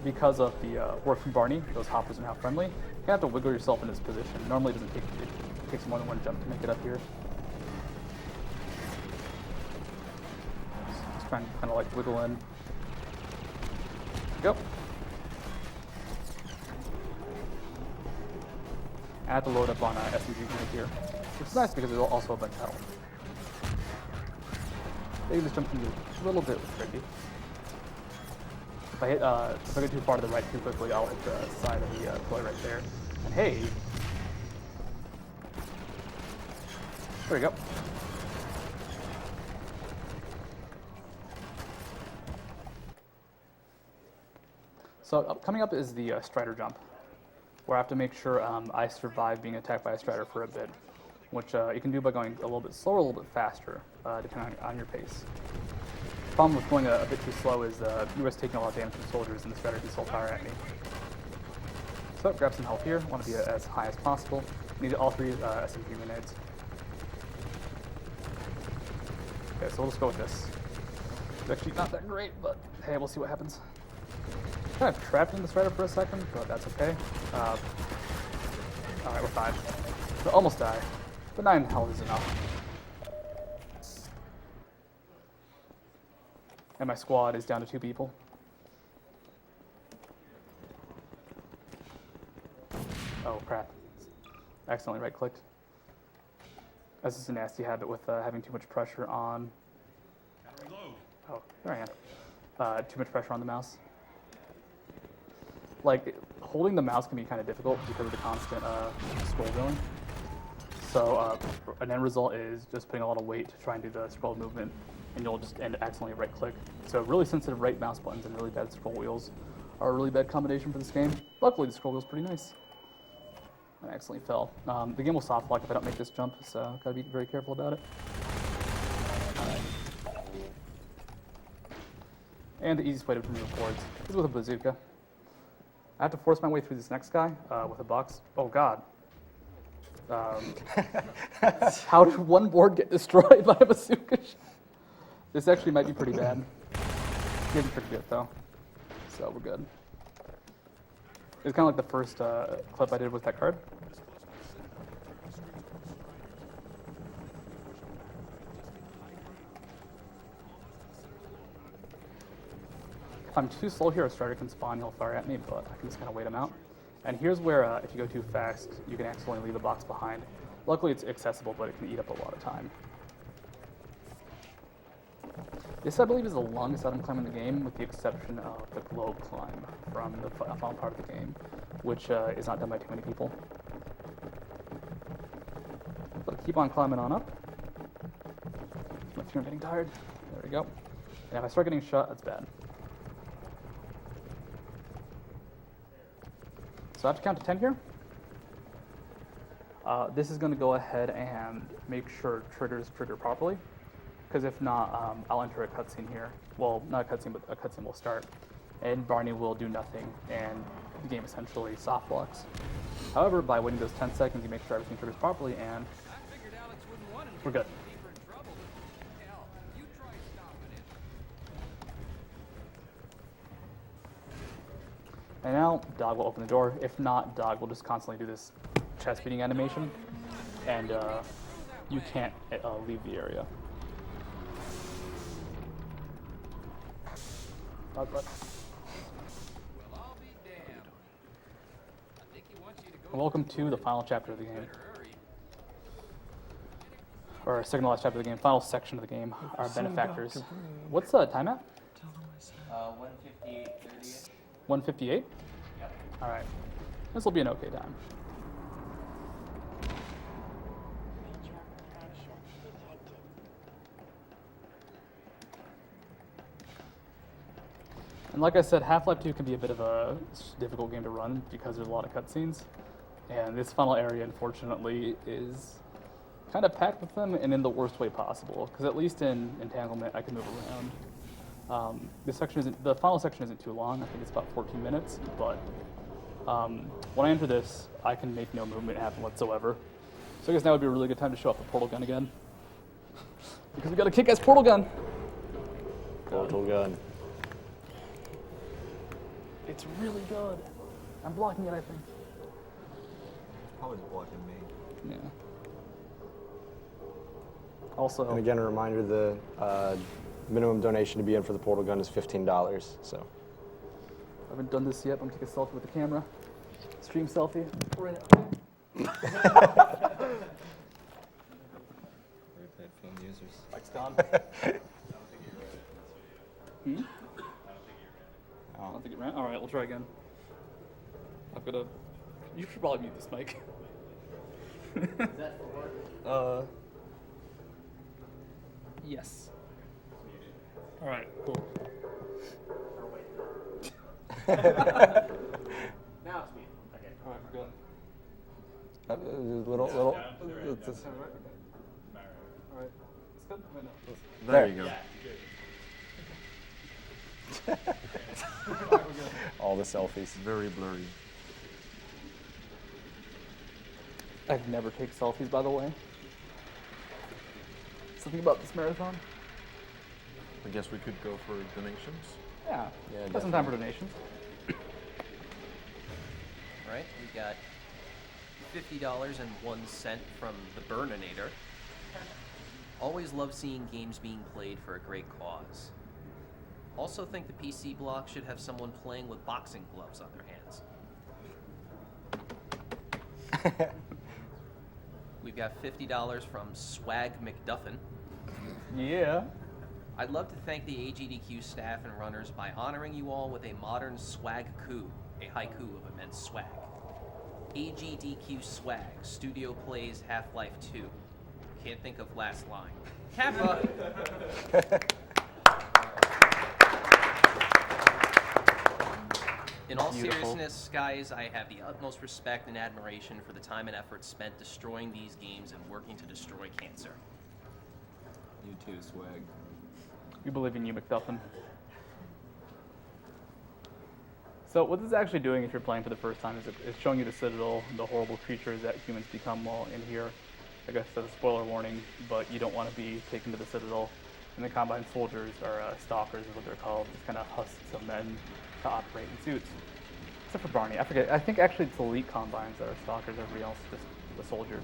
Because of the work from Barney, those hoppers are now friendly. You have to wiggle yourself in this position. Normally it doesn't take, it takes more than one jump to make it up here. Just trying to kind of like wiggle in. Go. I have to load up on SMG unit here, which is nice because there's also a bunch of health. Maybe this jump can be a little bit tricky. If I get too far to the right too quickly, I'll hit the side of the toy right there. And hey, there we go. So coming up is the Strider jump, where I have to make sure I survive being attacked by a Strider for a bit, which you can do by going a little bit slower, a little bit faster, depending on your pace. The problem with going a bit too slow is you risk taking a lot of damage from soldiers, and the Strider can still fire at me. So grab some health here. Want to be as high as possible. Need all three SMG grenades. Okay, so we'll just go with this. It's actually not that great, but hey, we'll see what happens. Kind of trapped in the Strider for a second, but that's okay. Alright, we're fine. We'll almost die, but 9 health is enough. And my squad is down to 2 people. Oh crap. Accidentally right-clicked. That's just a nasty habit with having too much pressure on... Oh, there I am. Too much pressure on the mouse. Like, holding the mouse can be kind of difficult because of the constant scroll going. So an end result is just putting a lot of weight to try and do the scroll movement, and you'll just end accidentally right-click. So really sensitive right mouse buttons and really bad scroll wheels are a really bad combination for this game. Luckily, the scroll wheel's pretty nice. I accidentally fell. The game will soft lock if I don't make this jump, so gotta be very careful about it. Alright. And the easiest way to remove boards is with a bazooka. I have to force my way through this next guy with a box. Oh god. How did one board get destroyed by a bazooka shot? This actually might be pretty bad. Getting pretty good though, so we're good. It's kind of like the first clip I did with that card. If I'm too slow here, a Strider can spawn, he'll fire at me, but I can just kind of wait him out. And here's where, if you go too fast, you can accidentally leave the box behind. Luckily, it's accessible, but it can eat up a lot of time. This, I believe, is the longest item climb in the game, with the exception of the globe climb from the final part of the game, which is not done by too many people. But keep on climbing on up. My feet are getting tired. There we go. And if I start getting shot, that's bad. So I have to count to 10 here. This is going to go ahead and make sure triggers trigger properly. Because if not, I'll enter a cutscene here. Well, not a cutscene, but a cutscene will start. And Barney will do nothing, and the game essentially soft locks. However, by waiting those 10 seconds, you make sure everything triggers properly, and we're good. And now, Dog will open the door. If not, Dog will just constantly do this chest beating animation, and you can't leave the area. Dog, what? Welcome to the final chapter of the game. Or second to last chapter of the game, final section of the game, our benefactors. What's the time at? 158.30. 158? Yep. Alright. This will be an okay time. And like I said, Half-Life 2 can be a bit of a difficult game to run because there's a lot of cutscenes. And this final area, unfortunately, is kind of packed with them and in the worst way possible. Because at least in Entanglement, I can move around. This section isn't, the final section isn't too long. I think it's about 14 minutes. But when I enter this, I can make no movement happen whatsoever. So I guess now would be a really good time to show off the portal gun again. Because we got a kick-ass portal gun. Portal gun. It's really good. I'm blocking it, I think. Probably blocking me. Yeah. Also, And again, a reminder, the minimum donation to be in for the portal gun is $15, so. I haven't done this yet. I'm gonna take a selfie with the camera. Stream selfie. Right Phone users. Mike's gone. I don't think it ran. All right, we'll try again. I've got a. You should probably mute this mic. Is that for work? Yes. All right, cool. Or wait. Now it's me. Okay. All right, we're good. Little. All right. It's good. Wait, no. There you go. All the selfies. Very blurry. I've never taken selfies, by the way. Something about this marathon? I guess we could go for donations. Yeah. Yeah, Got some time for donations. All right, we got $50.01 from the Burninator. Always love seeing games being played for a great cause. Also think the PC block should have someone playing with boxing gloves on their hands. We've got $50 from Swag McDuffin. Yeah. I'd love to thank the AGDQ staff and runners by honoring you all with a modern swag coup, a haiku of immense swag. AGDQ swag, studio plays Half-Life 2. Can't think of last line. Kappa! In all seriousness, guys, I have the utmost respect and admiration for the time and effort spent destroying these games and working to destroy cancer. You too, Swag. We believe in you, McDuffin. So what this is actually doing if you're playing for the first time is it's showing you the Citadel, the horrible creatures that humans become while in here. I guess that's a spoiler warning, but you don't want to be taken to the Citadel. And the Combine soldiers, or stalkers is what they're called, just kind of husks of men to operate in suits. Except for Barney. I forget. I think actually it's elite Combines that are stalkers. Everybody else is just the soldier.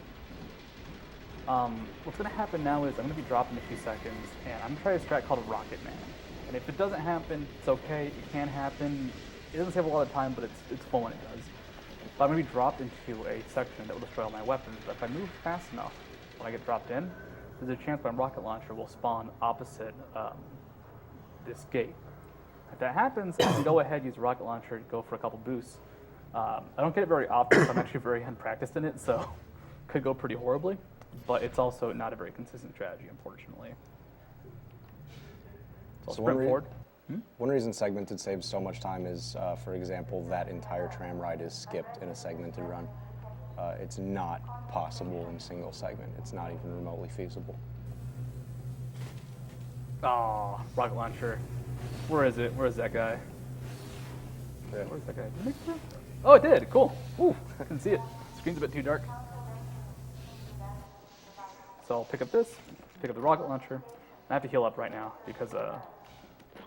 What's going to happen now is I'm going to be dropped in a few seconds, and I'm going to try a strat called Rocket Man. And if it doesn't happen, it's okay. It can happen. It doesn't save a lot of time, but it's fun when it does. But I'm going to be dropped into a section that will destroy all my weapons. But if I move fast enough when I get dropped in, there's a chance my rocket launcher will spawn opposite this gate. If that happens, I can go ahead, use the rocket launcher, and go for a couple boosts. I don't get it very often, so I'm actually very unpracticed in it, so could go pretty horribly. But it's also not a very consistent strategy, unfortunately. So I'll sprint forward. One reason segmented saves so much time is, for example, that entire tram ride is skipped in a segmented run. It's not possible in single segment. It's not even remotely feasible. Oh, rocket launcher. Where is it? Where is that guy? Yeah. Where's that guy? Did it make it through? Oh, it did. Cool. Ooh, I can see it. Screen's a bit too dark. So I'll pick up this, pick up the rocket launcher. I have to heal up right now because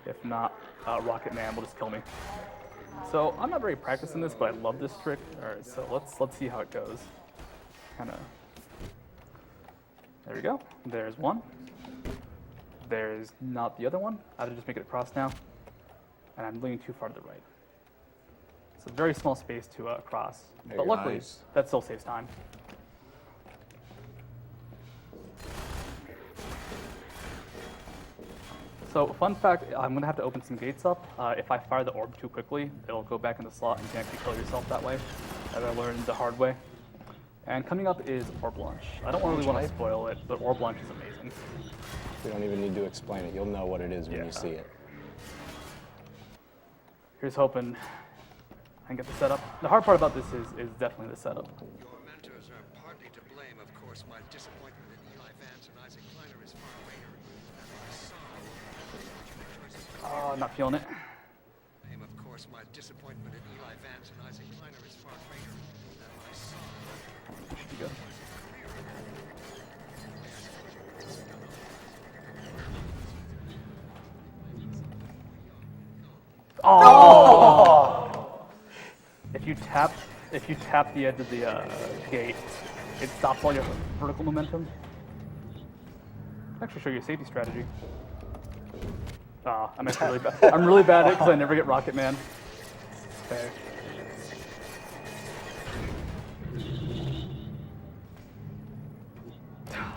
if not, Rocket Man will just kill me. So I'm not very practiced in this, but I love this trick. All right, so let's see how it goes. Kind of. There we go. There's one. There's not the other one. I have to just make it across now. And I'm leaning too far to the right. It's a very small space to cross, There but you go. luckily Nice. that still saves time. So, fun fact, I'm going to have to open some gates up. If I fire the orb too quickly, it'll go back in the slot and you can actually kill yourself that way, as I learned the hard way. And coming up is orb launch. I don't really want to spoil it, but orb launch is amazing. We don't even need to explain it. You'll know what it is when you see it. Here's hoping I can get the setup. The hard part about this is definitely the setup. Your mentors are partly to blame, of course. My disappointment in Eli Vance and Isaac Kleiner is far greater than my sorrow. Not feeling it. Blame, of course, my disappointment in Eli Vance and Isaac Kleiner is far greater than my sorrow. Should be good. Oh! If you tap the edge of the gate, it stops all your vertical momentum. I'll actually show you a safety strategy. I'm actually really bad. I'm really bad at it because I never get Rocket Man. Okay.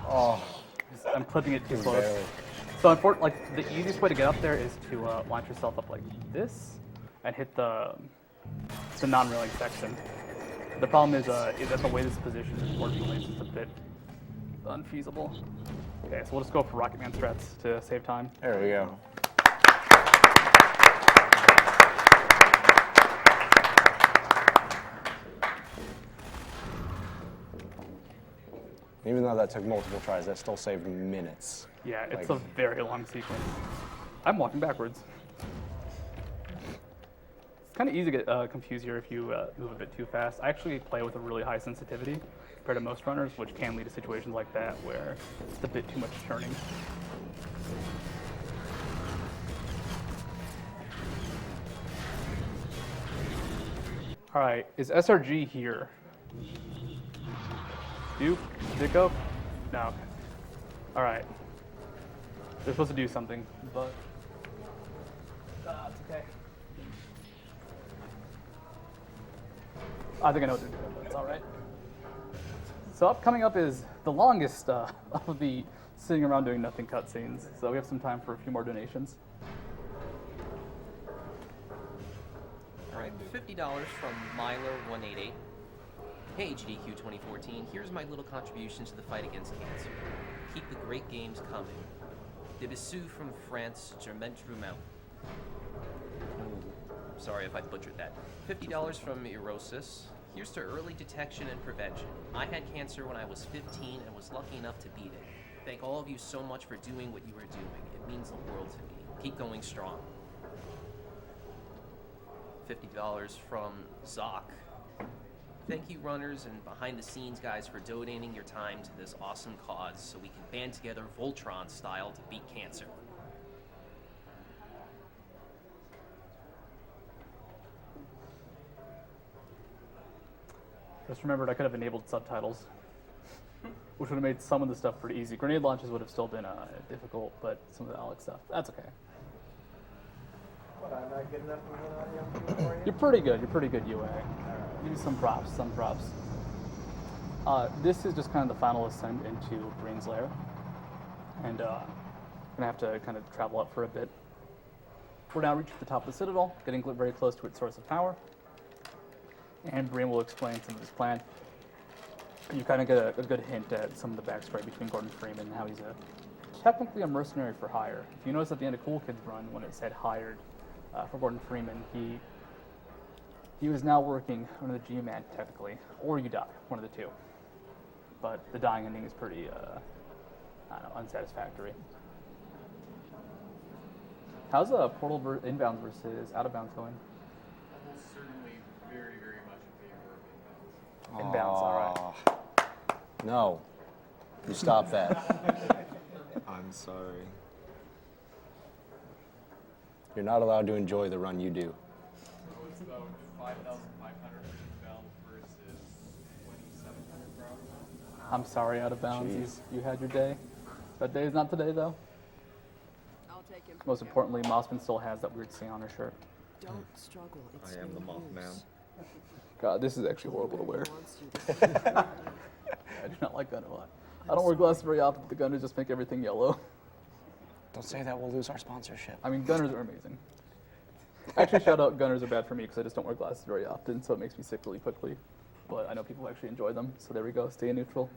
Oh, I'm clipping it too just close. barely. So unfortunately, like the easiest way to get up there is to launch yourself up like this and hit the non-railing section. The problem is that the way this is positioned, unfortunately, is just a bit unfeasible. Okay, so we'll just go for Rocket Man strats to save time. There we go. Even though that took multiple tries, that still saved minutes. Yeah, it's Like- a very long sequence. I'm walking backwards. It's kind of easy to get confused here if you move a bit too fast. I actually play with a really high sensitivity compared to most runners, which can lead to situations like that where it's a bit too much turning. All right, is SRG here? Duke? Dicko? No. Okay. All right. They're supposed to do something, but it's okay. I think I know what they're doing, but it's all right. So coming up is the longest of the sitting around doing nothing cutscenes. So we have some time for a few more donations. All right, $50 from Myler188. Hey, AGDQ 2014, here's my little contribution to the fight against cancer. Keep the great games coming. De Bissou from France, Germain Drummel. Sorry if I butchered that. $50 from Erosis. Here's to early detection and prevention. I had cancer when I was 15 and was lucky enough to beat it. Thank all of you so much for doing what you are doing. It means the world to me. Keep going strong. $50 from Zoc. Thank you, runners and behind-the-scenes guys, for donating your time to this awesome cause so we can band together Voltron style to beat cancer. Just remembered I could have enabled subtitles, which would have made some of the stuff pretty easy. Grenade launches would have still been difficult, but some of the Alex stuff, that's okay. What, I'm not good enough of an audio for you? You're pretty good. You're pretty good UA. Give you some props. Some props. This is just kind of the final ascent into Green's Lair, and gonna have to kind of travel up for a bit. We're now reaching the top of the Citadel, getting very close to its source of power, and Breen will explain some of his plan. You kind of get a good hint at some of the backstory between Gordon Freeman and how he's technically a mercenary for hire. If you notice at the end of Cool Kids Run, when it said hired for Gordon Freeman, he was now working under the G-Man technically, or you die, one of the two. But the dying ending is pretty, I don't know, unsatisfactory. How's portal inbounds versus out of bounds going? Almost certainly very, very much in favor of inbounds. Inbounds, all right. No. You stop that. I'm sorry. You're not allowed to enjoy the run you do. So it's about 5,500 for inbound versus 2,700 for outbound. I'm sorry, out of bounds. You had your day. That day is not today, though. I'll take him. Most importantly, Mossman still has that weird C on her shirt. Don't struggle. It's I am the no Mothman. use. God, this is actually horrible to wear. I do not like gun a lot. I don't wear glasses very often, but the gunners just make everything yellow. Don't say that, we'll lose our sponsorship. I mean, gunners are amazing. Actually, shout out, gunners are bad for me because I just don't wear glasses very often, so it makes me sick really quickly. But I know people actually enjoy them, so there we go, stay neutral.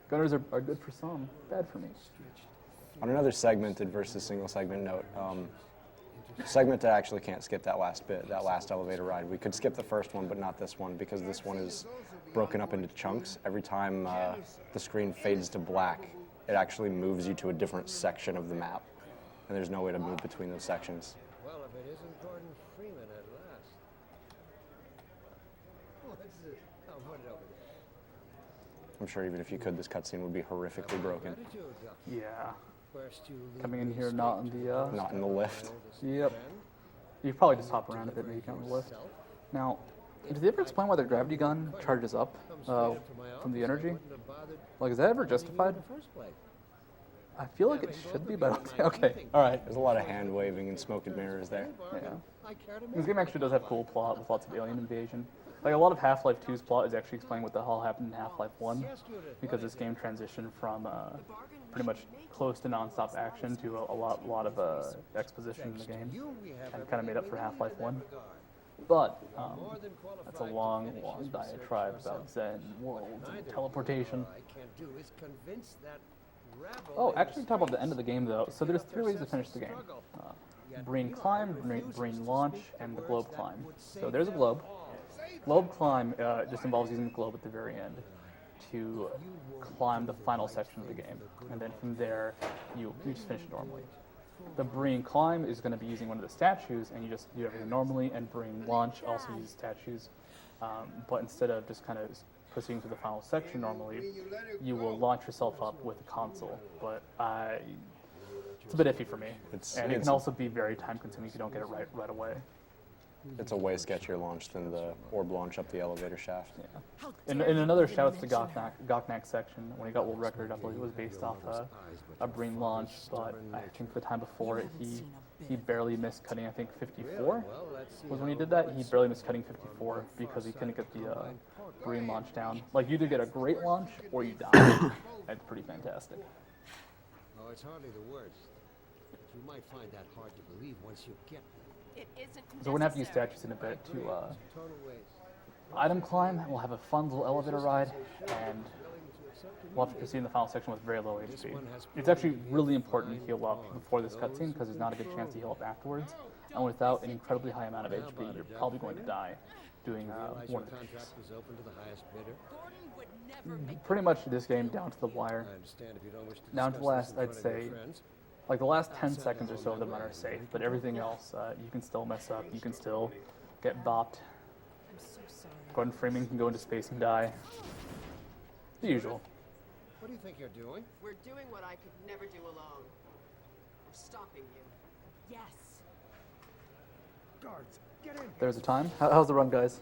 Gunners are good for some, bad for me. On another segmented versus single segment note, segmented actually can't skip that last bit, that last elevator ride. We could skip the first one, but not this one, because this one is broken up into chunks. Every time the screen fades to black, it actually moves you to a different section of the map, and there's no way to move between those sections. Well, if it isn't Gordon Freeman at last. What's this? I'll put it over there. I'm sure even if you could, this cutscene would be horrifically broken. Yeah. Coming in here, not in the not in the lift. Yep. You probably just hop around a bit, maybe on the lift. Now, did they ever explain why the gravity gun charges up from the energy? Like, is that ever justified? I feel like it should be, but okay. All right. There's a lot of hand waving and smoke and mirrors there. Yeah. This game actually does have cool plot with lots of alien invasion. Like, a lot of Half-Life 2's plot is actually explaining what the hell happened in Half-Life 1, because this game transitioned from pretty much close to non-stop action to a lot of exposition in the game, and kind of made up for Half-Life 1. But that's a long diatribe about Zen, worlds, and teleportation. Oh, actually talk about the end of the game, though. So there's 3 ways to finish the game. Breen Climb, Breen Launch, and the Globe Climb. So there's a globe. Globe Climb just involves using the globe at the very end to climb the final section of the game. And then from there, you just finish it normally. The Breen Climb is going to be using one of the statues, and you just do everything normally, and Breen Launch also uses statues. But instead of just kind of proceeding to the final section normally, you will launch yourself up with a console. But it's a bit iffy for me. And it can also be very time-consuming if you don't get it right away. It's a way sketchier launch than the orb launch up the elevator shaft. Yeah. In another shout out to Goknak section, when he got world record, I believe it was based off a Breen launch, but I think the time before it, he barely missed cutting, I think 54 was when he did that. He barely missed cutting 54 because he couldn't get the Breen launch down. Like, you either get a great launch or you die. That's pretty fantastic. Oh, it's hardly the worst. You might find that hard to believe once you get there. It isn't So we're going to have to use statues in a bit to item climb. We'll have a fun little elevator ride, and we'll have to proceed in the final section with very low HP. It's actually really important to heal up before this cutscene because there's not a good chance to heal up afterwards. And without an incredibly high amount of HP, you're probably going to die doing one of the missions. Pretty much this game down to the wire. Down to the last, I'd say, like the last 10 seconds or so of the run are safe, but everything else, you can still mess up. You can still get bopped. I'm so sorry. Gordon Freeman can go into space and die. The usual. What do you think you're doing? We're doing what I could never do alone. We're stopping you. Yes. Guards, get in. There's a time. How's the run, guys?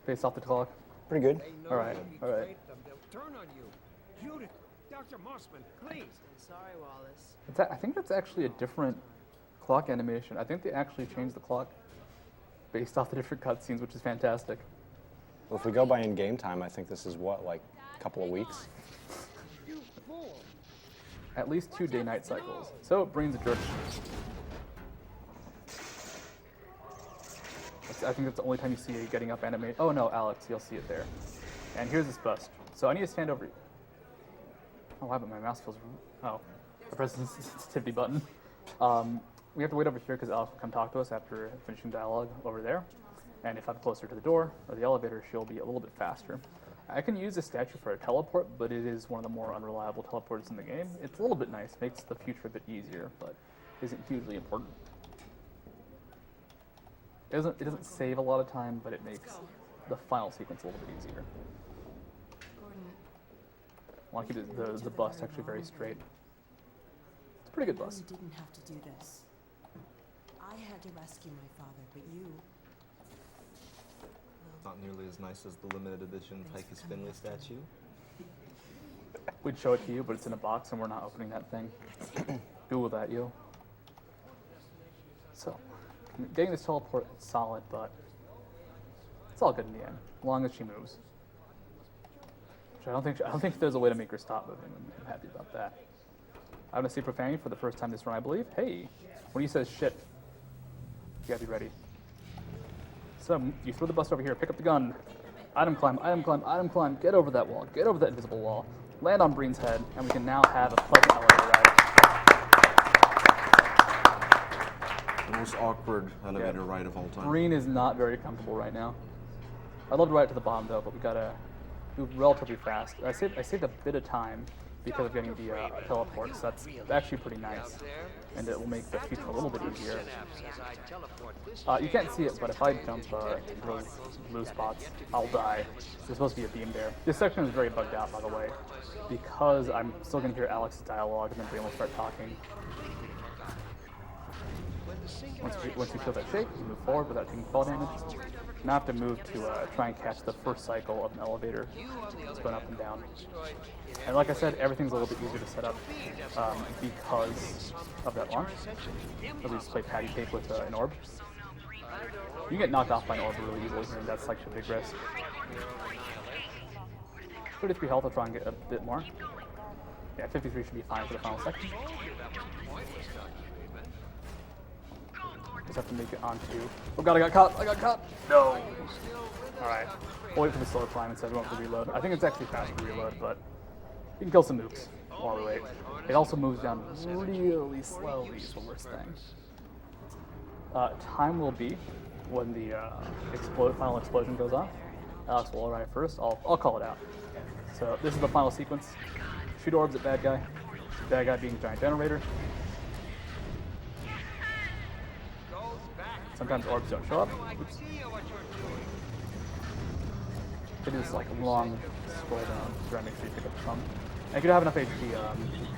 Based off the clock? Pretty good. All right, all right. They'll turn on you. Judith, Dr. Mossman, please. I'm sorry, Wallace. I think that's actually a different clock animation. I think they actually changed the clock based off the different cutscenes, which is fantastic. Well, if we go by in-game time, I think this is what, like a couple of weeks? You fool. At least 2 day-night cycles. So, Brain's a jerk. I think that's the only time you see it getting up animate. Oh no, Alex, you'll see it there. And here's this bust. So I need to stand over. Oh wow, but my mouse feels. Oh, I pressed the sensitivity button. We have to wait over here because Alex will come talk to us after finishing dialogue over there. And if I'm closer to the door or the elevator, she'll be a little bit faster. I can use this statue for a teleport, but it is one of the more unreliable teleports in the game. It's a little bit nice, makes the future a bit easier, but isn't hugely important. It doesn't save a lot of time, but it makes the final sequence a little bit easier. Gordon. I want to keep the bust actually very straight. It's a pretty good bust. You didn't have to do this. I had to rescue my father, but you... Not nearly as nice as the limited edition Tychus Finley statue. We'd show it to you, but it's in a box and we're not opening that thing. Google that, yo. So, getting this teleport is solid, but It's all good in the end, as long as she moves. Which I don't think there's a way to make her stop moving. I'm happy about that. I'm gonna see profanity for the first time this run, I believe. Hey, when he says shit, you gotta be ready. So you throw the bus over here, pick up the gun, item climb, item climb, item climb, get over that wall, get over that invisible wall, land on Breen's head, and we can now have a pleasant elevator ride. The most awkward elevator ride of all time. Breen is not very comfortable right now. I'd love to ride it to the bottom though, but we gotta move relatively fast. I saved a bit of time because of getting the teleport, so that's actually pretty nice. And it will make the future a little bit easier. You can't see it, but if I jump those blue spots, I'll die. There's supposed to be a beam there. This section is very bugged out, by the way, because I'm still going to hear Alex's dialogue, and then Breen will start talking. Once you feel that shake, you move forward without taking fall damage. Now I have to move to try and catch the first cycle of an elevator. It's going up and down. And like I said, everything's a little bit easier to set up because of that launch. So we just play patty cake with an orb. You can get knocked off by an orb really easily, and that's like a big risk. 33 health, I'll try and get a bit more. Yeah, 53 should be fine for the final section. Just have to make it onto... Oh god, I got caught! I got caught! No! Alright. We'll wait for the slow climb instead of going for reload. I think it's actually faster to reload, but you can kill some nukes while we wait. It also moves down really slowly is the worst thing. Time will be when the final explosion goes off. Alex will arrive first. I'll call it out. So this is the final sequence. Shoot orbs at bad guy. Bad guy being giant generator. Sometimes orbs don't show up. Oops. It is like a long scroll down to try and make sure you pick up the pump. And if you don't have enough HP,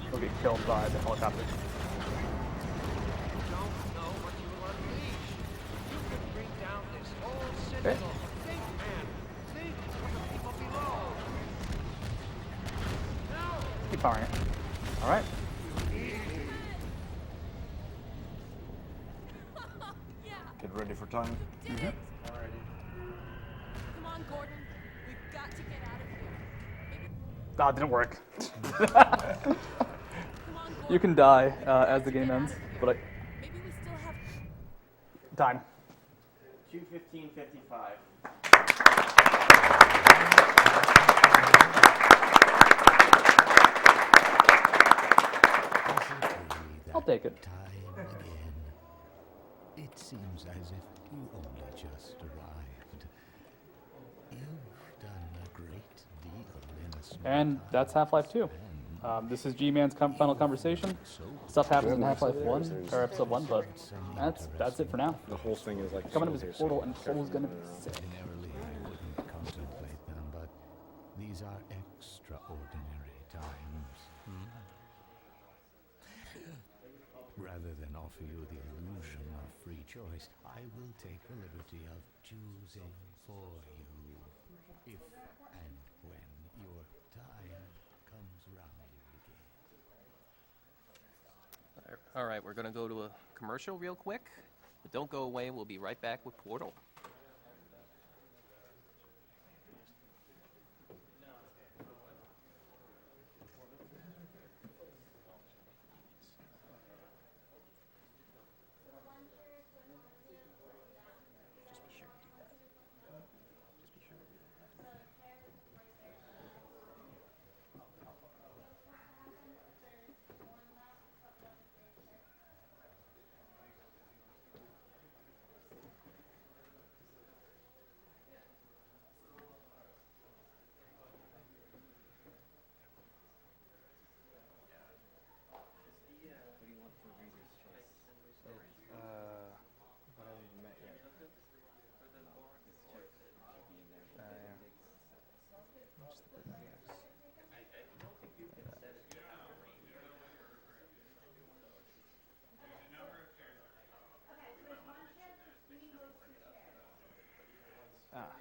you'll get killed by the helicopter. Okay. Keep firing it. Alright. Get ready for time. Come on, Gordon. We've got to get out of here. Ah, it didn't work. You can die as the game ends, but Maybe we still have... time. 2:15:55. I'll take it. Time again. It seems as if you only just arrived. You've done a great deal in a small And that's Half-Life 2. This is G-Man's final conversation. Stuff happens in Half-Life 1, or Episode 1, but that's it for now. The whole thing is like coming up is Portal, and Portal's gonna be sick. Ordinarily, I wouldn't contemplate them, but these are extraordinary times. Rather than offer you the illusion of free choice, I will take the liberty of choosing for you, if and when your time comes round again. All right, we're going to go to a commercial real quick. But don't go away. We'll be right back with Portal. Ah.